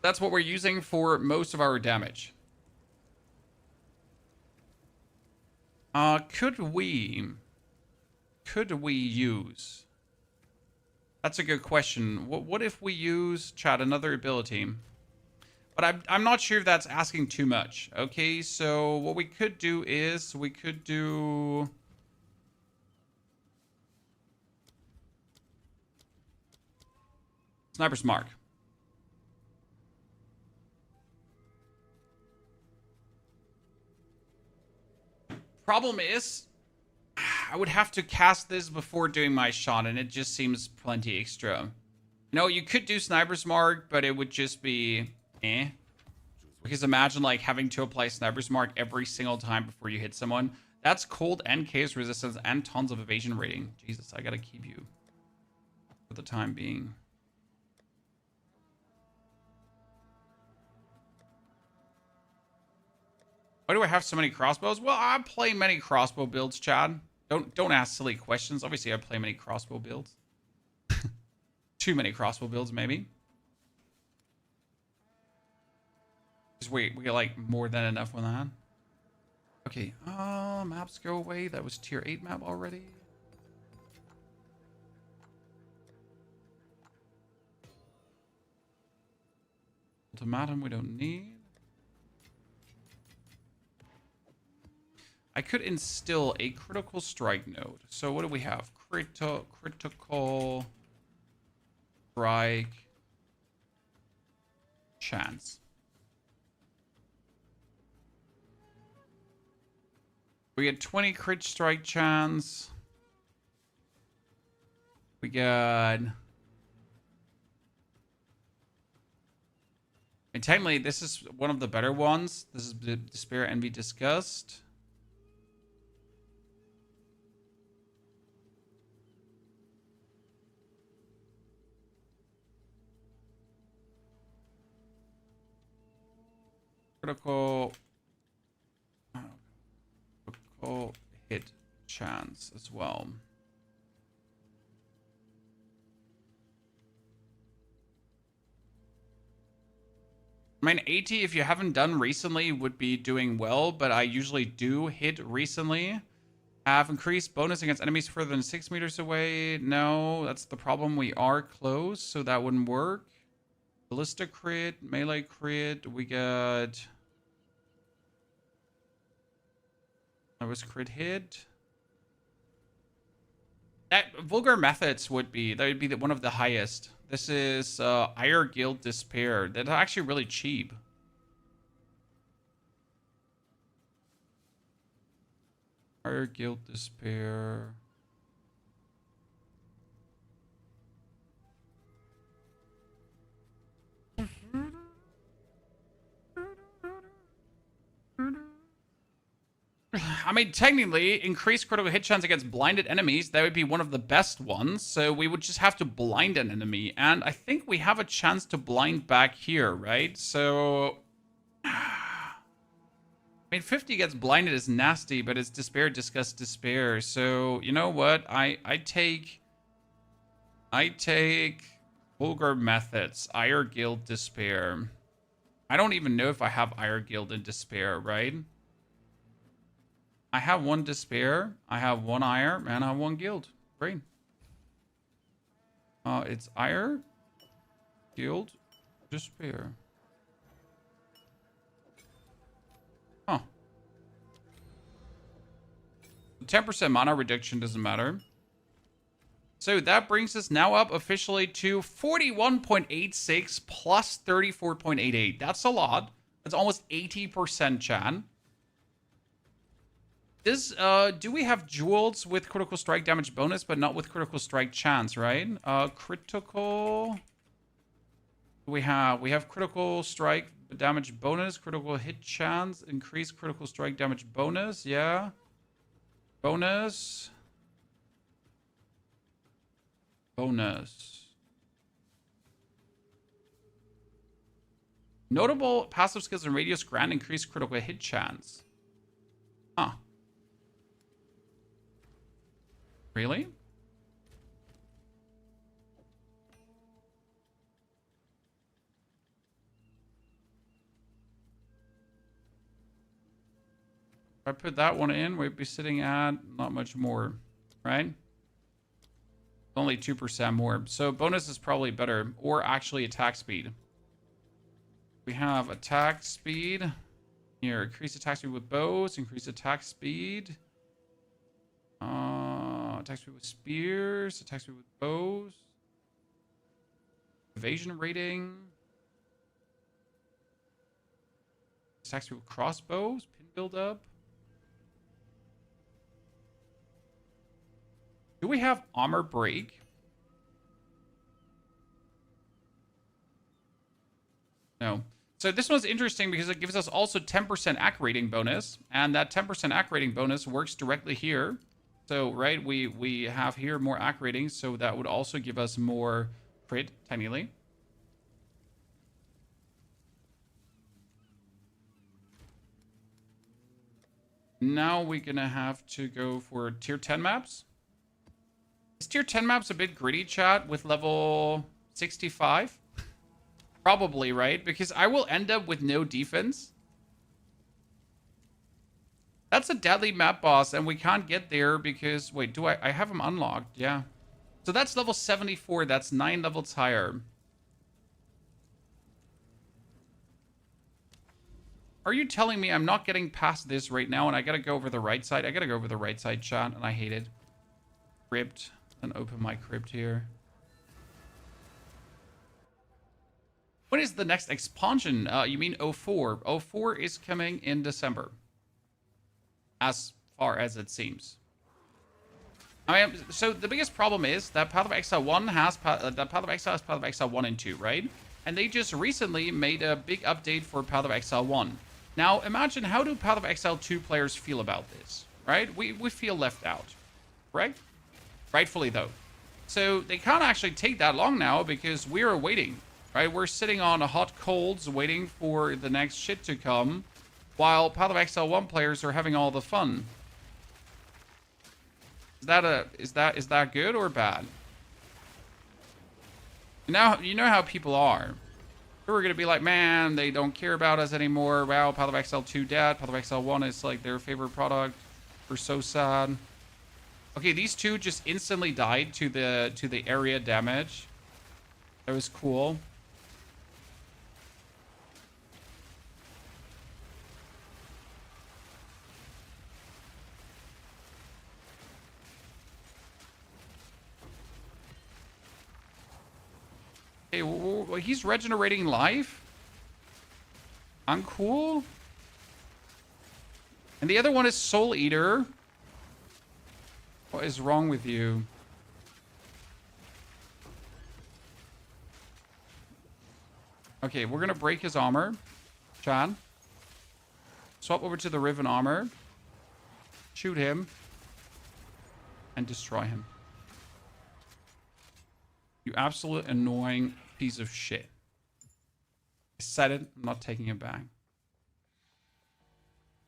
That's what we're using for most of our damage. Could we use... That's a good question. What if we use, chat, another ability? But I'm not sure if that's asking too much. Okay, so what we could do is we could do... Sniper's Mark. Problem is, I would have to cast this before doing my shot, and it just seems plenty extra. You know, you could do Sniper's Mark, but it would just be eh. Because imagine, like, having to apply Sniper's Mark every single time before you hit someone. That's cold and chaos resistance and tons of evasion rating. Jesus, I gotta keep you for the time being. Why do I have so many crossbows? Well, I play many crossbow builds, Chad. Don't ask silly questions. Obviously, I play many crossbow builds. Too many crossbow builds, maybe. Just wait, we get like more than enough with that. Okay, maps go away. That was tier 8 map already. Ultimatum we don't need. I could instill a critical strike node. So what do we have? Critical strike chance. We get 20 crit strike chance. We got... And technically, this is one of the better ones. This is Despair, Envy, Disgust. Critical hit chance as well. I mean, 80, if you haven't done recently, would be doing well, but I usually do hit recently. Have increased bonus against enemies further than 6 meters away. No, that's the problem. We are close, so that wouldn't work. Ballista crit, melee crit. We got... That was crit hit. That Vulgar Methods would be... That would be one of the highest. This is Ire Guild Despair. That's actually really cheap. Ire Guild Despair. I mean, technically, increased critical hit chance against blinded enemies, that would be one of the best ones. So we would just have to blind an enemy. And I think we have a chance to blind back here, right? So... I mean, 50 gets blinded is nasty, but it's Despair, Disgust, Despair. So, you know what? I take Vulgar Methods, Ire Guild, Despair. I don't even know if I have Ire Guild and Despair, right? I have one Despair, I have one Ire, and I have one Guild. Great. It's Ire, Guild, Despair. Huh. 10% mana reduction doesn't matter. So that brings us now up officially to 41.86 plus 34.88. That's a lot. That's almost 80%, Chan. Do we have jewels with critical strike damage bonus, but not with critical strike chance, right? Critical... We have critical strike damage bonus, critical hit chance, increased critical strike damage bonus, yeah. Bonus. Notable passive skills and radius grant increased critical hit chance. Huh. Really? If I put that one in, we'd be sitting at not much more, right? Only 2% more. So bonus is probably better. Or actually attack speed. We have attack speed. Here, increase attack speed with bows. Increase attack speed. Attack speed with spears. Attack speed with bows. Evasion rating. Attack speed with crossbows. Pin build up. Do we have armor break? No. So this one's interesting because it gives us also 10% acc rating bonus. And that 10% acc rating bonus works directly here. So, right, we have here more acc ratings. So that would also give us more crit, technically. Now we're going to have to go for tier 10 maps. Is tier 10 maps a bit gritty, chat, with level 65? Probably, right? Because I will end up with no defense. That's a deadly map boss, and we can't get there because... Wait, do I have him unlocked? Yeah. So that's level 74. That's 9 levels higher. Are you telling me I'm not getting past this right now and I gotta go over the right side? I gotta go over the right side, chat, and I hate it. Crypt. And open my crypt here. When is the next expansion? You mean 04? 04 is coming in December. As far as it seems. I mean, so the biggest problem is that Path of Exile 1 has Path of Exile 1 and 2, right? And they just recently made a big update for Path of Exile 1. Now, imagine how do Path of Exile 2 players feel about this, right? We feel left out, correct? Rightfully, though. So they can't actually take that long now because we're waiting, right? We're sitting on a hot coals waiting for the next shit to come while Path of Exile 1 players are having all the fun. Is that good or bad? Now, you know how people are. We're going to be like, man, they don't care about us anymore. Wow, Path of Exile 2 dead. Path of Exile 1 is like their favorite product. We're so sad. Okay, these two just instantly died to the area damage. That was cool. Okay, well, he's regenerating life. Uncool. And the other one is Soul Eater. What is wrong with you? Okay, we're gonna break his armor. Chad. Swap over to the Riven armor. Shoot him. And destroy him. You absolute annoying piece of shit. I said it, I'm not taking it back.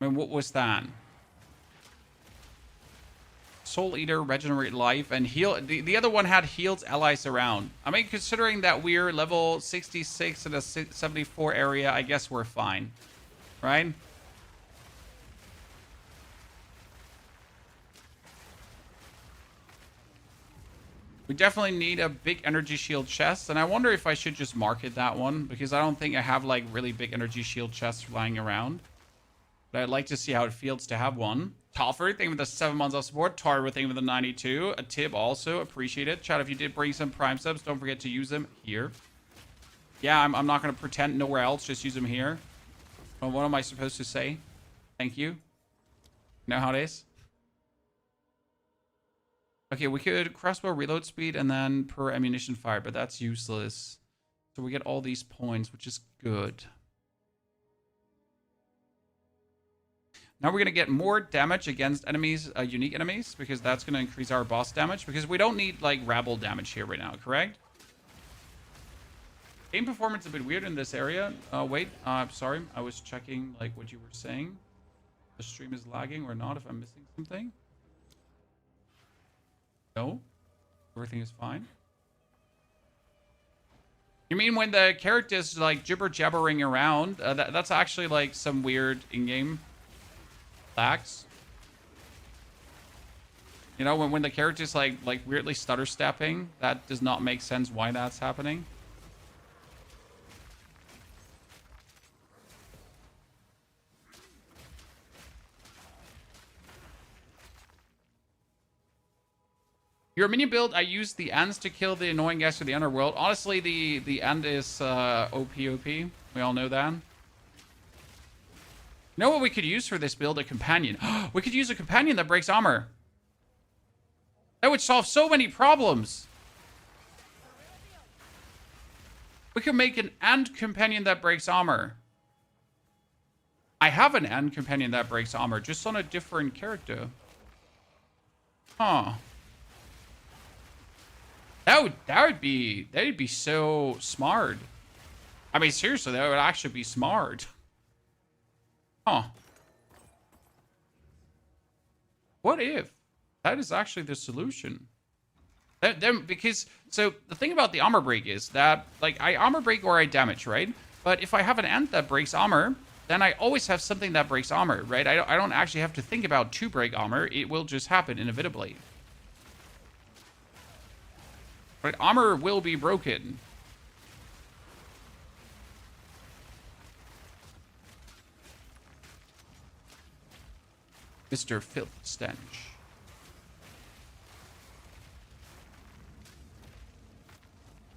I mean, what was that? Soul Eater, regenerate life, and heal. The other one had healed allies around. I mean, considering that we're level 66 in a 74 area, I guess we're fine. Right? We definitely need a big energy shield chest, and I wonder if I should just market that one, because I don't think I have, like, really big energy shield chests flying around. But I'd like to see how it feels to have one. Toffer, thank you for the 7 months of support. Tarver, thank you for the 92. A tip also, appreciate it. Chat, if you did bring some Prime subs, don't forget to use them here. Yeah, I'm not going to pretend nowhere else, just use them here. Well, what am I supposed to say? Thank you. You know how it is? Okay, we could crossbow reload speed and then per ammunition fire, but that's useless. So we get all these points, which is good. Now we're going to get more damage against enemies, unique enemies, because that's going to increase our boss damage, because we don't need, like, rabble damage here right now, correct? Game performance a bit weird in this area. Wait, sorry. I was checking like what you were saying. The stream is lagging or not, if I'm missing something. No. Everything is fine. You mean when the characters like jibber-jabbering around? That's actually like some weird in-game lags. You know, when the character's like weirdly stutter stepping, that does not make sense why that's happening. Your minion build, I use the ends to kill the annoying guys of the underworld. Honestly, the end is OP. We all know that. You know what we could use for this build? A companion. We could use a companion that breaks armor. That would solve so many problems. We could make an end companion that breaks armor. I have an end companion that breaks armor, just on a different character. Huh. That'd be so smart. I mean, seriously, that would actually be smart. Huh. What if that is actually the solution? Then because so the thing about the armor break is that like I armor break or I damage, right? But if I have an end that breaks armor, then I always have something that breaks armor, right? I don't actually have to think about to break armor. It will just happen inevitably. Right, armor will be broken. Mr. Filth Stench.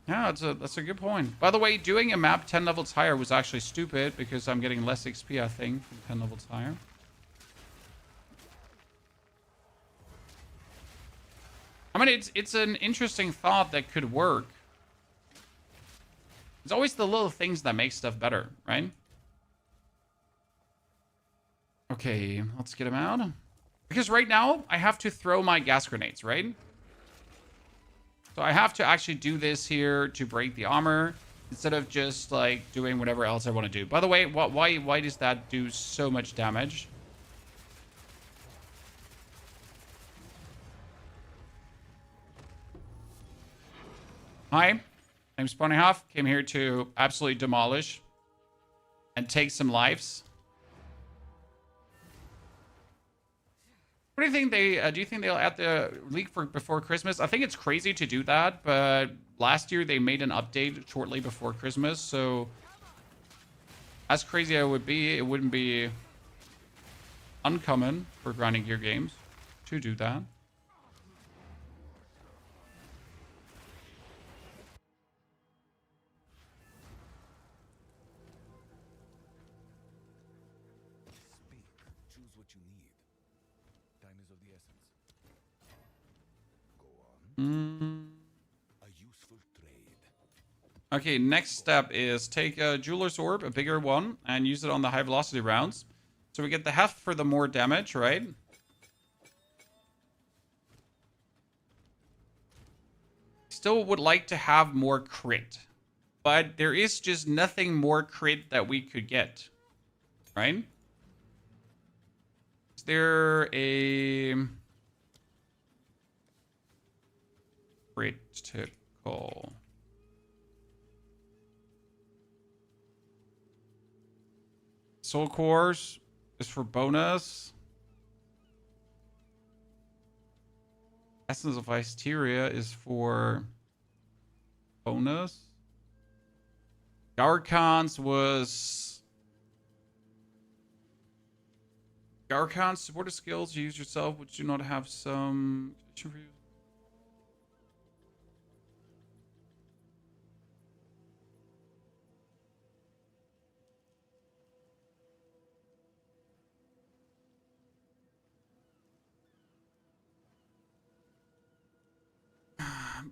Yeah, that's a good point. By the way, doing a map 10 levels higher was actually stupid because I'm getting less XP, I think, from 10 levels higher. I mean, it's an interesting thought that could work. It's always the little things that make stuff better, right? Okay, let's get him out. Because right now, I have to throw my gas grenades, right? So I have to actually do this here to break the armor instead of just like doing whatever else I want to do. By the way, why does that do so much damage? Hi, I'm Spawning came here to absolutely demolish and take some lives. What do you think do you think they'll add the leak for before Christmas? I think it's crazy to do that, but last year they made an update shortly before Christmas, so as crazy as it would be, it wouldn't be uncommon for grinding gear games to do that. Choose what you need. Time is of the essence. Go on. A useful trade. Okay, next step is take a Jeweler's Orb, a bigger one, and use it on the high velocity rounds. So we get the heft for the more damage, right? Still would like to have more crit. But there is just nothing more crit that we could get. Right? Is there a critical? Soul Cores is for bonus. Essence of Hysteria is for bonus. Garcon's was... Garcon's supportive skills. You use yourself, but do not have some...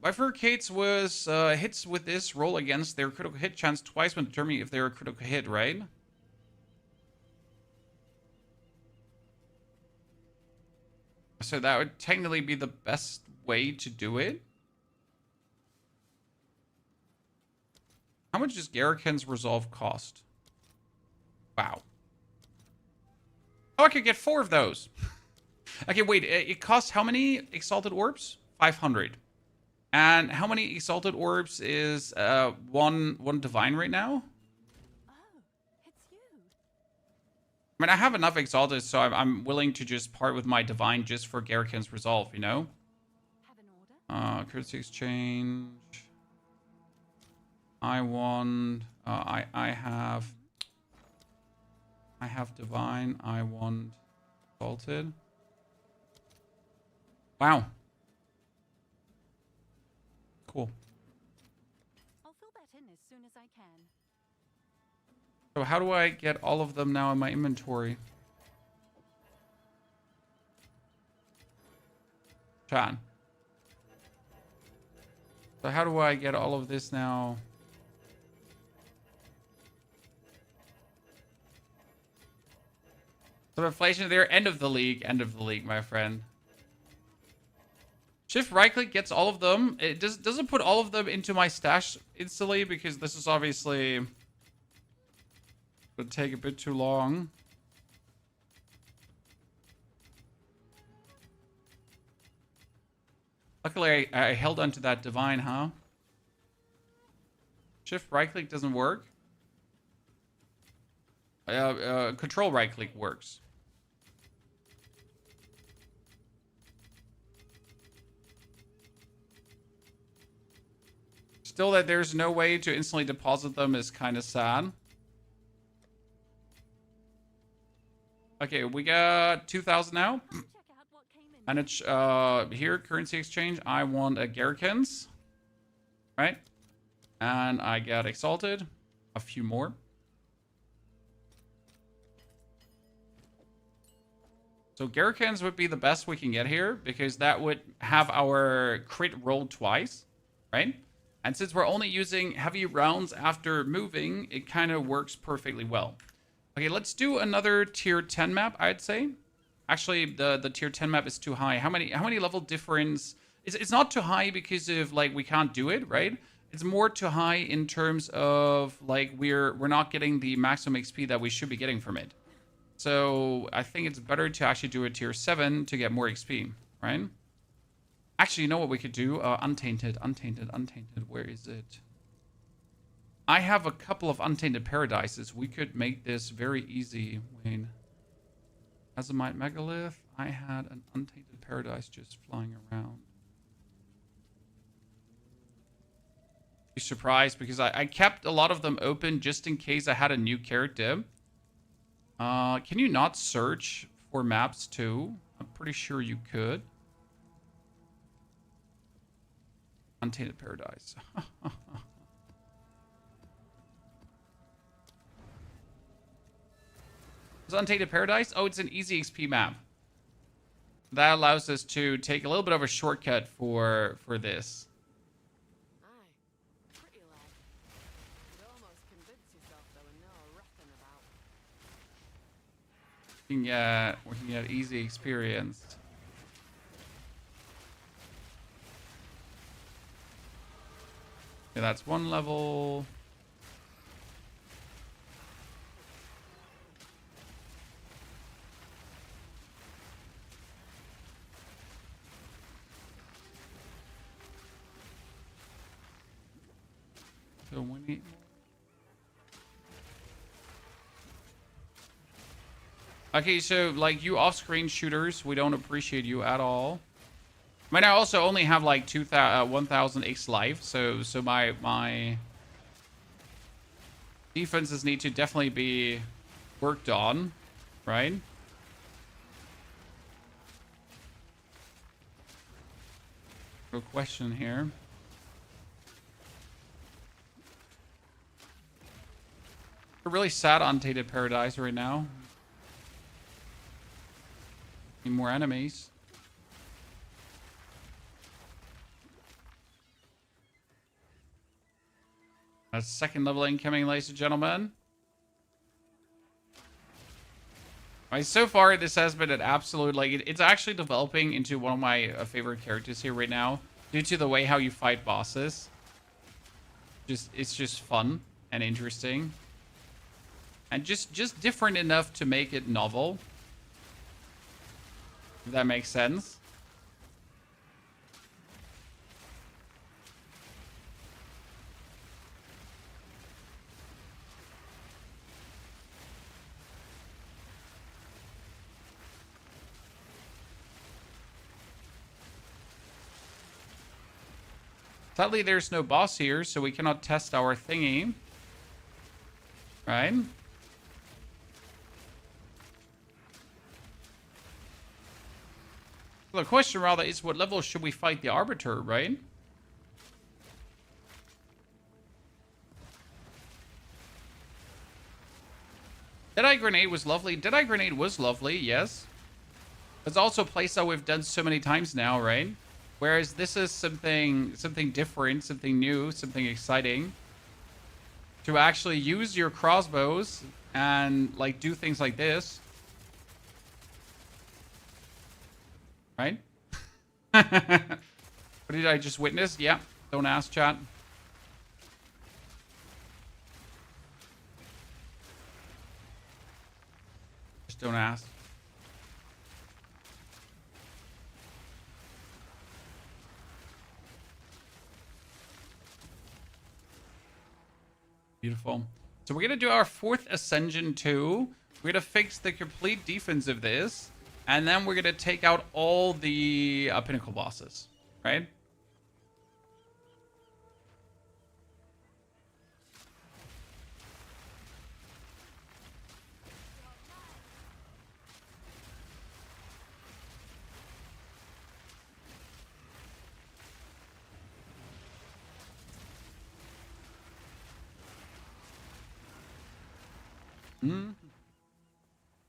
Bifurcates was hits with this roll against their critical hit chance twice when determining if they're a critical hit, right? So that would technically be the best way to do it. How much does Garrican's Resolve cost? Wow. Oh, I could get 4 of those. Okay, wait. It costs how many Exalted Orbs? 500. And how many Exalted Orbs is one Divine right now? Oh, it's you. I mean, I have enough Exalted, so I'm willing to just part with my Divine just for Garrican's Resolve, you know? Have an order? Currency exchange. I want... I have Divine. I want Exalted. Wow. Cool. I'll fill that in as soon as I can. So how do I get all of them now in my inventory? Chat. So how do I get all of this now? Some inflation there. End of the league. End of the league, my friend. Shift right click gets all of them. It doesn't put all of them into my stash instantly because this is obviously would take a bit too long. Luckily, I held onto that divine, huh? Shift right click doesn't work. Control right click works. Still, that there's no way to instantly deposit them is kind of sad. Okay, we got 2,000 now. Check out what came in. And it's here, currency exchange. I want a Garrican's. Right? And I got Exalted. A few more. So Garrican's would be the best we can get here because that would have our crit rolled twice. Right? And since we're only using heavy rounds after moving, it kind of works perfectly well. Okay, let's do another tier 10 map, I'd say. Actually, the tier 10 map is too high. How many level difference? It's not too high because of like we can't do it, right? It's more too high in terms of like we're not getting the maximum XP that we should be getting from it. So I think it's better to actually do a tier 7 to get more XP, right? Actually, you know what we could do? Untainted. Where is it? I have a couple of Untainted Paradises. We could make this very easy, Wayne. Azamite Megalith. I had an Untainted Paradise just flying around. Be surprised because I kept a lot of them open just in case I had a new character. Can you not search for maps too? I'm pretty sure you could. Untainted Paradise. Is Untainted Paradise? Oh, it's an easy XP map. That allows us to take a little bit of a shortcut for this. Aye. Pretty lad. You'd almost convince yourself there were no wrapping about. We can get easy experience. Okay, that's one level. So we need more. Okay, so like you off-screen shooters, we don't appreciate you at all. I mean, I also only have like 1,000 X life, so my defenses need to definitely be worked on, right? No question here. A really sad Untainted Paradise right now. Need more enemies. That's second level incoming, ladies and gentlemen. Right, so far, this has been an absolute, like, it's actually developing into one of my favorite characters here right now, due to the way how you fight bosses. It's just fun. and interesting. And just different enough to make it novel. If that makes sense. Sadly, there's no boss here, so we cannot test our thingy. Right? The question rather is, what level should we fight the Arbiter, right? Deadeye Grenade was lovely. Deadeye Grenade was lovely, yes. It's also a playstyle we've done so many times now, right? Whereas this is something different, something new, something exciting. To actually use your crossbows and like do things like this. Right? What did I just witness? Yeah, don't ask, chat. Just don't ask. Beautiful. So we're going to do our 4th Ascension too. We're going to fix the complete defense of this. And then we're going to take out all the pinnacle bosses. Right?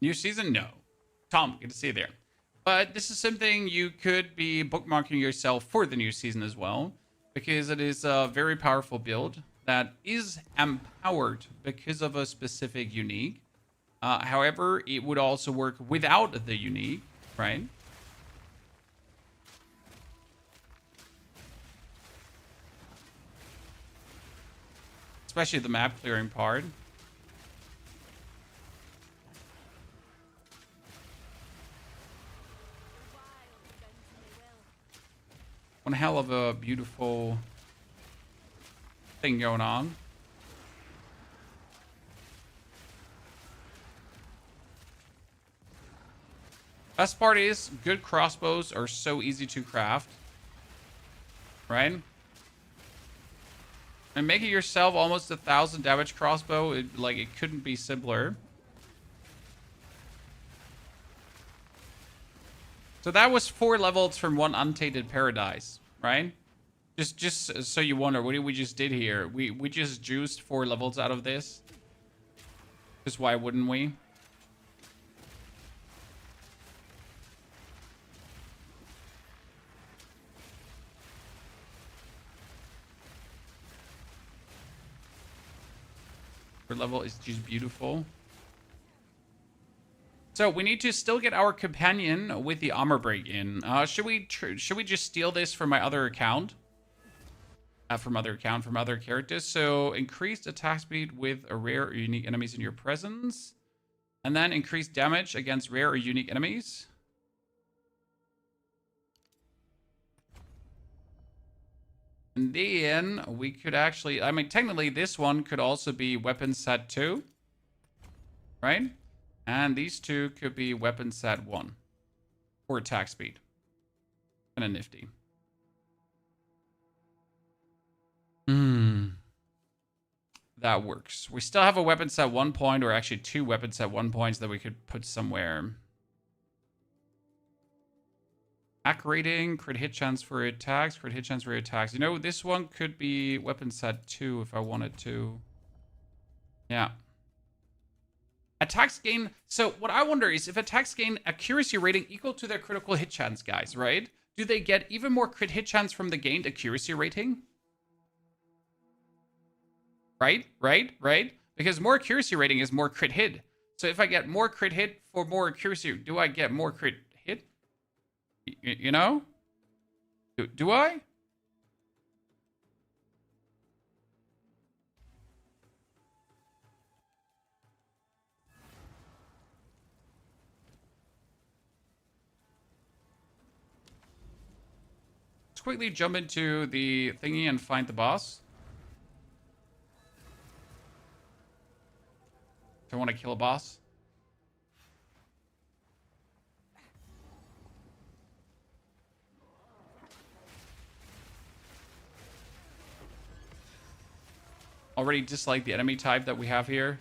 New season? No. Tom, good to see you there. But this is something you could be bookmarking yourself for the new season as well. Because it is a very powerful build that is empowered because of a specific unique. However, it would also work without the unique, right? Especially the map clearing part. One hell of a beautiful thing going on. Best part is good crossbows are so easy to craft. Right? And making yourself almost 1,000 damage crossbow, it couldn't be simpler. So that was 4 levels from 1 untainted paradise, right? Just so you wonder, what we just did here? We just juiced 4 levels out of this. Just why wouldn't we? Level is just beautiful. So we need to still get our companion with the armor break in. Should we just steal this from my other account? From other characters. So increased attack speed with a rare or unique enemies in your presence, and then increased damage against rare or unique enemies. And then we could actually, I mean, technically this one could also be weapon set 2. Right? And these 2 could be weapon set 1. For attack speed. Kind of nifty. That works. We still have a weapon set 1 point, or actually 2 weapon set 1 points that we could put somewhere. Attack rating, crit hit chance for attacks, crit hit chance for attacks. You know, this one could be weapon set 2 if I wanted to. Yeah. Attacks gain... So what I wonder is if attacks gain accuracy rating equal to their critical hit chance, guys, right? Do they get even more crit hit chance from the gained accuracy rating? Right? Because more accuracy rating is more crit hit. So if I get more crit hit for more accuracy, do I get more crit hit? You know? Do I? Let's quickly jump into the thingy and find the boss. Do I want to kill a boss? Already dislike the enemy type that we have here.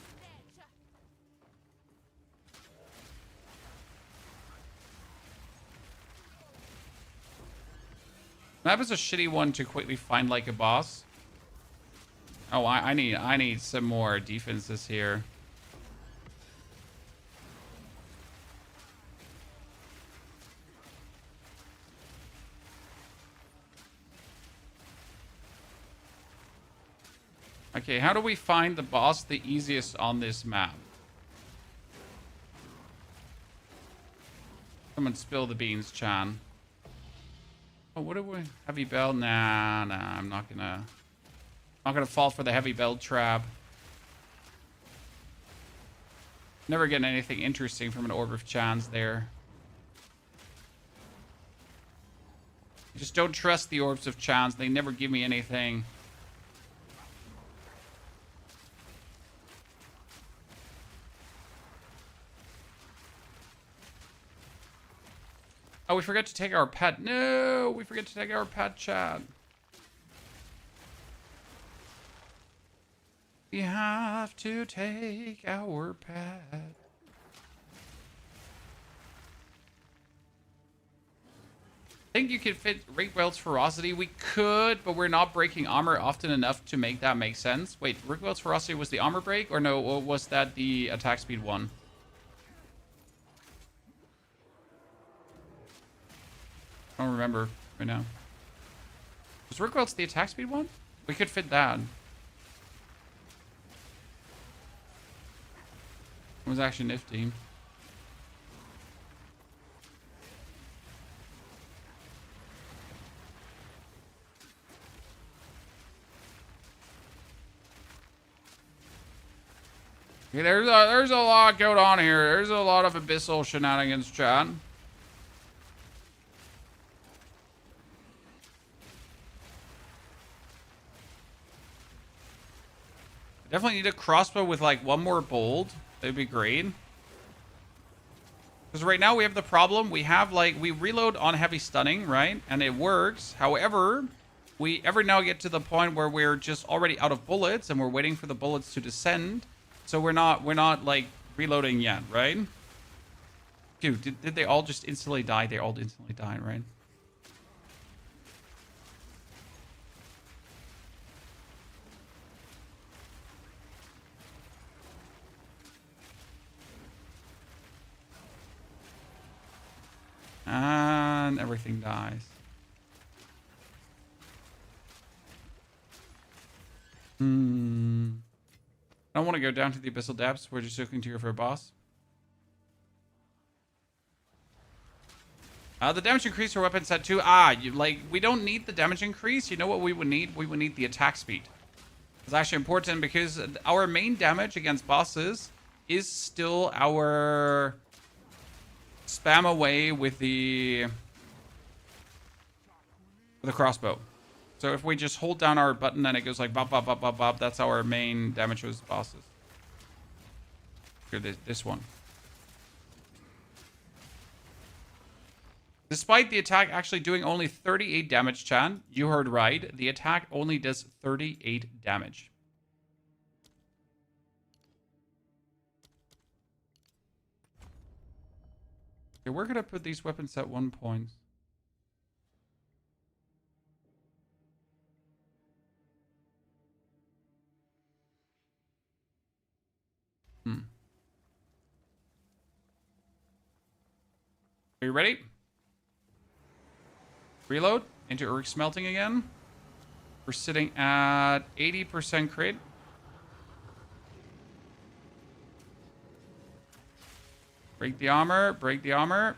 Map is a shitty one to quickly find like a boss. Oh, I need some more defenses here. Okay, how do we find the boss the easiest on this map? Someone spill the beans, Chan. Oh, what do we... Heavy bell? Nah, I'm not gonna fall for the heavy bell trap. Never getting anything interesting from an Orb of Chans there. I just don't trust the Orbs of Chans. They never give me anything. Oh, we forgot to take our pet. No, we forget to take our pet, chat. We have to take our pet. I think you could fit Rigwell's Ferocity. We could, but we're not breaking armor often enough to make that make sense. Wait, Rigwell's Ferocity was the armor break? Or no, was that the attack speed one? I don't remember right now. Was Rigwell's the attack speed one? We could fit that. It was actually nifty. Okay, there's a lot going on here. There's a lot of abyssal shenanigans, chat. Definitely need a crossbow with like one more bolt. That'd be great. Because right now we have the problem. We have like, we reload on heavy stunning, right? And it works. However, we every now get to the point where we're just already out of bullets and we're waiting for the bullets to descend. So we're not like reloading yet, right? Dude, did they all just instantly die? They all instantly died, right? And everything dies. I don't want to go down to the abyssal depths. We're just looking here for a boss. The damage increase for weapon set 2. We don't need the damage increase. You know what we would need? We would need the attack speed. It's actually important because our main damage against bosses is still our spam away with the crossbow. So if we just hold down our button and it goes like bop, bop, bop, bop, bop, that's our main damage with bosses. Here, this one. Despite the attack actually doing only 38 damage, Chan, you heard right. The attack only does 38 damage. Okay, we're gonna put these weapons at 1 point. Are you ready? Reload into Urk Smelting again. We're sitting at 80% crit. Break the armor, break the armor.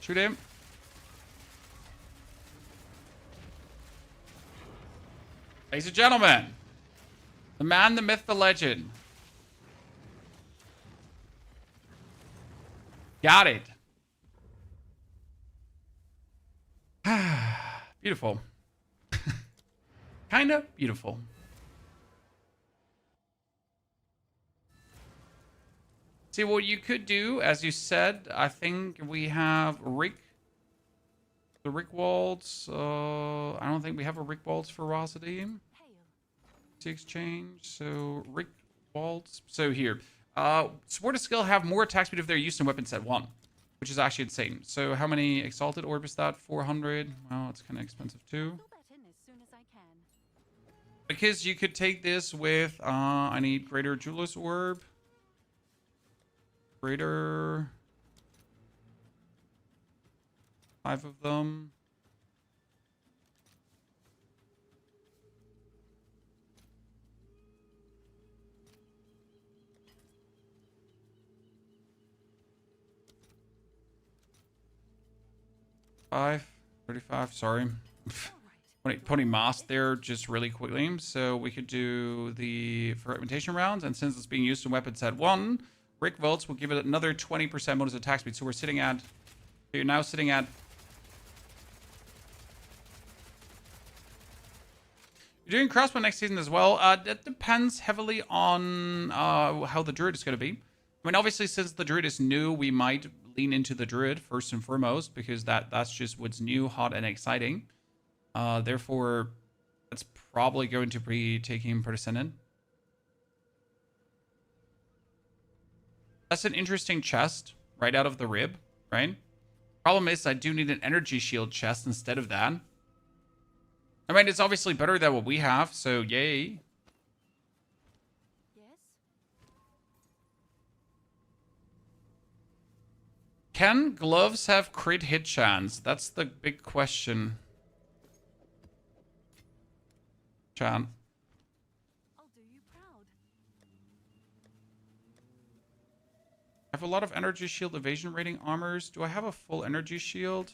Shoot him. Ladies and gentlemen, the man, the myth, the legend. Got it. Beautiful. Kinda beautiful. See, what you could do, as you said, I think we have Rick. The Rick Waltz. I don't think we have a Rick Waltz ferocity to exchange. So Rick Waltz. So here, Sword of Skill have more attack speed if they're used in weapon set 1, which is actually insane. So how many Exalted Orb is that? 400. Well, it's kind of expensive too. Because you could take this with, I need Greater Jeweler's Orb. Greater. 5 of them. $5, 35, sorry. Putting Moss there just really quickly. So we could do the fragmentation rounds, and since it's being used in weapon set 1, Rick Volts will give it another 20% bonus attack speed. So we're sitting at, you're now sitting at, you're doing crossbow next season as well. That depends heavily on how the druid is going to be. I mean, obviously, since the druid is new, we might lean into the druid first and foremost, because that's just what's new, hot, and exciting. Therefore, that's probably going to be taking Persimmon. That's an interesting chest right out of the rib, right? Problem is, I do need an energy shield chest instead of that. I mean, it's obviously better than what we have, so yay. Yes? Can gloves have crit hit chance? That's the big question. Chan. I'll do you proud. I have a lot of energy shield evasion rating armors. Do I have a full energy shield?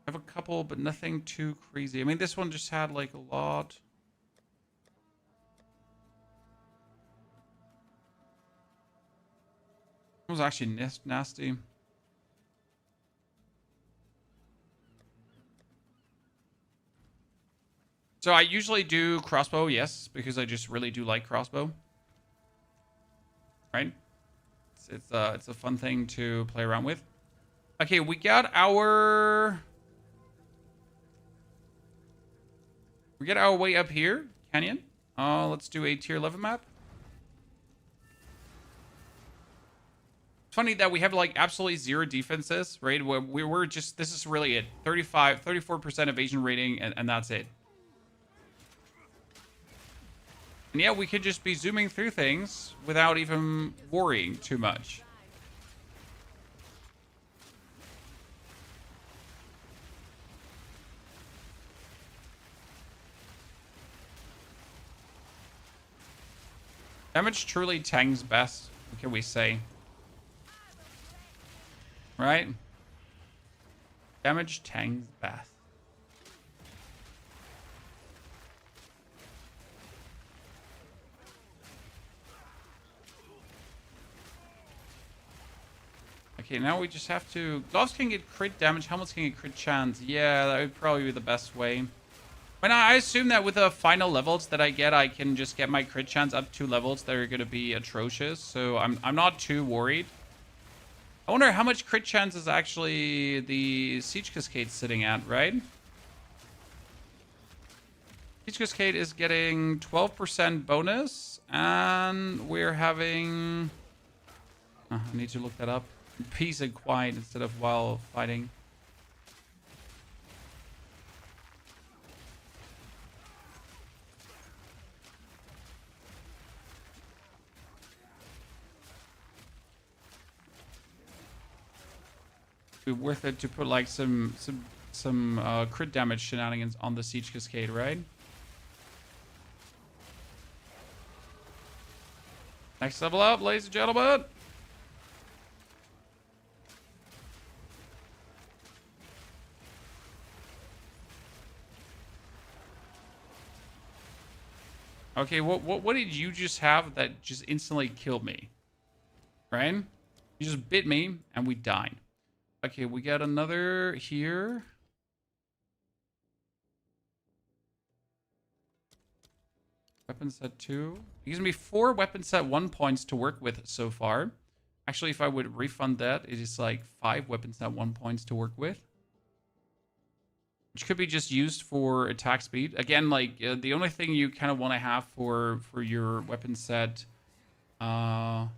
I have a couple, but nothing too crazy. I mean, this one just had like a lot. It was actually nasty. So I usually do crossbow, yes, because I just really do like crossbow. Right? It's a fun thing to play around with. Okay, we got our way up here, Canyon. Let's do a tier 11 map. It's funny that we have like absolutely 0 defenses, right? We're just, this is really it. 34% evasion rating, and that's it. And yeah, we could just be zooming through things without even worrying too much. Damage truly tanks best, what can we say? Right? Damage tanks best. Okay, now we just have to... Gloves can get crit damage, helmets can get crit chance. Yeah, that would probably be the best way. I mean, I assume that with the final levels that I get, I can just get my crit chance up 2 levels that are going to be atrocious. So I'm not too worried. I wonder how much crit chance is actually the Siege Cascade sitting at, right? Siege Cascade is getting 12% bonus, and we're having... I need to look that up. Peace and quiet instead of while fighting. Be worth it to put like some crit damage shenanigans on the Siege Cascade, right? Next level up, ladies and gentlemen. Okay, what did you just have that just instantly killed me? Right? You just bit me and we died. Okay, we got another here. Weapon set 2. It gives me 4 weapon set 1 points to work with so far. Actually, if I would refund that, it is like 5 weapon set 1 points to work with. Which could be just used for attack speed. Again, like, the only thing you kind of want to have for your weapon set... 1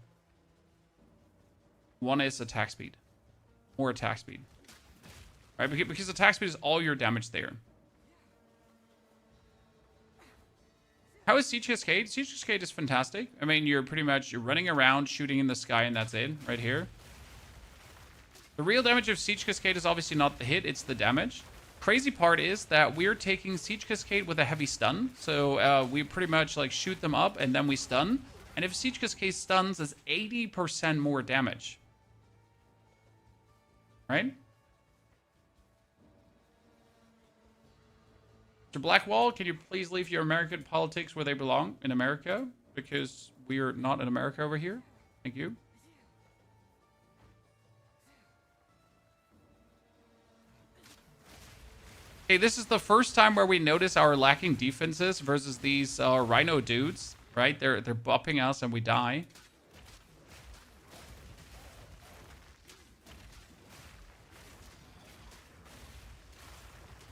is attack speed. More attack speed. Right? Because attack speed is all your damage there. How is Siege Cascade? Siege Cascade is fantastic. I mean, you're running around, shooting in the sky, and that's it, right here. The real damage of Siege Cascade is obviously not the hit, it's the damage. Crazy part is that we're taking Siege Cascade with a heavy stun. So we pretty much like shoot them up and then we stun. And if Siege Cascade stuns, it's 80% more damage. Right? Mr. Blackwall, can you please leave your American politics where they belong in America? Because we are not in America over here. Thank you. Okay, this is the first time where we notice our lacking defenses versus these rhino dudes, right? They're bopping us and we die.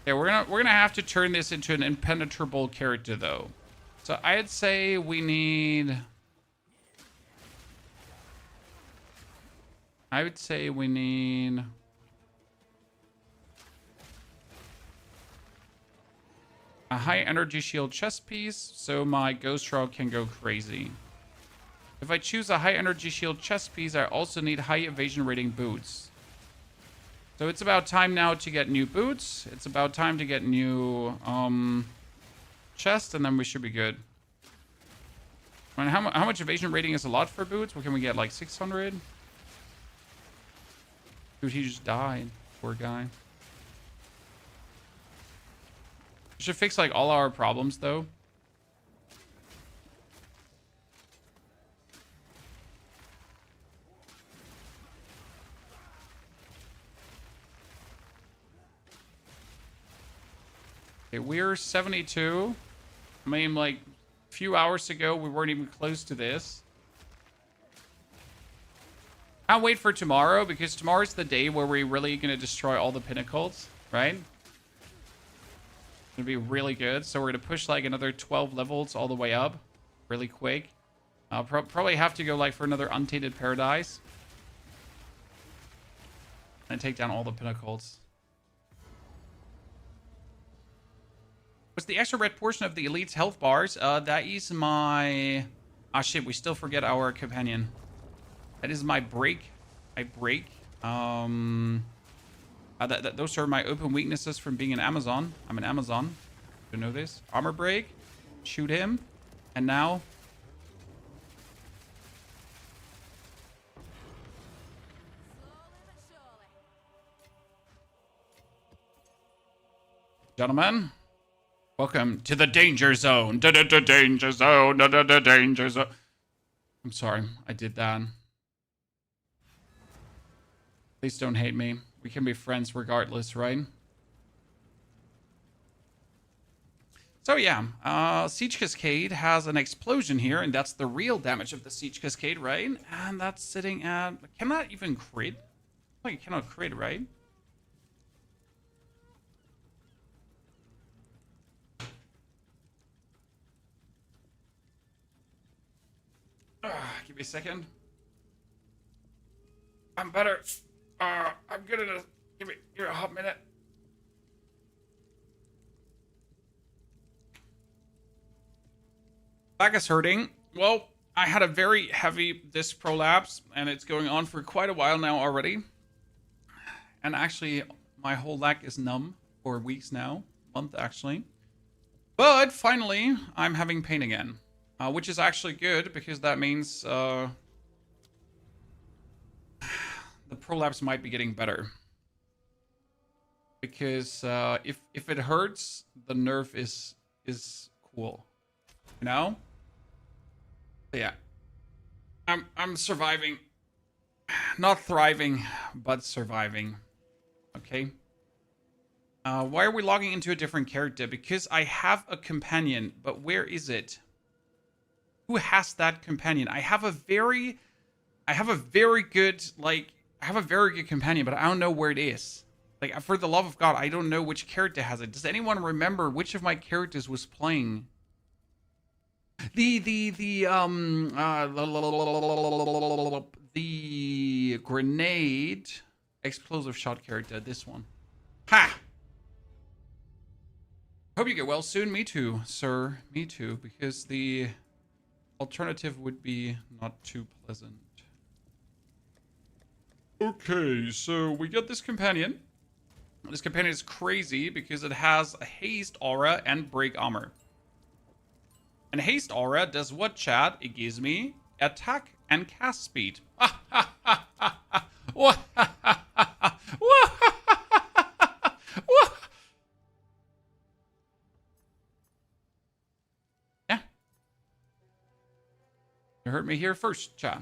Okay, we're gonna have to turn this into an impenetrable character though. So I'd say we need... I would say we need... a high energy shield chest piece, so my Ghost Shroud can go crazy. If I choose a high energy shield chest piece, I also need high evasion rating boots. So it's about time now to get new boots. It's about time to get new chest, and then we should be good. I mean, how much evasion rating is a lot for boots? What can we get, like 600? Dude, he just died. Poor guy. We should fix like all our problems though. Okay, we're 72. I mean, like a few hours ago, we weren't even close to this. I'll wait for tomorrow because tomorrow's the day where we're really gonna destroy all the pinnacles, right? Gonna be really good. So we're gonna push like another 12 levels all the way up really quick. I'll probably have to go like for another untainted paradise and take down all the pinnacles. What's the extra red portion of the elite's health bars? That is my... Ah, shit, we still forget our companion. That is my break. I break. Those are my open weaknesses from being an Amazon. I'm an Amazon. You know this. Armor break. Shoot him. And now... Gentlemen, welcome to the danger zone. Danger zone. Danger zone. I'm sorry, I did that. Please don't hate me. We can be friends regardless, right? So yeah, Siege Cascade has an explosion here, and that's the real damage of the Siege Cascade, right? And that's sitting at... Can that even crit? Like, it cannot crit, right? Give me a second. I'm better. I'm good at it. Give me a hot minute. Back is hurting. Well, I had a very heavy disc prolapse, and it's going on for quite a while now already. And actually, my whole leg is numb for weeks now. Month, actually. But finally, I'm having pain again. Which is actually good, because that means the prolapse might be getting better. Because if it hurts, the nerve is cool. You know? So yeah. I'm surviving. Not thriving, but surviving. Okay. Why are we logging into a different character? Because I have a companion, but where is it? Who has that companion? I have a very good, like, I have a very good companion, but I don't know where it is. Like, for the love of God, I don't know which character has it. Does anyone remember which of my characters was playing? The grenade explosive shot character, this one. Ha! Hope you get well soon. Me too, sir. Me too, because the alternative would be not too pleasant. Okay, so we got this companion. This companion is crazy because it has a haste aura and break armor. And haste aura does what, chat? It gives me attack and cast speed. Yeah. You heard me here first, chat.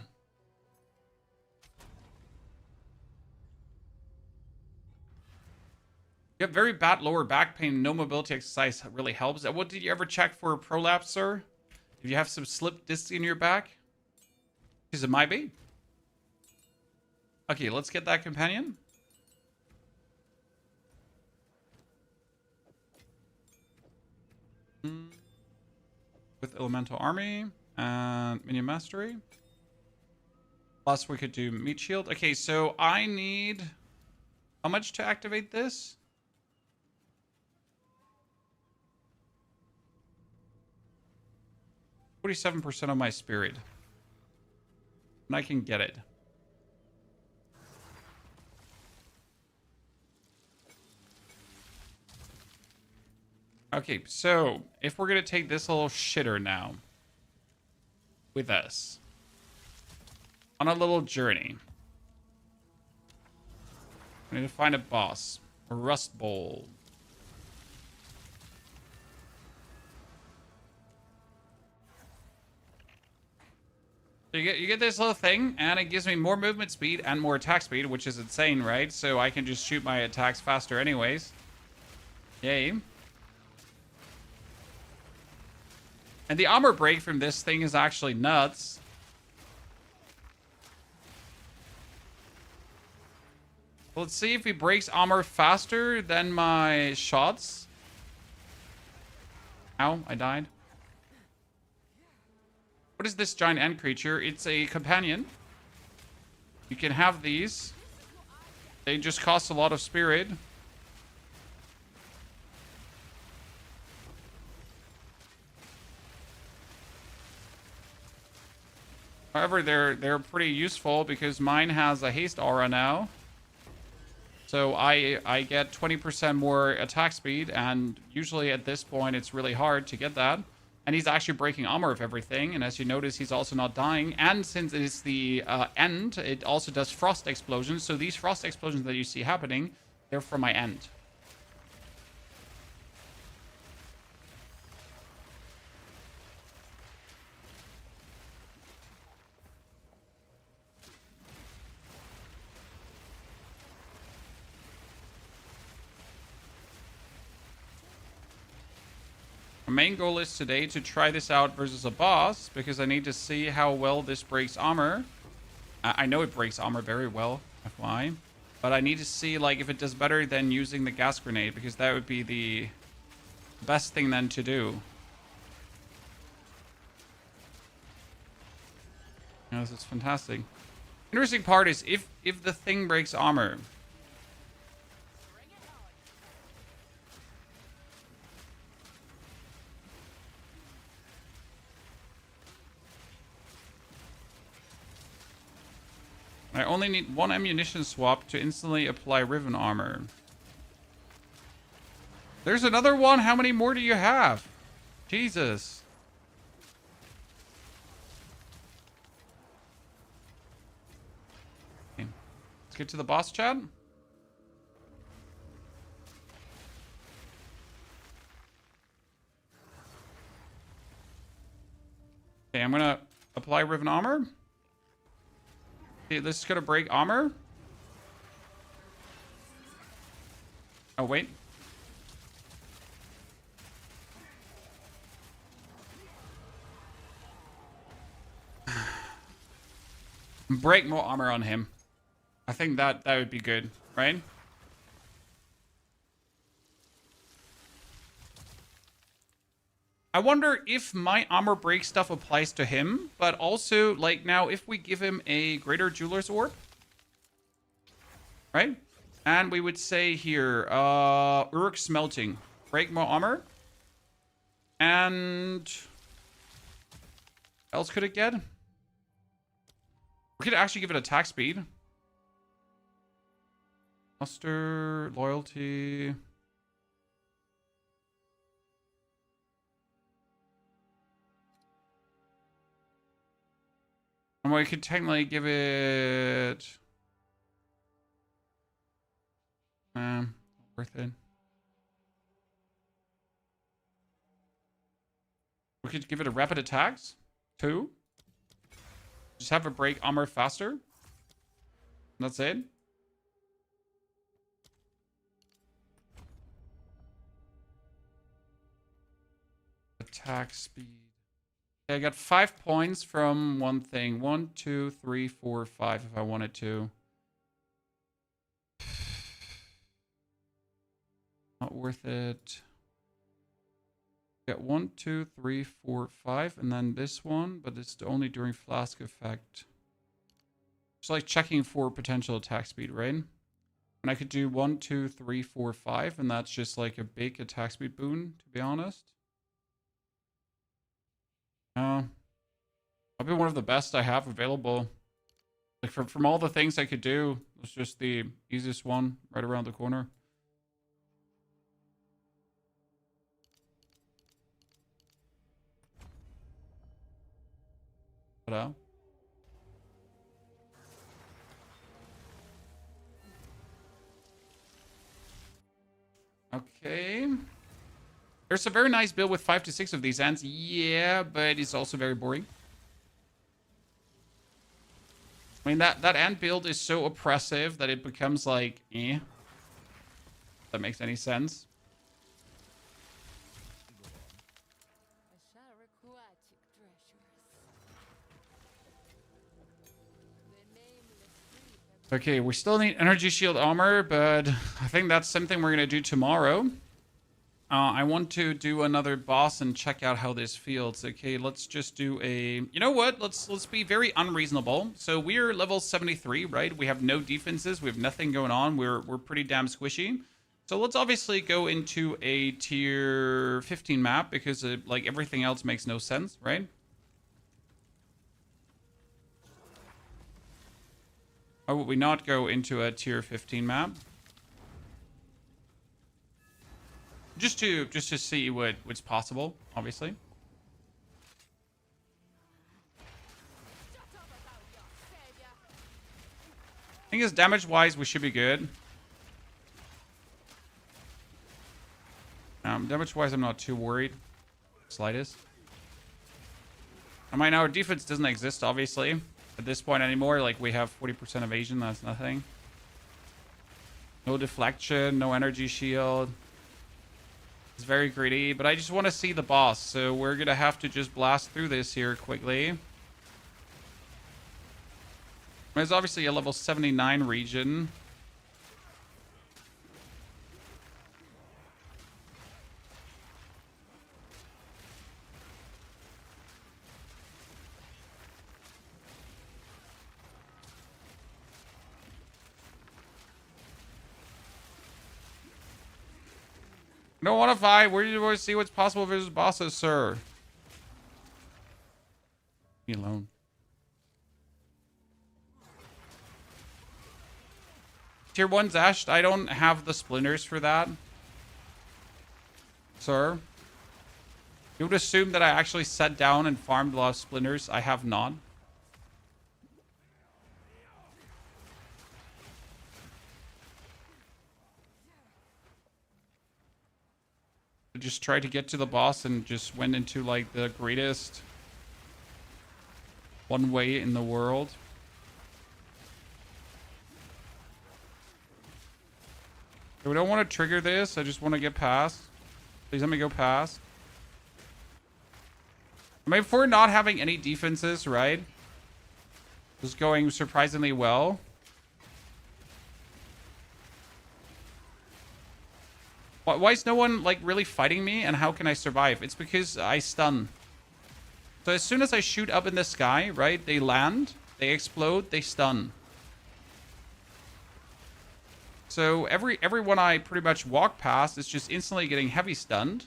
You have very bad lower back pain. No mobility exercise really helps. What did you ever check for a prolapse, sir? If you have some slip disc in your back? Because it might be. Okay, let's get that companion. With elemental army and minion mastery. Plus we could do meat shield. Okay, so I need how much to activate this? 47% of my spirit. And I can get it. Okay, so if we're going to take this little shitter now with us on a little journey, we need to find a boss. A Rust Bowl. So you get this little thing, and it gives me more movement speed and more attack speed, which is insane, right? So I can just shoot my attacks faster anyways. Yay. And the armor break from this thing is actually nuts. Let's see if he breaks armor faster than my shots. Ow, I died. What is this giant ant creature? It's a companion. You can have these. They just cost a lot of spirit. However, they're pretty useful because mine has a haste aura now. So I get 20% more attack speed, and usually at this point it's really hard to get that. And he's actually breaking armor of everything, and as you notice, he's also not dying. And since it is the end, it also does frost explosions. So these frost explosions that you see happening, they're from my end. My main goal is today to try this out versus a boss, because I need to see how well this breaks armor. I know it breaks armor very well, FYI. But I need to see like if it does better than using the gas grenade, because that would be the best thing then to do. Yeah, this is fantastic. Interesting part is if the thing breaks armor, I only need one ammunition swap to instantly apply Riven armor. There's another one? How many more do you have? Jesus. Okay. Let's get to the boss, chat. Okay, I'm gonna apply Riven armor. Okay, this is gonna break armor. Oh, wait. Break more armor on him. I think that would be good, right? I wonder if my armor break stuff applies to him, but also, like, now if we give him a greater jeweler's orb, right? And we would say here, Urk smelting, break more armor. And what else could it get? We could actually give it attack speed. Muster, loyalty. And we could technically give it... worth it. We could give it a rapid attacks. 2. Just have it break armor faster. That's it. Attack speed. Okay, I got 5 points from one thing. 1, 2, 3, 4, 5 if I wanted to. Not worth it. Get 1, 2, 3, 4, 5, and then this one, but it's only during flask effect. It's like checking for potential attack speed, right? And I could do 1, 2, 3, 4, 5, and that's just like a big attack speed boon, to be honest. Probably one of the best I have available. Like from all the things I could do, it's just the easiest one right around the corner. Ta-da. Okay. There's a very nice build with 5 to 6 of these ants. Yeah, but it's also very boring. I mean, that ant build is so oppressive that it becomes like, eh. If that makes any sense. Okay, we still need energy shield armor, but I think that's something we're going to do tomorrow. I want to do another boss and check out how this feels. Okay, let's just do a... You know what? Let's be very unreasonable. So we're level 73, right? We have no defenses. We have nothing going on. We're pretty damn squishy. So let's obviously go into a tier 15 map because like everything else makes no sense, right? Or would we not go into a tier 15 map? Just to see what's possible, obviously. I think as damage-wise, we should be good. Damage-wise, I'm not too worried. Slightest. I mean, our defense doesn't exist, obviously. At this point anymore, like, we have 40% evasion, that's nothing. No deflection, no energy shield. It's very greedy, but I just want to see the boss, so we're gonna have to just blast through this here quickly. There's obviously a level 79 region. I don't want to fight. Where do you want to see what's possible versus bosses, sir? Leave me alone. Tier 1 Zashed, I don't have the splinters for that. Sir. You would assume that I actually sat down and farmed a lot of splinters. I have not. I just tried to get to the boss and just went into like the greatest one way in the world. We don't want to trigger this. I just want to get past. Please let me go past. I mean, for not having any defenses, right? Just going surprisingly well. Why is no one, like, really fighting me? And how can I survive? It's because I stun. So as soon as I shoot up in the sky, right? They land, they explode, they stun. So everyone I pretty much walk past is just instantly getting heavy stunned.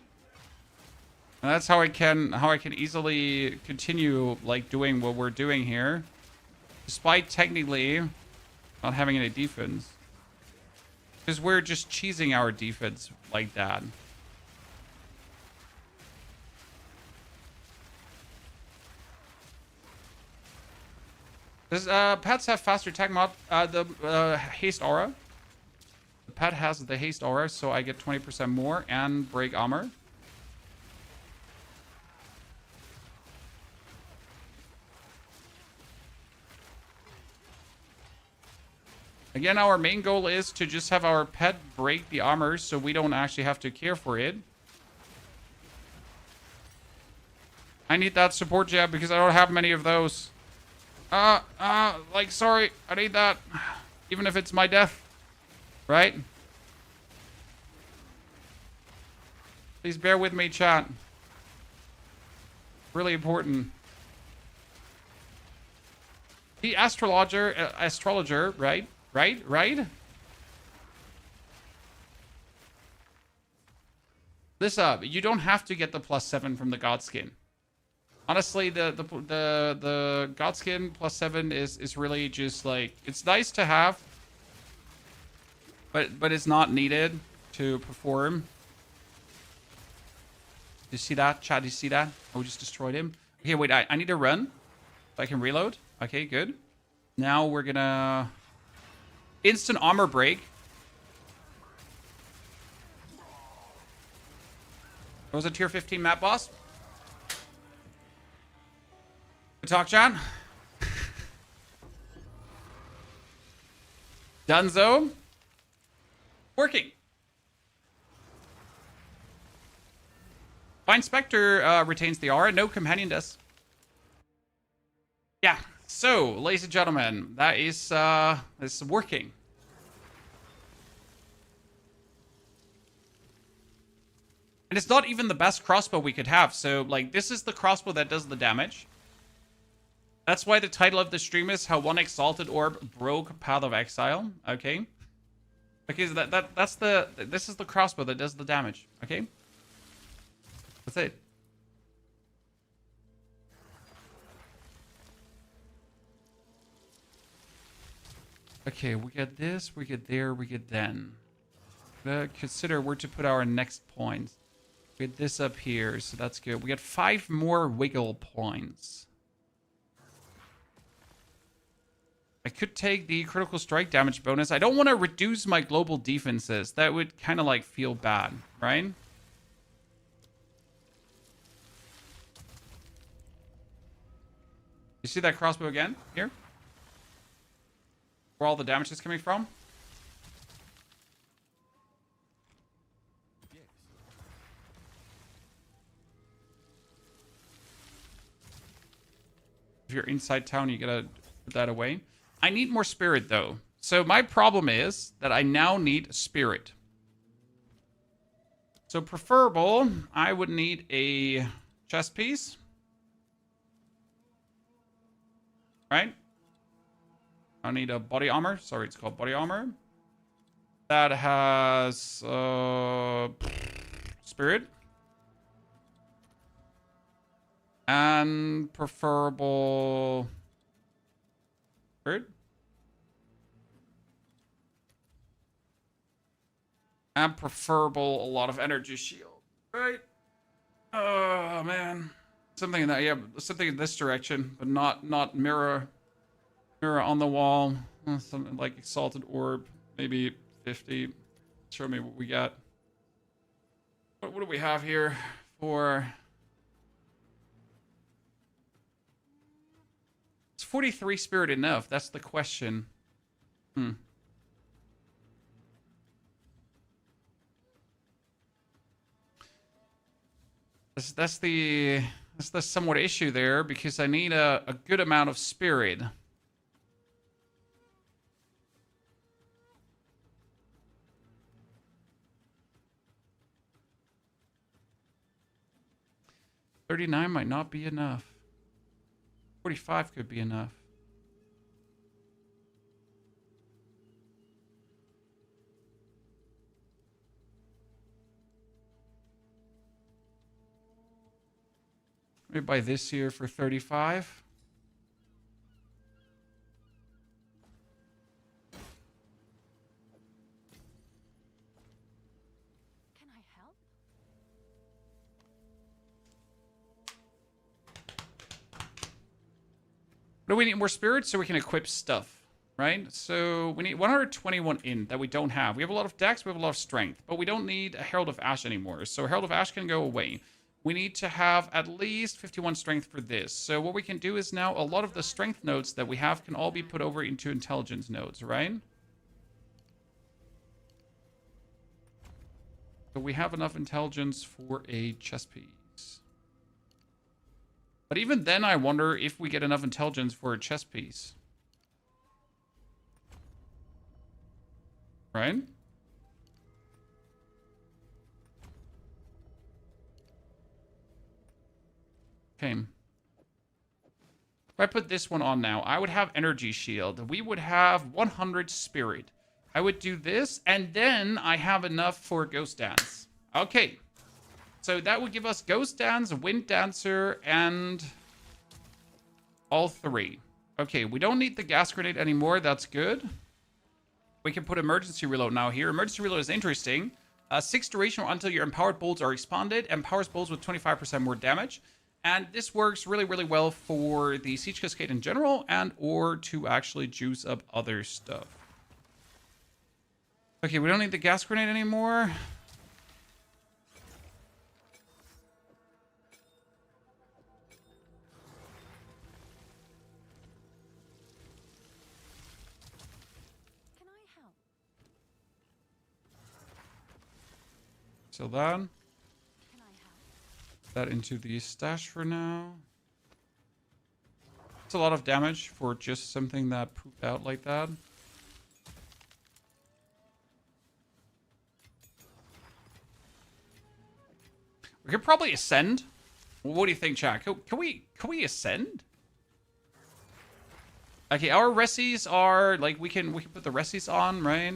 And that's how I can easily continue, like, doing what we're doing here. Despite technically not having any defense. Because we're just cheesing our defense like that. Does pets have faster attack mod? The haste aura. The pet has the haste aura, so I get 20% more and break armor. Again, our main goal is to just have our pet break the armor so we don't actually have to care for it. I need that support jab because I don't have many of those. Like, sorry, I need that. Even if it's my death. Right? Please bear with me, chat. Really important. The astrologer, right? Right? This you don't have to get the +7 from the god skin. Honestly, the god skin +7 is really just like, it's nice to have, but it's not needed to perform. Do you see that, chat? Do you see that? Oh, we just destroyed him. Okay, wait, I need to run so I can reload. Okay, good. Now we're gonna instant armor break. That was a tier 15 map boss. Good talk, John. Dunzo. Working. Fine Spectre retains the aura. No companion does. Yeah. So, ladies and gentlemen, that is working. And it's not even the best crossbow we could have. So, like, this is the crossbow that does the damage. That's why the title of the stream is How One Exalted Orb Broke Path of Exile. Okay. Because this is the crossbow that does the damage. Okay. That's it. Okay, we get this, we get there, we get then. Consider where to put our next points. We get this up here, so that's good. We get 5 more wiggle points. I could take the critical strike damage bonus. I don't want to reduce my global defenses. That would kind of like feel bad, right? You see that crossbow again here? Where all the damage is coming from? Yes. If you're inside town, you gotta put that away. I need more spirit, though. So my problem is that I now need spirit. So preferable, I would need a chest piece. Right? I need a body armor. Sorry, it's called body armor. That has spirit. And preferable spirit. And preferable a lot of energy shield. Right? Oh man. Something in that, yeah, something in this direction, but not mirror on the wall. Something like Exalted Orb, maybe 50. Show me what we got. What do we have here for? Is 43 spirit enough? That's the question. That's the somewhat issue there, because I need a good amount of spirit. $39 might not be enough. 45 could be enough. Maybe buy this here for 35. Can I help? Do we need more spirits so we can equip stuff, right? So we need 121 in that we don't have. We have a lot of dex, we have a lot of strength, but we don't need a Herald of Ash anymore. So Herald of Ash can go away. We need to have at least 51 strength for this. So what we can do is now a lot of the strength nodes that we have can all be put over into intelligence nodes, right? So we have enough intelligence for a chess piece. But even then, I wonder if we get enough intelligence for a chess piece. Right? Okay. If I put this one on now, I would have energy shield. We would have 100 spirit. I would do this, and then I have enough for ghost dance. Okay. So that would give us ghost dance, wind dancer, and all three. Okay, we don't need the gas grenade anymore. That's good. We can put emergency reload now here. Emergency reload is interesting. 6 duration until your empowered bolts are expanded. Empowers bolts with 25% more damage. And this works really, really well for the Siege Cascade in general, and or to actually juice up other stuff. Okay, we don't need the gas grenade anymore. Can I help? So that. Can I help? That into the stash for now. It's a lot of damage for just something that pooped out like that. We could probably ascend. What do you think, Jack? Can we ascend? Okay, our resis are like we can put the resis on, right?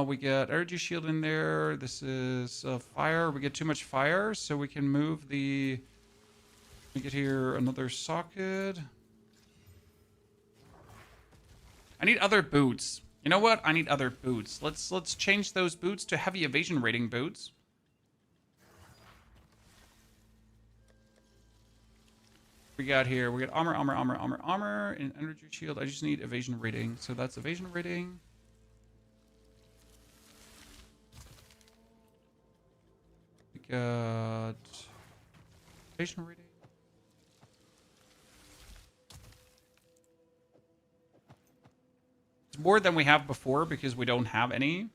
We get energy shield in there. This is fire. We get too much fire, so we can move the. We get here another socket. I need other boots. You know what? I need other boots. Let's change those boots to heavy evasion rating boots. We got here. We got armor, and energy shield. I just need evasion rating, so that's evasion rating. We got evasion rating. It's more than we have before because we don't have any.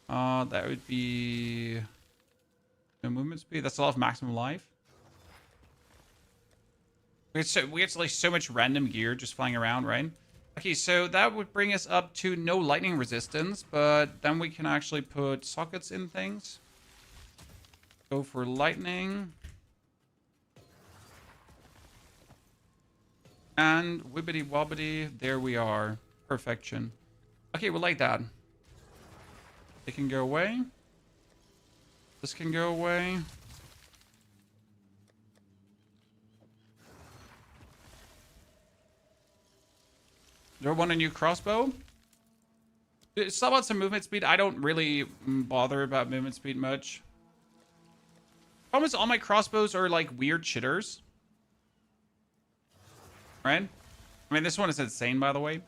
That would be no movement speed. That's a lot of maximum life. We get like so much random gear just flying around, right? Okay, so that would bring us up to no lightning resistance, but then we can actually put sockets in things. Go for lightning. And wibbity wobbity, there we are. Perfection. Okay, we like that. It can go away. This can go away. Do I want a new crossbow? It's about some movement speed. I don't really bother about movement speed much. Problem is all my crossbows are like weird shitters. Right? I mean, this one is insane, by the way.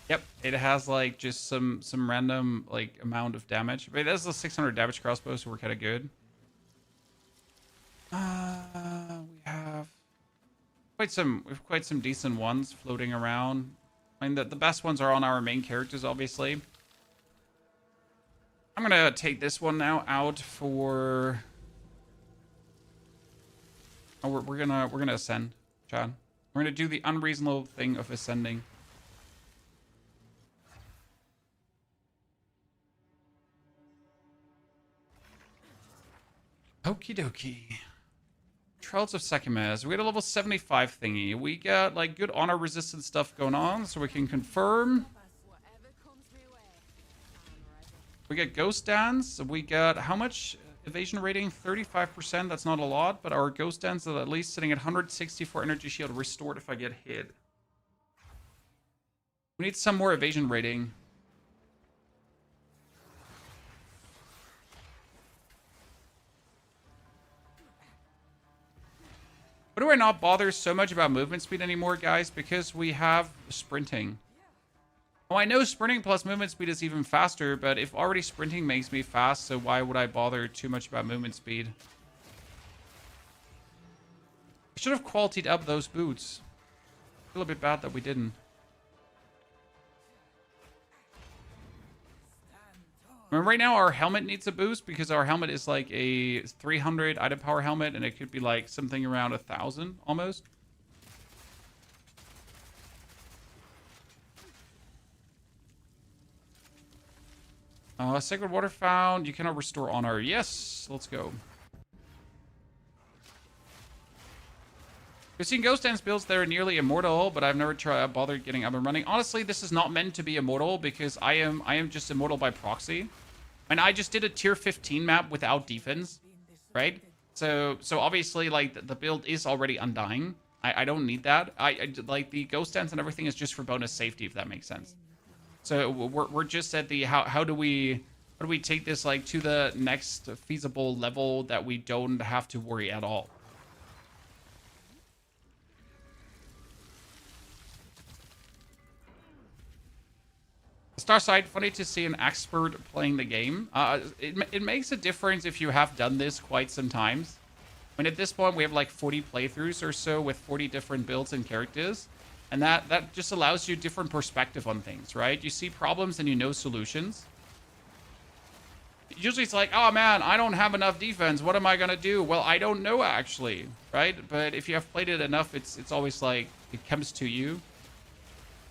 Yep, it has like just some random like amount of damage. But that's a 600 damage crossbow, so we're kind of good. We have quite some decent ones floating around. I mean, the best ones are on our main characters, obviously. I'm gonna take this one now out for Oh, we're gonna ascend, Chad. We're gonna do the unreasonable thing of ascending. Okie dokie. Trails of Sekimes. We got a level 75 thingy. We got like good honor resistant stuff going on, so we can confirm. Whatever comes my way, I'm ready. We got Ghost Dance. We got how much evasion rating? 35%. That's not a lot, but our Ghost Dance is at least sitting at 164 energy shield restored if I get hit. We need some more evasion rating. Why do I not bother so much about movement speed anymore, guys? Because we have sprinting. Oh, I know sprinting plus movement speed is even faster, but if already sprinting makes me fast, so why would I bother too much about movement speed? I should have qualityed up those boots. A little bit bad that we didn't. I mean, right now our helmet needs a boost because our helmet is like a 300 item power helmet, and it could be like something around 1,000 almost. Sacred water found. You cannot restore honor. Yes, let's go. We've seen Ghost Dance builds that are nearly immortal, but I've never bothered getting up and running. Honestly, this is not meant to be immortal because I am just immortal by proxy. And I just did a tier 15 map without defense, right? So obviously, like, the build is already undying. I don't need that. I like, the Ghost Dance and everything is just for bonus safety, if that makes sense. So we're just at the how do we take this like to the next feasible level that we don't have to worry at all. Starside, funny to see an expert playing the game. It makes a difference if you have done this quite some times. I mean, at this point, we have like 40 playthroughs or so with 40 different builds and characters. And that just allows you different perspective on things, right? You see problems and you know solutions. Usually it's like, oh man, I don't have enough defense. What am I going to do? Well, I don't know actually, right? But if you have played it enough, it's always like, it comes to you.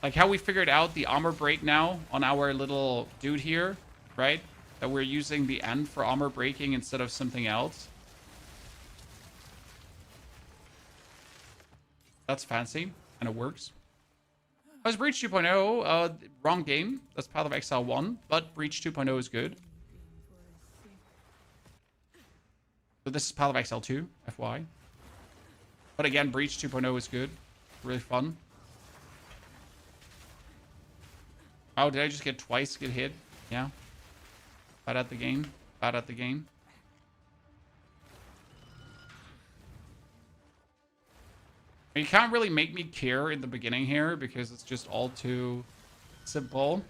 Like how we figured out the armor break now on our little dude here, right? That we're using the end for armor breaking instead of something else. That's fancy, and it works. That was Breach 2.0, wrong game. That's Path of Exile 1, but Breach 2.0 is good. So this is Path of Exile 2, FY. But again, Breach 2.0 is good. Really fun. Oh, did I just get hit? Yeah. Bad at the game. Bad at the game. You can't really make me care in the beginning here because it's just all too simple.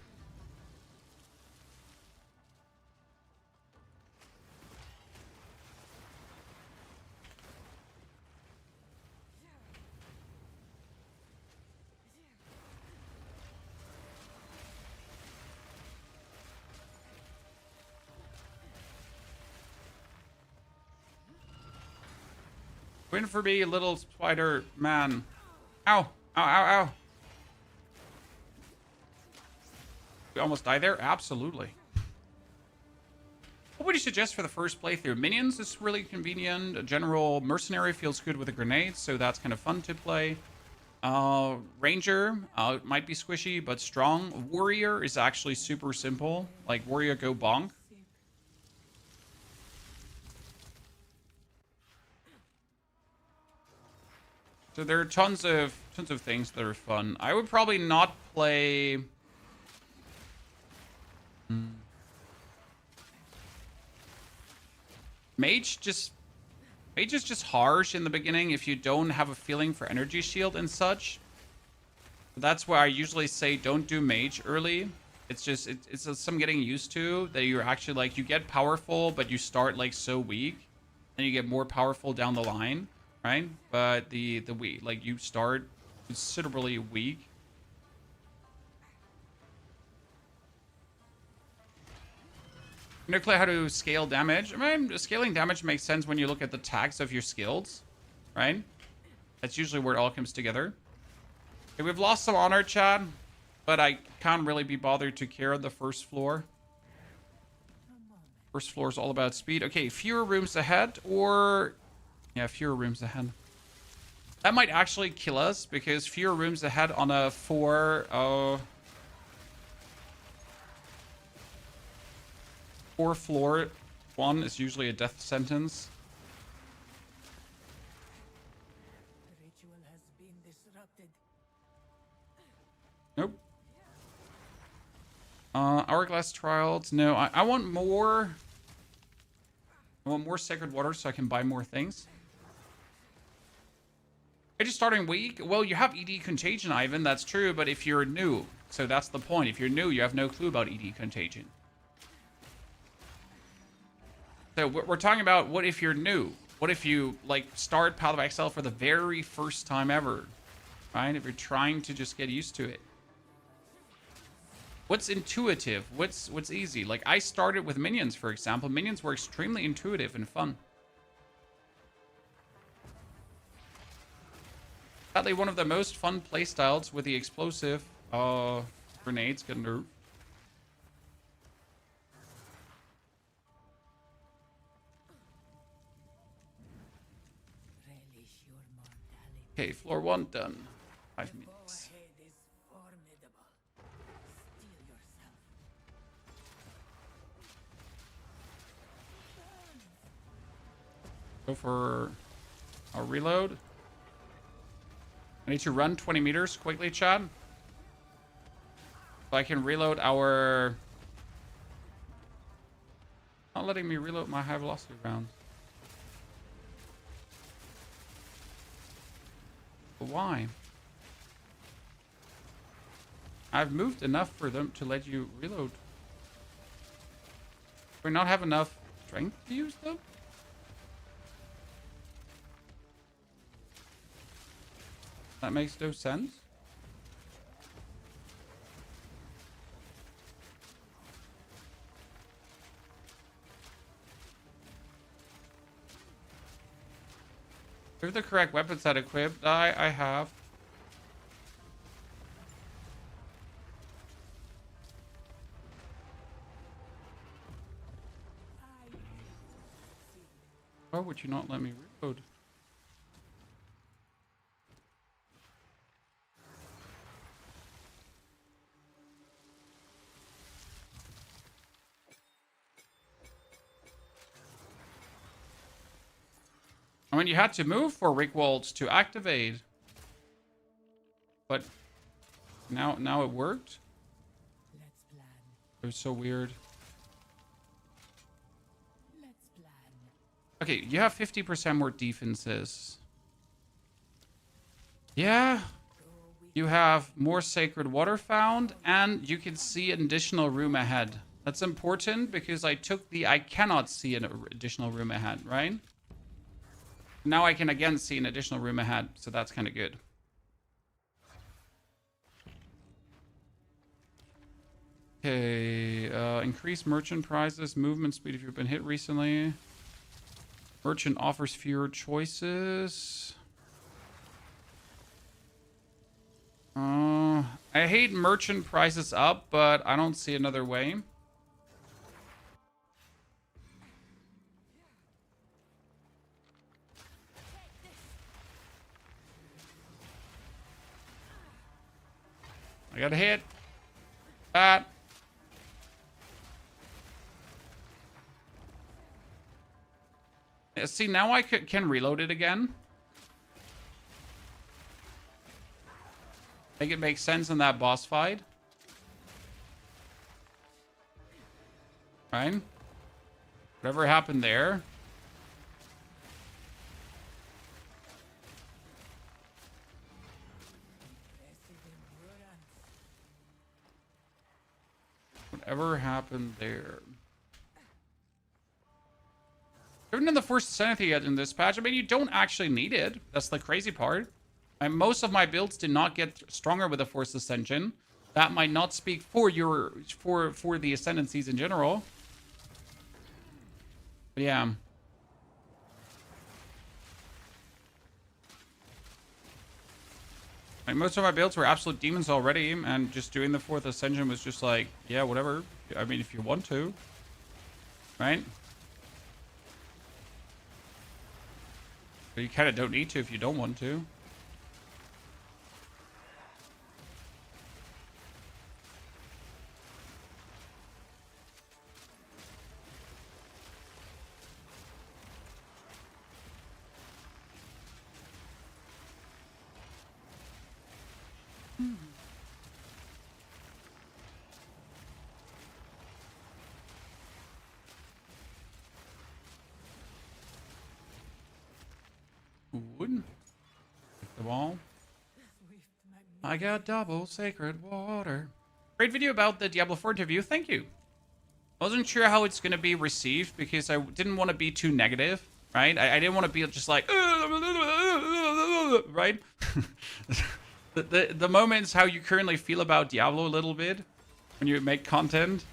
Win for me, little spider man. Ow. Ow, ow, ow. We almost died there? Absolutely. What would you suggest for the first playthrough? Minions is really convenient. A general mercenary feels good with a grenade, so that's kind of fun to play. Ranger might be squishy, but strong. Warrior is actually super simple. Like, warrior go bonk. So there are tons of things that are fun. I would probably not play. Mage is just harsh in the beginning if you don't have a feeling for energy shield and such. That's why I usually say don't do mage early. It's some getting used to that you're actually like, you get powerful, but you start like so weak, and you get more powerful down the line. Right? But the weak, like, you start considerably weak. I'm gonna play how to scale damage. I mean, scaling damage makes sense when you look at the tags of your skills. right? That's usually where it all comes together. Okay, we've lost some honor, Chad, but I can't really be bothered to care on the first floor. First floor is all about speed. Okay, fewer rooms ahead, or... Yeah, fewer rooms ahead. That might actually kill us, because fewer rooms ahead on a 4 floor one is usually a death sentence. The ritual has been disrupted. Nope. Hourglass trials. No, I want more. I want more sacred water so I can buy more things. Are you starting weak? Well, you have ED Contagion, Ivan. That's true, but if you're new, so that's the point. If you're new, you have no clue about ED Contagion. So we're talking about what if you're new? What if you like start Path of Exile for the very first time ever, right? If you're trying to just get used to it. What's intuitive? What's easy? Like I started with minions, for example. Minions were extremely intuitive and fun. Sadly, one of the most fun playstyles with the explosive grenades got nerfed. Relish your mortality. Okay, floor 1 done. 5 The minutes. Boahead is formidable. Steel yourself. Go for a reload. I need to run 20 meters quickly, Chad. So I can reload our... Not letting me reload my high velocity rounds. But why? I've moved enough for them to let you reload. Do we not have enough strength to use them? That makes no sense. If the correct weapon set equipped, I have. Why would you not let me reload? I mean, you had to move for Rick Waltz to activate. But now it worked? Let's plan. It was so weird. Let's plan. Okay, you have 50% more defenses. Yeah. You have more sacred water found, and you can see an additional room ahead. That's important because I took the I cannot see an additional room ahead, right? Now I can again see an additional room ahead, so that's kind of good. Okay, increase merchant prices, movement speed if you've been hit recently. Merchant offers fewer choices. I hate merchant prices up, but I don't see another way. I got a hit. That. Yeah, see, now I can reload it again. I think it makes sense in that boss fight. Right? Whatever happened there. Whatever happened there. Even in the first Ascension yet in this patch, I mean, you don't actually need it. That's the crazy part. And most of my builds did not get stronger with the Force Ascension. That might not speak for your for the Ascendancies in general. But yeah. Like, most of my builds were absolute demons already, and just doing the 4th Ascension was just like, yeah, whatever. I mean, if you want to. Right? But you kind of don't need to if you don't want to. Wood. The wall. I got double sacred water. Great video about the Diablo 4 interview. Thank you. I wasn't sure how it's going to be received because I didn't want to be too negative, right? I didn't want to be just like, right? the moments how you currently feel about Diablo a little bit when you make content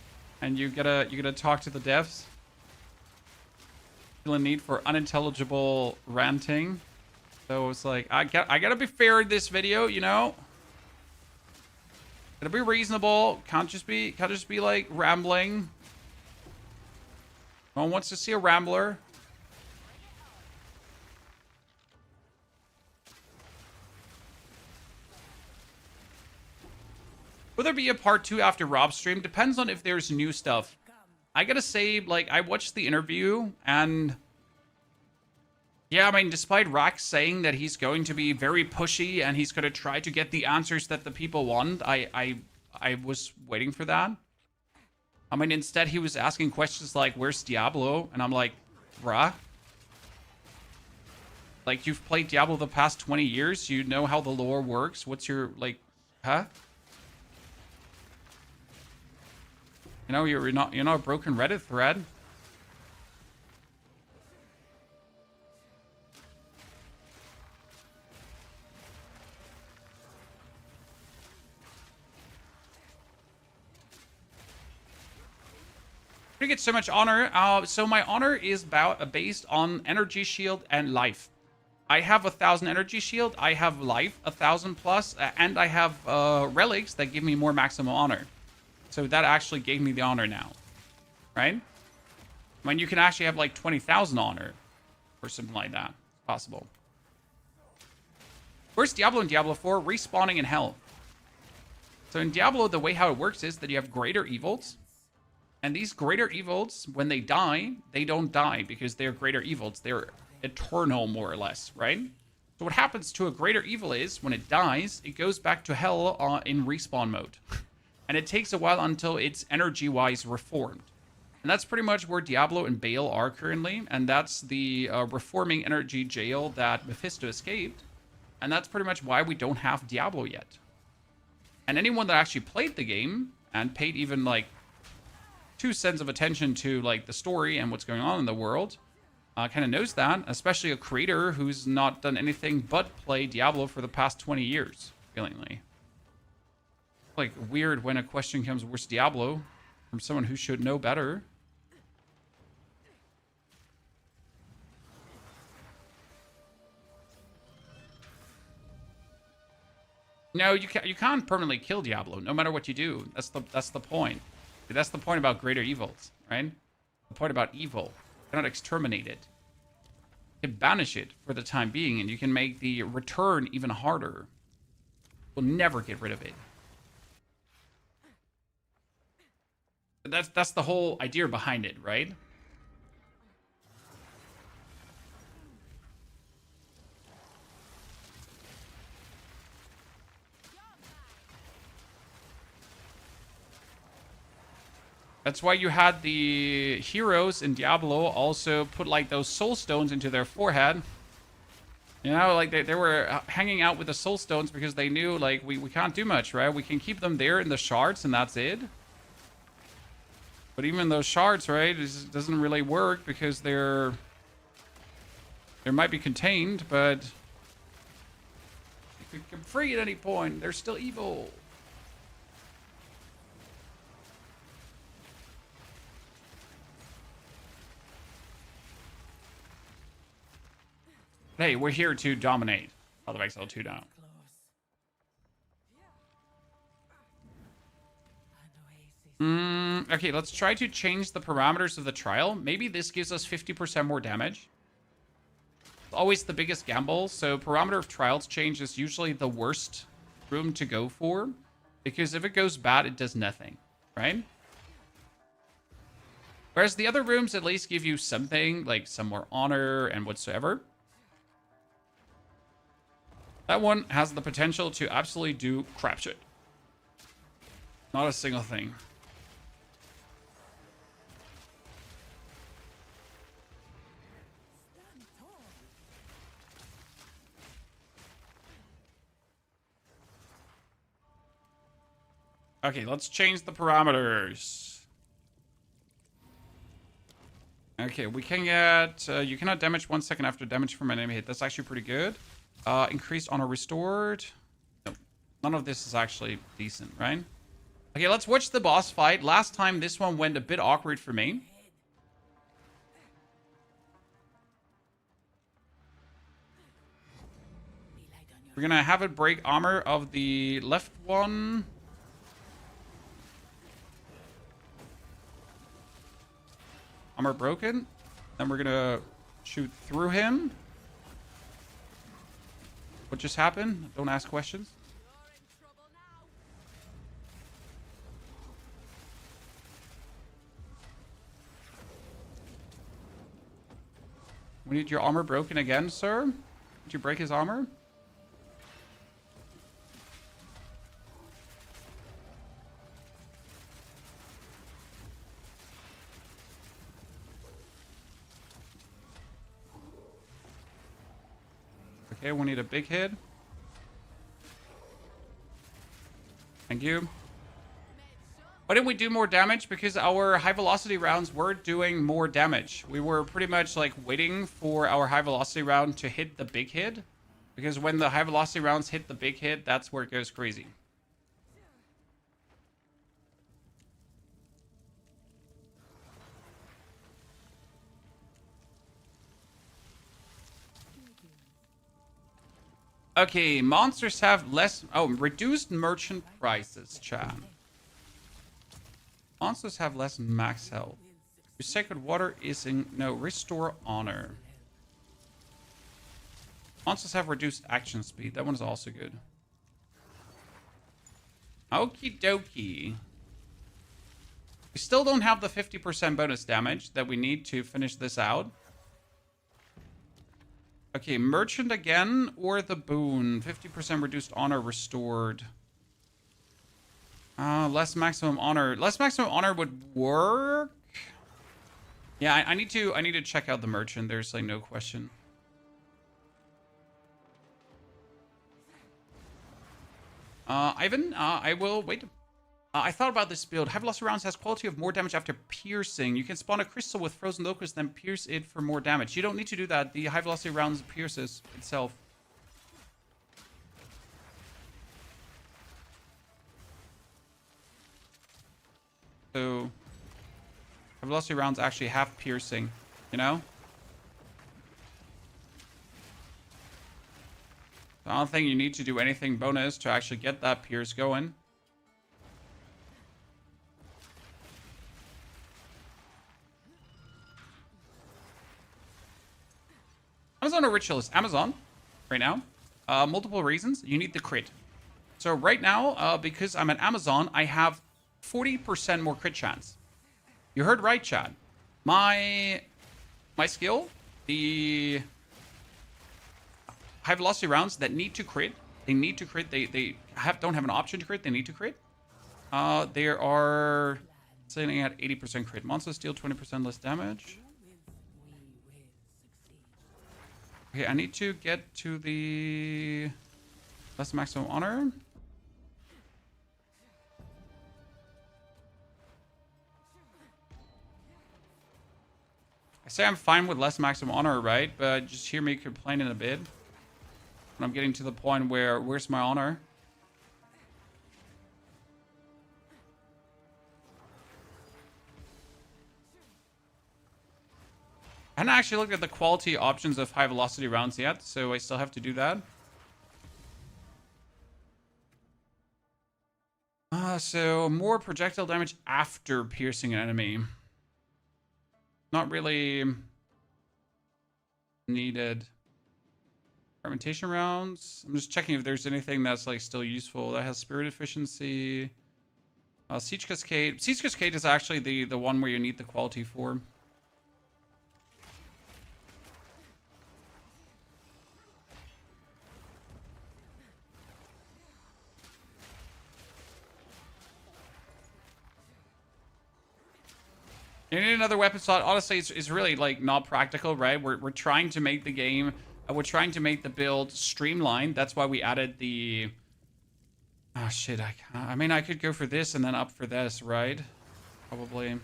and you gotta talk to the devs. Feel a need for unintelligible ranting. So it's like, I gotta be fair in this video, you know? Gotta be reasonable. Can't just be like rambling. No one wants to see a rambler. Will there be a part 2 after Rob's stream? Depends on if there's new stuff. I gotta say, like, I watched the interview and... yeah, I mean, despite Rax saying that he's going to be very pushy and he's going to try to get the answers that the people want, I was waiting for that. I mean, instead he was asking questions like, where's Diablo? And I'm like, bruh. Like, you've played Diablo the past 20 years. You know how the lore works. What's your, like, huh? You know, you're not a broken Reddit thread. I get so much honor. So my honor is based on energy shield and life. I have 1,000 energy shield. I have life 1,000 plus, and I have relics that give me more maximum honor. So that actually gave me the honor now, right? I mean, you can actually have like 20,000 honor or something like that. It's possible. Where's Diablo in Diablo 4? Respawning in hell. So in Diablo, the way how it works is that you have greater evils. And these greater evils, when they die, they don't die because they're greater evils. They're eternal, more or less, right? So what happens to a greater evil is, when it dies, it goes back to hell in respawn mode. And it takes a while until it's energy-wise reformed. And that's pretty much where Diablo and Baal are currently. And that's the reforming energy jail that Mephisto escaped. And that's pretty much why we don't have Diablo yet. And anyone that actually played the game and paid even, like, 2 cents of attention to, like, the story and what's going on in the world kind of knows that, especially a creator who's not done anything but play Diablo for the past 20 years, feelingly. Like, weird when a question comes, where's Diablo? From someone who should know better. No, you can't permanently kill Diablo, no matter what you do. That's the point. That's the point about greater evils, right? The point about evil. You cannot exterminate it. You can banish it for the time being, and you can make the return even harder. You'll never get rid of it. That's the whole idea behind it, right? That's why you had the heroes in Diablo also put, like, those soul stones into their forehead. You know, like, they were hanging out with the soul stones because they knew, like, we can't do much, right? We can keep them there in the shards and that's it. But even those shards, right, it doesn't really work because they might be contained, but you could get free at any point. They're still evil. Hey, we're here to dominate. I'll Exalted 2 down. Okay, let's try to change the parameters of the trial. Maybe this gives us 50% more damage. Always the biggest gamble. So parameter of trials change is usually the worst room to go for. Because if it goes bad, it does nothing. Right? Whereas the other rooms at least give you something, like some more honor and whatsoever. That one has the potential to absolutely do crap shit. Not a single thing. Okay, let's change the parameters. Okay, we can get... you cannot damage 1 second after damage from an enemy hit. That's actually pretty good. Increased honor restored. No, none of this is actually decent, right? Okay, let's watch the boss fight. Last time, this one went a bit awkward for me. We're gonna have it break armor of the left one. Armor broken. Then we're gonna shoot through him. What just happened? Don't ask questions. You're in trouble now. We need your armor broken again, sir. Did you break his armor? Okay, we need a big hit. Thank you. Why didn't we do more damage? Because our high velocity rounds were doing more damage. We were pretty much like waiting for our high velocity round to hit the big hit. Because when the high velocity rounds hit the big hit, that's where it goes crazy. Okay, monsters have less... Oh, reduced merchant prices, chat. Monsters have less max health. Your sacred water is in... No, restore honor. Monsters have reduced action speed. That one's also good. Okie dokie. We still don't have the 50% bonus damage that we need to finish this out. Okay, merchant again or the boon. 50% reduced honor restored. Less maximum honor. Less maximum honor would work. Yeah, I need to check out the merchant. There's like no question. Ivan, I will wait. I thought about this build. High velocity rounds has quality of more damage after piercing. You can spawn a crystal with frozen locust, then pierce it for more damage. You don't need to do that. The high velocity rounds pierces itself. So, high velocity rounds actually have piercing, you know? I don't think you need to do anything bonus to actually get that pierce going. Amazon or Ritualist? Amazon, right now. Multiple reasons. You need the crit. So right now, because I'm an Amazon, I have 40% more crit chance. You heard right, Chad. My skill, the high velocity rounds that need to crit, they need to crit. They don't have an option to crit. They need to crit. They are sitting at 80% crit. Monsters deal 20% less damage. Okay, I need to get to the less maximum honor. I say I'm fine with less maximum honor, right? But just hear me complain in a bit. When I'm getting to the point where, where's my honor? I haven't actually looked at the quality options of high velocity rounds yet, so I still have to do that. So more projectile damage after piercing an enemy. Not really needed. Fermentation rounds. I'm just checking if there's anything that's like still useful. That has spirit efficiency. Siege cascade. Siege cascade is actually the one where you need the quality for. You need another weapon slot. Honestly, it's really like not practical, right? We're trying to make the game, we're trying to make the build streamlined. That's why we added the. Oh shit! I mean, I could go for this and then up for this, right? Probably.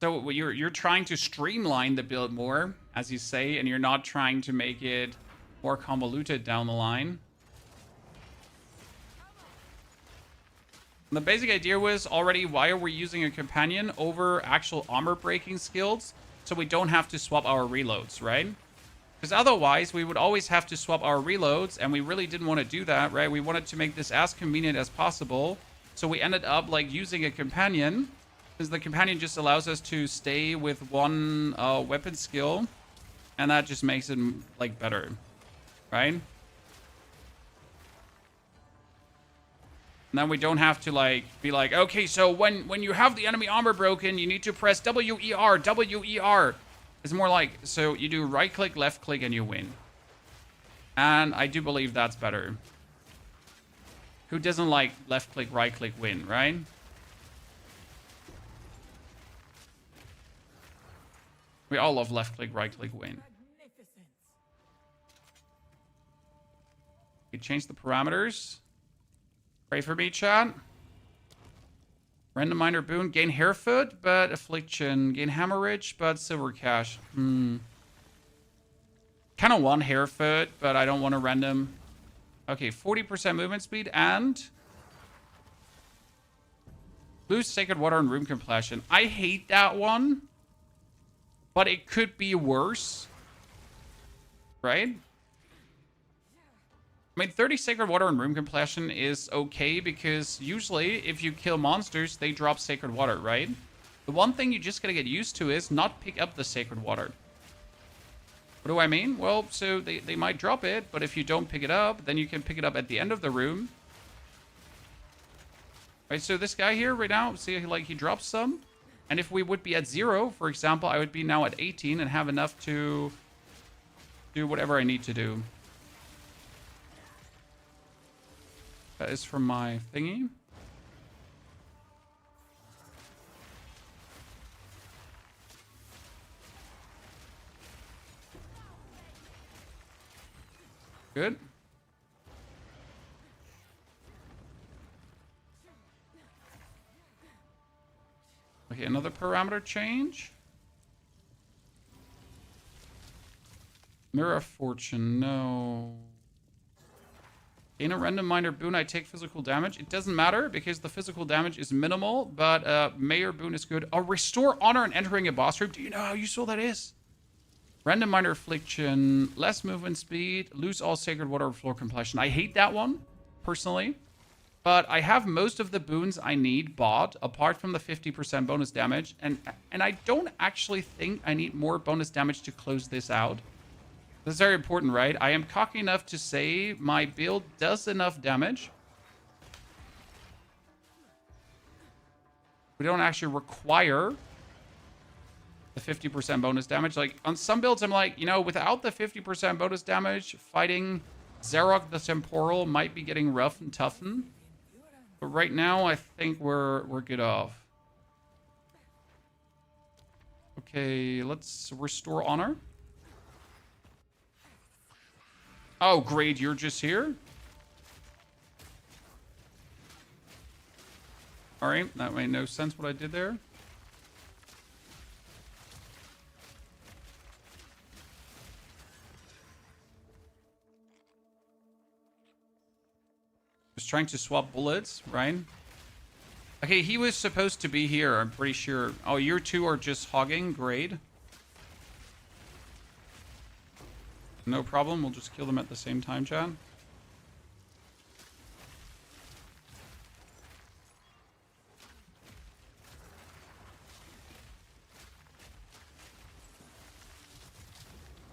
So you're trying to streamline the build more, as you say, and you're not trying to make it more convoluted down the line. The basic idea was already, why are we using a companion over actual armor breaking skills? So we don't have to swap our reloads, right? Because otherwise we would always have to swap our reloads, and we really didn't want to do that, right? We wanted to make this as convenient as possible. So we ended up like using a companion, because the companion just allows us to stay with one weapon skill, and that just makes it like better, right? And then we don't have to like be like, okay, so when you have the enemy armor broken, you need to press WER, WER. It's more like, so you do right click, left click, and you win. And I do believe that's better. Who doesn't like left click, right click, win, right? We all love left click, right click, win. Magnificence. We change the parameters. Pray for me, chat. Random minor boon. Gain hairfoot, but affliction. Gain hemorrhage, but silver cash. Kind of want hairfoot, but I don't want to random. Okay, 40% movement speed and lose sacred water and room completion. I hate that one, but it could be worse, right? I mean, 30 Sacred Water and Room Completion is okay, because usually if you kill monsters, they drop Sacred Water, right? The one thing you just gotta get used to is not pick up the Sacred Water. What do I mean? Well, so they might drop it, but if you don't pick it up, then you can pick it up at the end of the room. Right, so this guy here right now, see, like, he drops some. And if we would be at 0, for example, I would be now at 18 and have enough to do whatever I need to do. That is from my thingy. Good. Okay, another parameter change. Mirror of Fortune, no. Gain a random minor boon, I take physical damage. It doesn't matter because the physical damage is minimal, but Mayor boon is good. Restore honor and entering a boss room. Do you know how useful that is? Random minor affliction, less movement speed, lose all sacred water or floor completion. I hate that one, personally. But I have most of the boons I need bought, apart from the 50% bonus damage. And I don't actually think I need more bonus damage to close this out. That's very important, right? I am cocky enough to say my build does enough damage. We don't actually require the 50% bonus damage. Like, on some builds, I'm like, you know, without the 50% bonus damage, fighting Zarok the Temporal might be getting rough and toughened. But right now, I think we're good off. Okay, let's restore honor. Oh, great, you're just here? Alright, that made no sense what I did there. Was trying to swap bullets, right? Okay, he was supposed to be here, I'm pretty sure. Oh, you two are just hogging, great. No problem, we'll just kill them at the same time, Chad.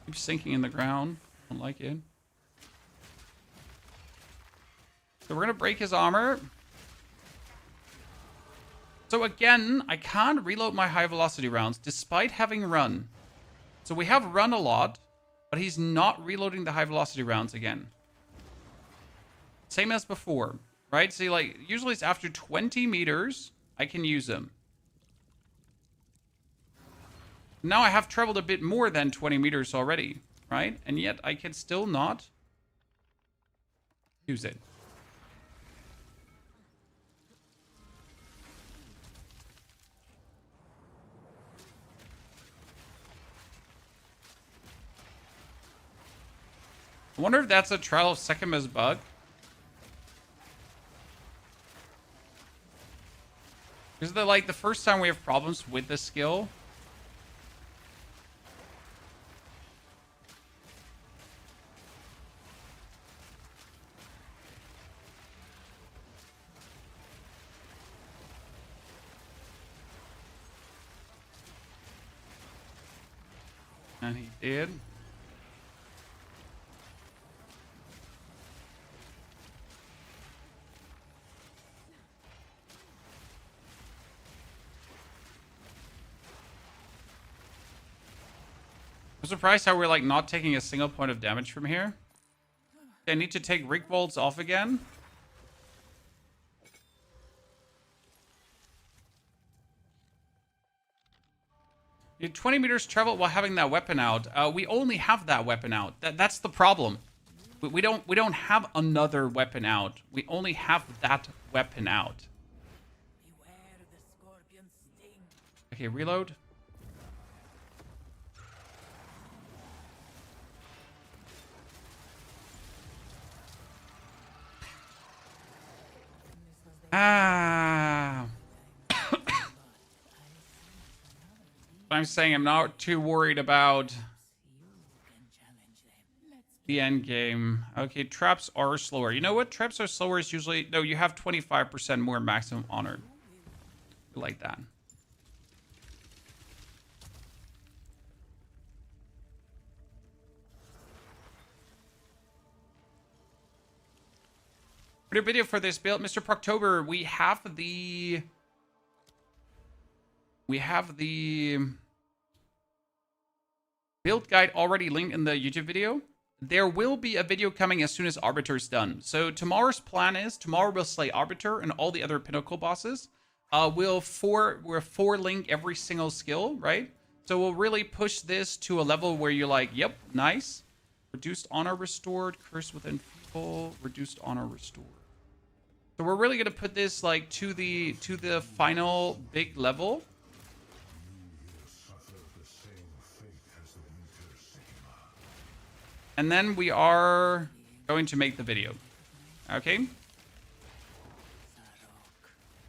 Keeps sinking in the ground. Don't like it. So we're gonna break his armor. So again, I can't reload my high velocity rounds despite having run. So we have run a lot, but he's not reloading the high velocity rounds again. Same as before, right? See, like, usually it's after 20 meters, I can use them. Now I have traveled a bit more than 20 meters already, right? And yet I can still not use it. I wonder if that's a Trial of Sekima's bug. Is that like the first time we have problems with this skill? And he did. I'm surprised how we're like not taking a single point of damage from here. I need to take Rig Bolts off again. You 20 meters travel while having that weapon out. We only have that weapon out. That's the problem. We don't have another weapon out. We only have that weapon out. Beware the scorpion's sting. Okay, reload. Ah. I'm saying I'm not too worried about the end game. Okay, traps are slower. You know what? Traps are slower is usually... No, you have 25% more maximum honor. I like that. Video video for this build, Mr. Proctober. We have the build guide already linked in the YouTube video. There will be a video coming as soon as Arbiter is done. So tomorrow's plan is tomorrow we'll slay Arbiter and all the other pinnacle bosses. We'll link every single skill, right? So we'll really push this to a level where you're like, yep, nice. Reduced honor restored, curse within people, reduced honor restored. So we're really gonna put this like to the final big level. And then we are going to make the video. Okay? And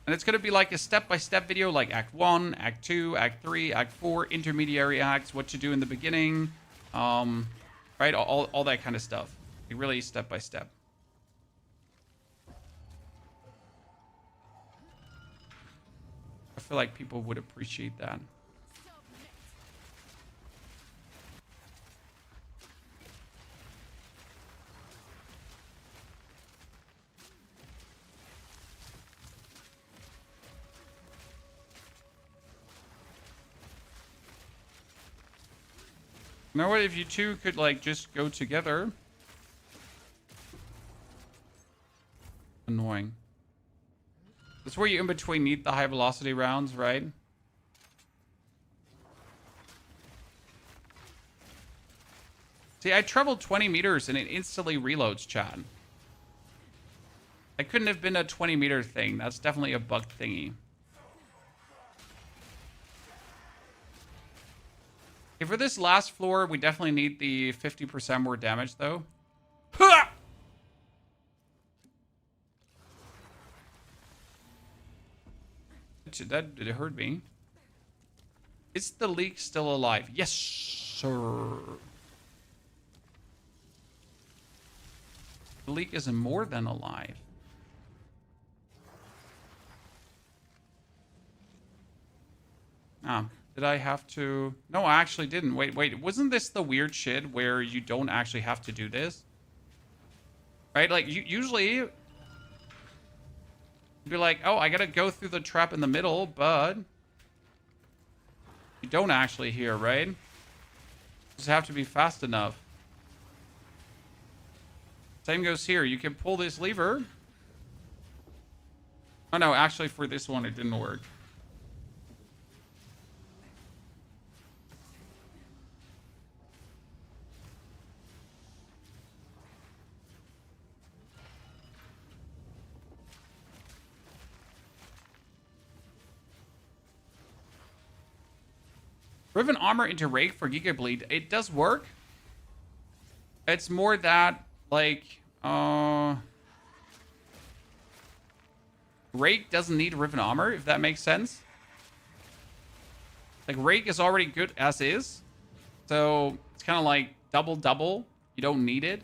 it's going to be like a step-by-step video, like Act 1, Act 2, Act 3, Act 4, intermediary acts, what to do in the beginning. Right? All that kind of stuff. Like really step-by-step. I feel like people would appreciate that. You know what, if you two could, like, just go together. Annoying. That's where you in between need the high velocity rounds, right? See, I traveled 20 meters and it instantly reloads, chat. That couldn't have been a 20 meter thing. That's definitely a bug thingy. Okay, for this last floor, we definitely need the 50% more damage, though. Ha! Did it hurt me? Is the leak still alive? Yes, sir. The leak is more than alive. Ah, Did I have to? No, I actually didn't. Wait. Wasn't this the weird shit where you don't actually have to do this? Right? Like, usually... you'd be like, oh, I gotta go through the trap in the middle, but... you don't actually here, right? You just have to be fast enough. Same goes here. You can pull this lever. Oh, no. Actually, for this one, it didn't work. Riven armor into Rake for Giga Bleed. It does work. It's more that, like, Rake doesn't need Riven armor, if that makes sense. Like, Rake is already good as is. So, it's kind of like double. You don't need it.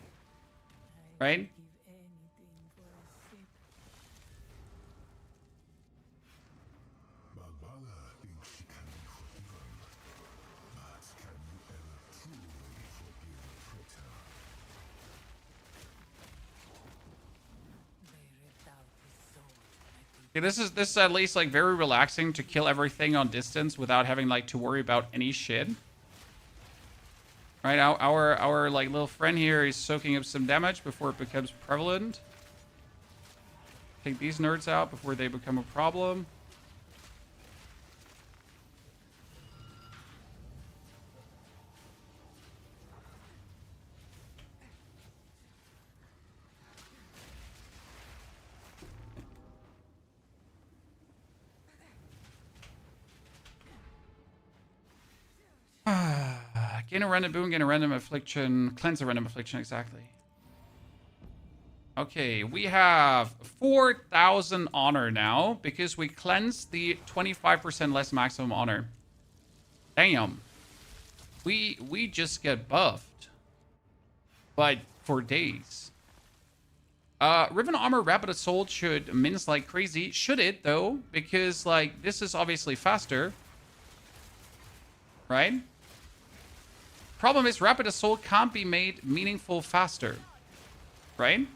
Right? Give anything for a sip. Balbala thinks she can be forgiven. But can you ever truly forgive a traitor? They ripped out his soul. I think Okay, this is at least, like, very relaxing to kill everything on distance without having, like, to worry about any shit. Right, our like little friend here is soaking up some damage before it becomes prevalent. Take these nerds out before they become a problem. Gain a random boon, gain a random affliction, cleanse a random affliction, exactly. Okay, we have 4,000 honor now because we cleansed the 25% less maximum honor. Damn. We just get buffed. But for days. Riven Armor Rapid Assault should mince like crazy. Should it, though? Because, like, this is obviously faster. Right? Problem is, Rapid Assault can't be made meaningful faster. Right?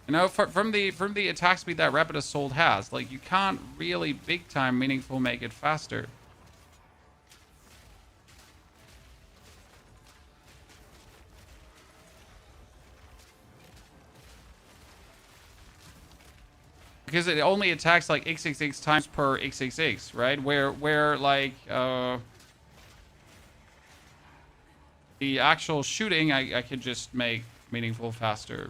You know, from the attack speed that Rapid Assault has, like, you can't really big time meaningful make it faster. Because it only attacks like XXX times per XXX, right? Where like the actual shooting, I could just make meaningful faster.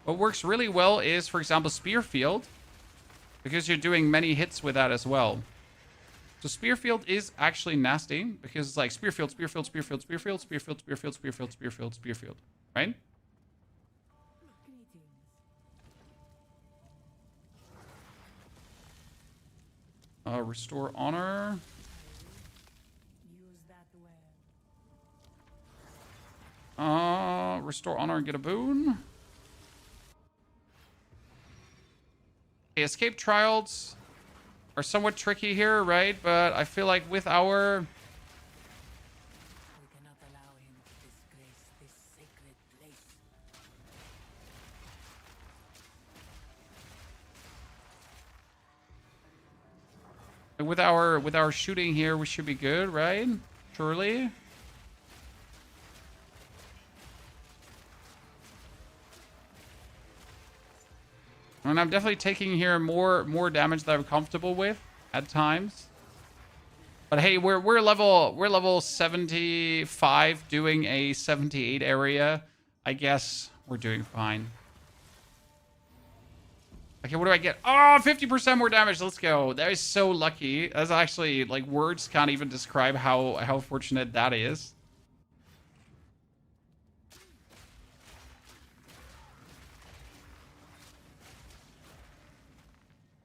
What works really well is, for example, Spear Field, because you're doing many hits with that as well. So Spear Field is actually nasty because it's like Spear Field, Spear Field, Spear Field, Spear Field, Spear Field, Spear Field, Spear Field, Spear Field, Spear Field, right? Restore honor. use that well. Restore honor and get a boon. Okay, escape trials are somewhat tricky here, right? But I feel like with our... We cannot allow him to disgrace this sacred place. With our shooting here, we should be good, right? Surely. And I'm definitely taking here more damage that I'm comfortable with at times. But hey, we're level 75 doing a 78 area. I guess we're doing fine. Okay, what do I get? Oh, 50% more damage. Let's go. That is so lucky. That's actually, like, words can't even describe how fortunate that is.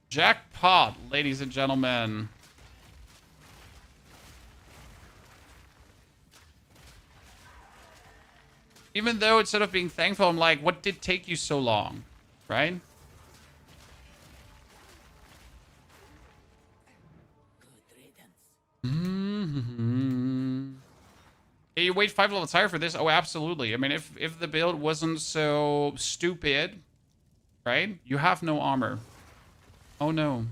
Jackpot, ladies and gentlemen. Even though instead of being thankful, I'm like, what did take you so long? Right? Good riddance. Mm-hmm. Yeah, you wait 5 levels higher for this? Oh, absolutely. I mean, if the build wasn't so stupid, right? You have no armor. Oh, no.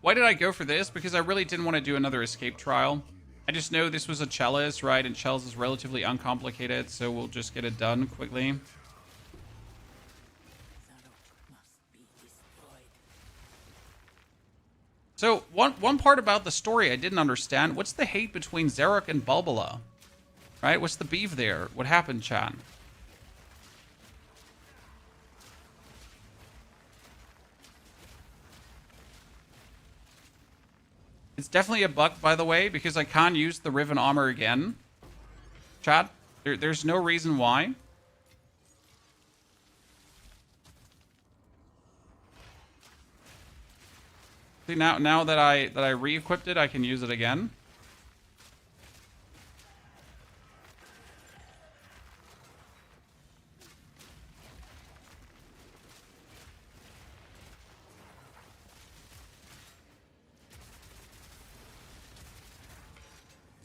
Why did I go for this? Because I really didn't want to do another escape trial. I just know this was a chalice, right? And chalice is relatively uncomplicated, so we'll just get it done quickly. Zarok must be destroyed. So, one part about the story I didn't understand. What's the hate between Zarok and Bulbula? Right? What's the beef there? What happened, Chan? It's definitely a bug, by the way, because I can't use the Riven armor again. Chat, there's no reason why. See, now that I re-equipped it, I can use it again.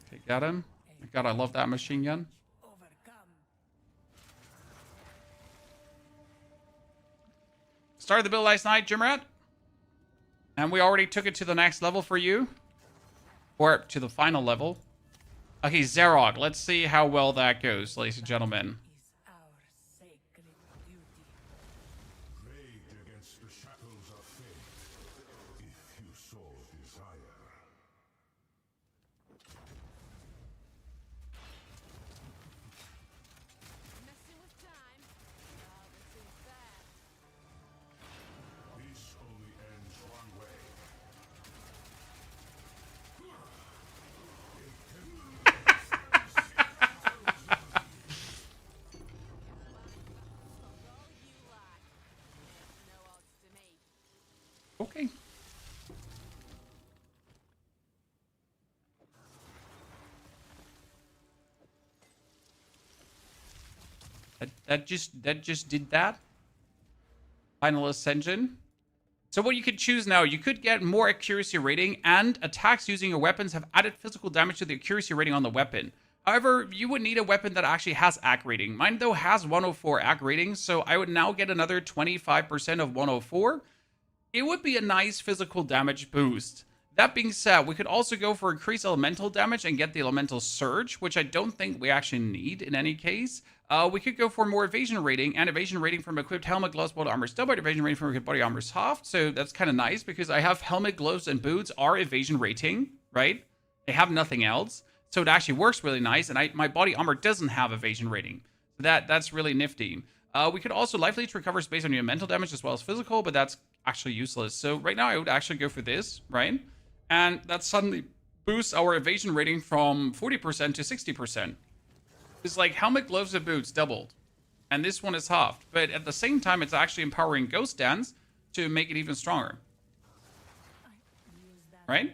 Okay, got him. God, I love that machine gun. Overcome. Started the build last night, Jimrat. And we already took it to the next level for you. Or to the final level. Okay, Zarok. Let's see how well that goes, ladies and gentlemen. Is our sacred duty. Rage against the shackles of fate, if you so desire. Messing with time. Oh, this is bad. This only ends one way. All you like. There's no odds to me. Okay. That just did that. Final Ascension. So what you could choose now, you could get more accuracy rating, and attacks using your weapons have added physical damage to the accuracy rating on the weapon. However, you would need a weapon that actually has AC rating. Mine, though, has 104 AC rating, so I would now get another 25% of 104. It would be a nice physical damage boost. That being said, we could also go for increased elemental damage and get the elemental surge, which I don't think we actually need in any case. We could go for more evasion rating, and evasion rating from equipped helmet, gloves, body armor, doubled. Evasion rating from equipped body armor is halved, so that's kind of nice because I have helmet, gloves, and boots are evasion rating, right? They have nothing else, so it actually works really nice. And my body armor doesn't have evasion rating, so that's really nifty. We could also life leech recovers based on your mental damage as well as physical, but that's actually useless. So right now I would actually go for this, right? And that suddenly boosts our evasion rating from 40% to 60%. It's like helmet, gloves, and boots doubled. And this one is halved. But at the same time, it's actually empowering Ghost Dance to make it even stronger. Use that. Right?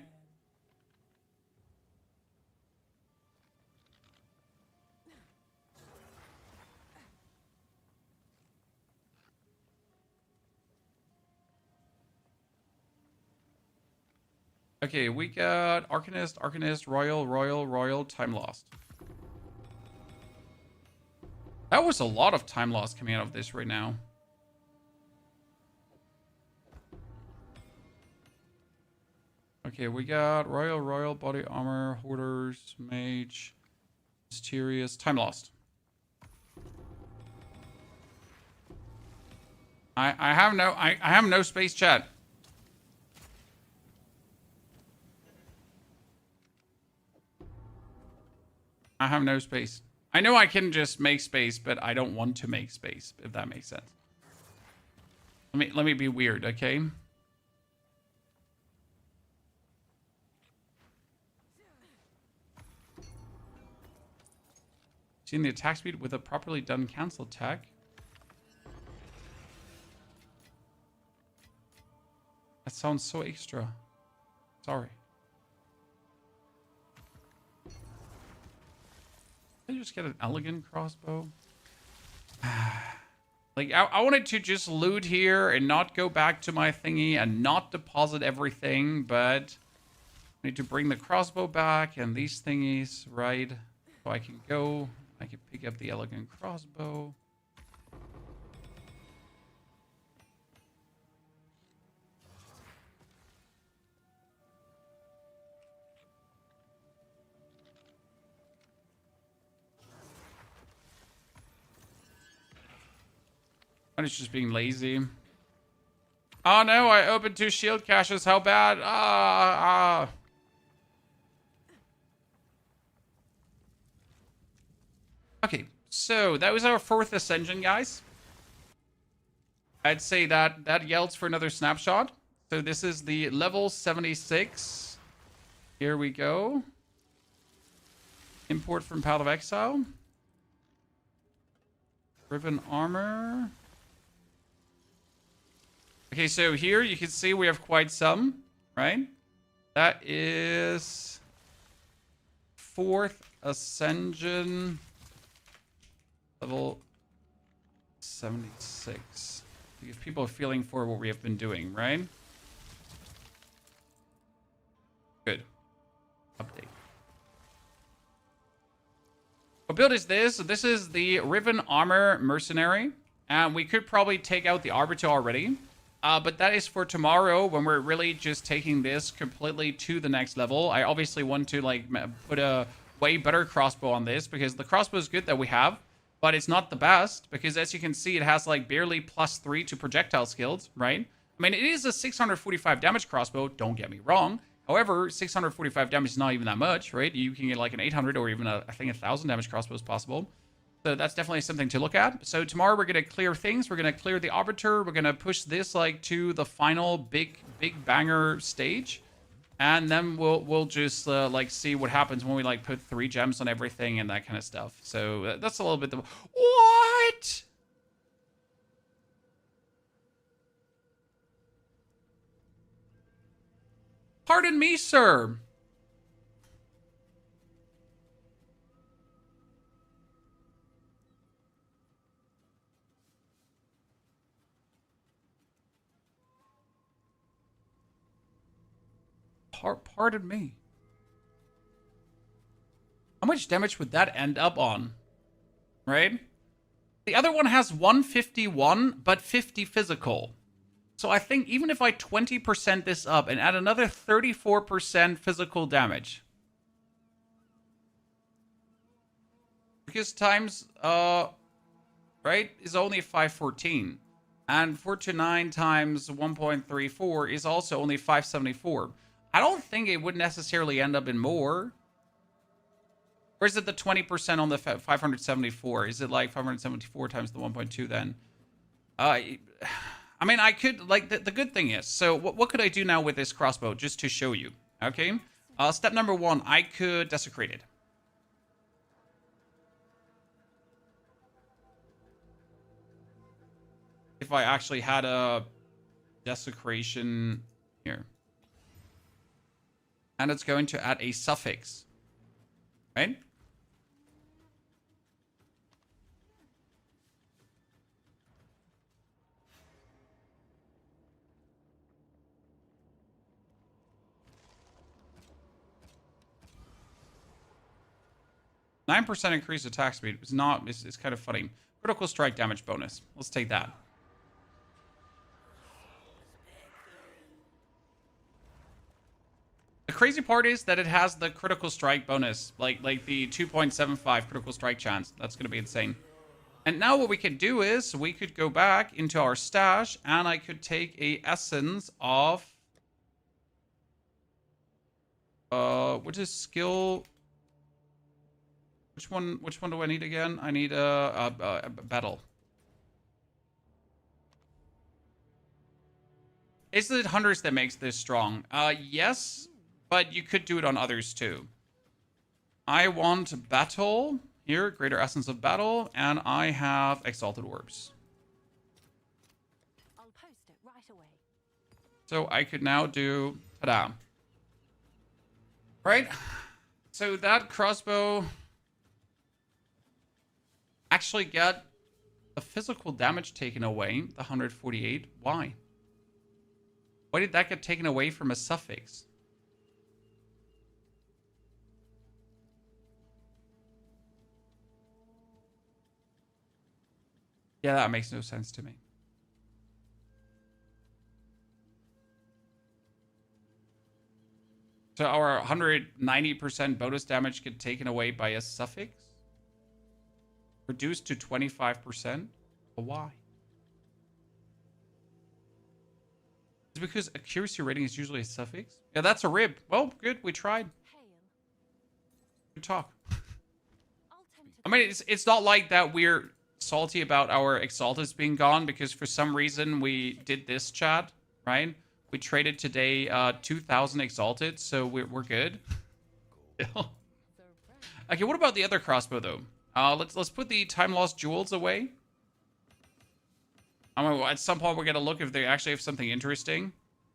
Okay, we got Arcanist, Royal, Time Lost. That was a lot of time loss coming out of this right now. Okay, we got Royal, Body Armor, Hoarders, Mage, Mysterious, Time Lost. I have no space, chat. I have no space. I know I can just make space, but I don't want to make space, if that makes sense. Let me be weird, okay? Seeing the attack speed with a properly done cancel attack. That sounds so extra. Sorry. Did I just get an elegant crossbow? Like, I wanted to just loot here and not go back to my thingy and not deposit everything, but I need to bring the crossbow back and these thingies, right? So I can go, I can pick up the elegant crossbow. I'm just being lazy. Oh no, I opened 2 shield caches. How bad? Okay, so that was our 4th Ascension, guys. I'd say that yells for another snapshot. So this is the level 76. Here we go. Import from Path of Exile. Riven armor. Okay, so here you can see we have quite some, right? That is 4th Ascension, level 76. To give people a feeling for what we have been doing, right? Good. Update. What build is this? This is the Riven Armor Mercenary. And we could probably take out the Arbiter already. But that is for tomorrow when we're really just taking this completely to the next level. I obviously want to like put a way better crossbow on this because the crossbow is good that we have, but it's not the best because as you can see, it has like barely +3 to projectile skills, right? I mean, it is a 645 damage crossbow, don't get me wrong. However, 645 damage is not even that much, right? You can get like an 800 or even I think 1,000 damage crossbow is possible. So that's definitely something to look at. So tomorrow we're going to clear things. We're going to clear the Arbiter. We're going to push this like to the final big banger stage. And then we'll just like see what happens when we like put 3 gems on everything and that kind of stuff. So that's a little bit the... What? Pardon me, sir. Pardon me. How much damage would that end up on? Right? The other one has 151, but 50 physical. So I think even if I 20% this up and add another 34% physical damage. Because times, right, is only 514. And 429 times 1.34 is also only 574. I don't think it would necessarily end up in more. Or is it the 20% on the 574? Is it like 574 times the 1.2 then? I mean, I could, like, the good thing is, so what could I do now with this crossbow just to show you? Okay. Step number 1, I could desecrate it. If I actually had a desecration here. And it's going to add a suffix, right? %9 increased attack speed. It's kind of funny. Critical strike damage bonus. Let's take that. The crazy part is that it has the critical strike bonus, like the 2.75 critical strike chance. That's going to be insane. And now what we could do is we could go back into our stash and I could take a essence of what is skill? Which one do I need again? I need a battle. Is it Huntress that makes this strong? Yes. But you could do it on others too. I want battle. Here, greater essence of battle. And I have exalted orbs. I'll post it right away. So I could now do... Ta-da. Right? So that crossbow... actually get the physical damage taken away, the 148. Why? Why did that get taken away from a suffix? Yeah, that makes no sense to me. So our 190% bonus damage get taken away by a suffix? Reduced to 25%? But why? Is it because accuracy rating is usually a suffix? Yeah, that's a rib. Well, good. We tried. Hail. Good talk. I'll tend to I mean, it's not like that we're salty about our Exalted being gone because for some reason we did this, chat, right? We traded today 2,000 Exalted, so we're good. the right. Okay, what about the other crossbow though? Let's put the time lost jewels away. I mean, at some point we're gonna look if they actually have something interesting,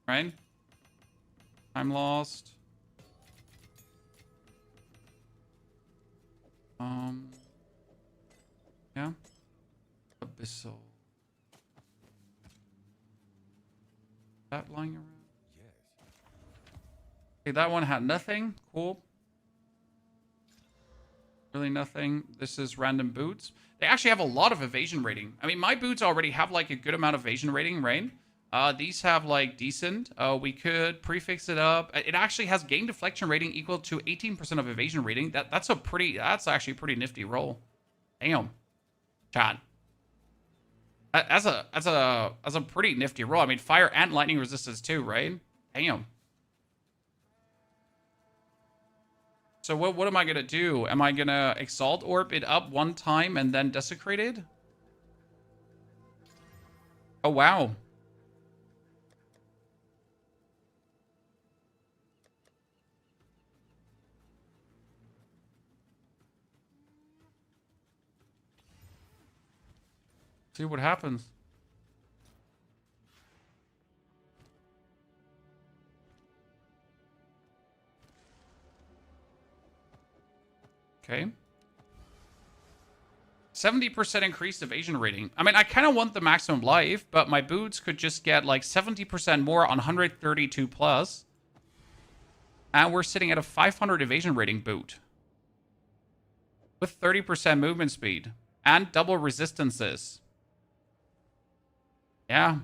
right? Time lost. Yeah. Abyssal. That lying around? Yes. Okay, that one had nothing. Cool. Really nothing. This is random boots. They actually have a lot of evasion rating. I mean, my boots already have like a good amount of evasion rating, right? These have like decent. We could prefix it up. It actually has gain deflection rating equal to 18% of evasion rating. That's actually a pretty nifty roll. Damn. Chat. As a pretty nifty roll. I mean, fire and lightning resistance too, right? Damn. So what am I gonna do? Am I gonna Exalt Orb it up one time and then desecrate it? Oh wow. See what happens. Okay. 70% increased evasion rating. I mean, I kind of want the maximum life, but my boots could just get like 70% more on 132 plus. And we're sitting at a 500 evasion rating boot. With 30% movement speed. And double resistances. Yeah.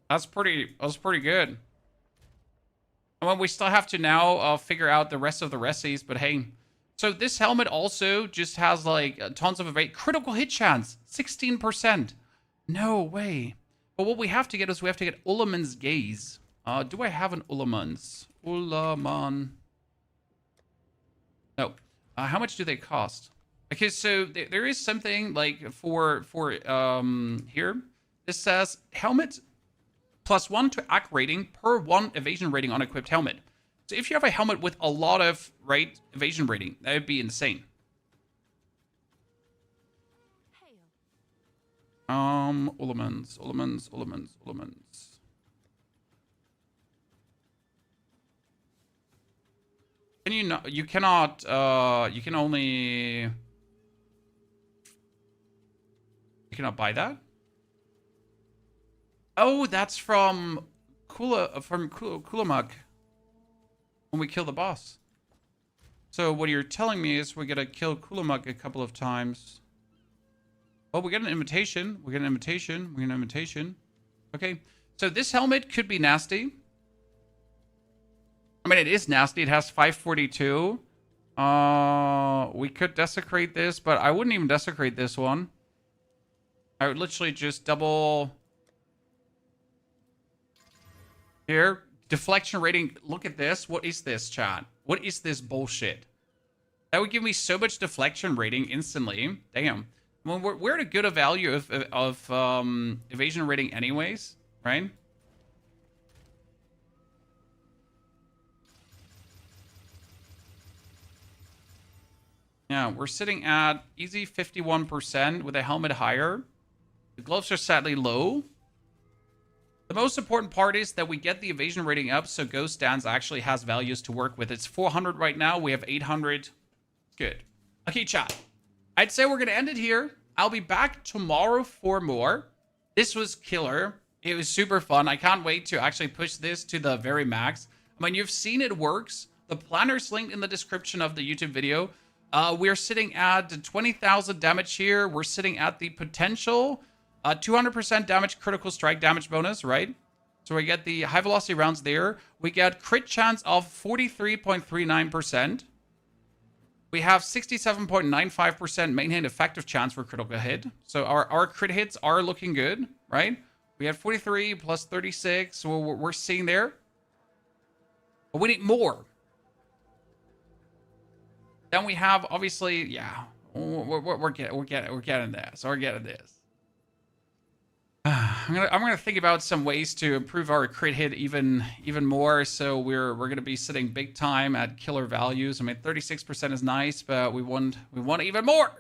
That's pretty good. And well, we still have to now figure out the rest of the recipes, but hey. So this helmet also just has like tons of evade. Critical hit chance, 16%. No way. But what we have to get is we have to get Ulaman's Gaze. Do I have an Ulaman's? Ulaman. No. How much do they cost? Okay, so there is something like for here. This says helmet +1 to AC rating per 1 evasion rating on equipped helmet. So if you have a helmet with a lot of evasion rating, that would be insane. Hail. Ulamans. Can you not? You cannot. You can only. You cannot buy that. Oh, that's from Kulamuk. When we kill the boss. So what you're telling me is we gotta kill Kulamuk a couple of times. Oh, we get an invitation. We get an invitation. We get an invitation. Okay. So this helmet could be nasty. I mean, it is nasty. It has 542. We could desecrate this, but I wouldn't even desecrate this one. I would literally just double... Here. Deflection rating. Look at this. What is this, chat? What is this bullshit? That would give me so much deflection rating instantly. Damn. Well, we're at a good value of evasion rating anyways, right? Yeah, we're sitting at easy 51% with a helmet higher. The gloves are sadly low. The most important part is that we get the evasion rating up so Ghost Dance actually has values to work with. It's 400 right now. We have 800. Good. Okay, chat. I'd say we're going to end it here. I'll be back tomorrow for more. This was killer. It was super fun. I can't wait to actually push this to the very max. I mean, you've seen it works. The planner's linked in the description of the YouTube video. We're sitting at 20,000 damage here. We're sitting at the potential 200% damage critical strike damage bonus, right? So we get the high velocity rounds there. We get crit chance of 43.39%. We have 67.95% main hand effective chance for critical hit. So our crit hits are looking good, right? We had 43 plus 36. So we're seeing there. But we need more. Then we have, obviously, yeah, we're getting this. We're getting this. I'm gonna think about some ways to improve our crit hit even more. So we're gonna be sitting big time at killer values. I mean, 36% is nice, but we want even more.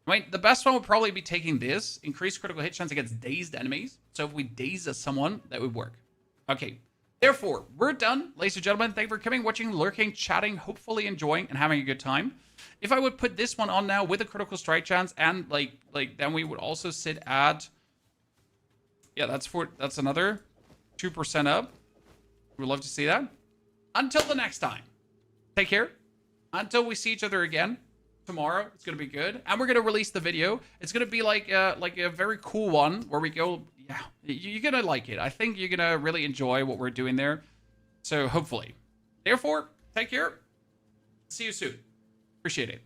I mean, the best one would probably be taking this increased critical hit chance against dazed enemies. So if we daze someone, that would work. Okay. Therefore, we're done. Ladies and gentlemen, thank you for coming, watching, lurking, chatting, hopefully enjoying and having a good time. If I would put this one on now with a critical strike chance and like then we would also sit at, yeah, that's another 2% up. We'd love to see that. Until the next time, take care. Until we see each other again tomorrow, it's gonna be good, and we're gonna release the video. It's gonna be like a very cool one where we go. Yeah, you're gonna like it. I think you're gonna really enjoy what we're doing there. So hopefully. Therefore, take care. See you soon. Appreciate it.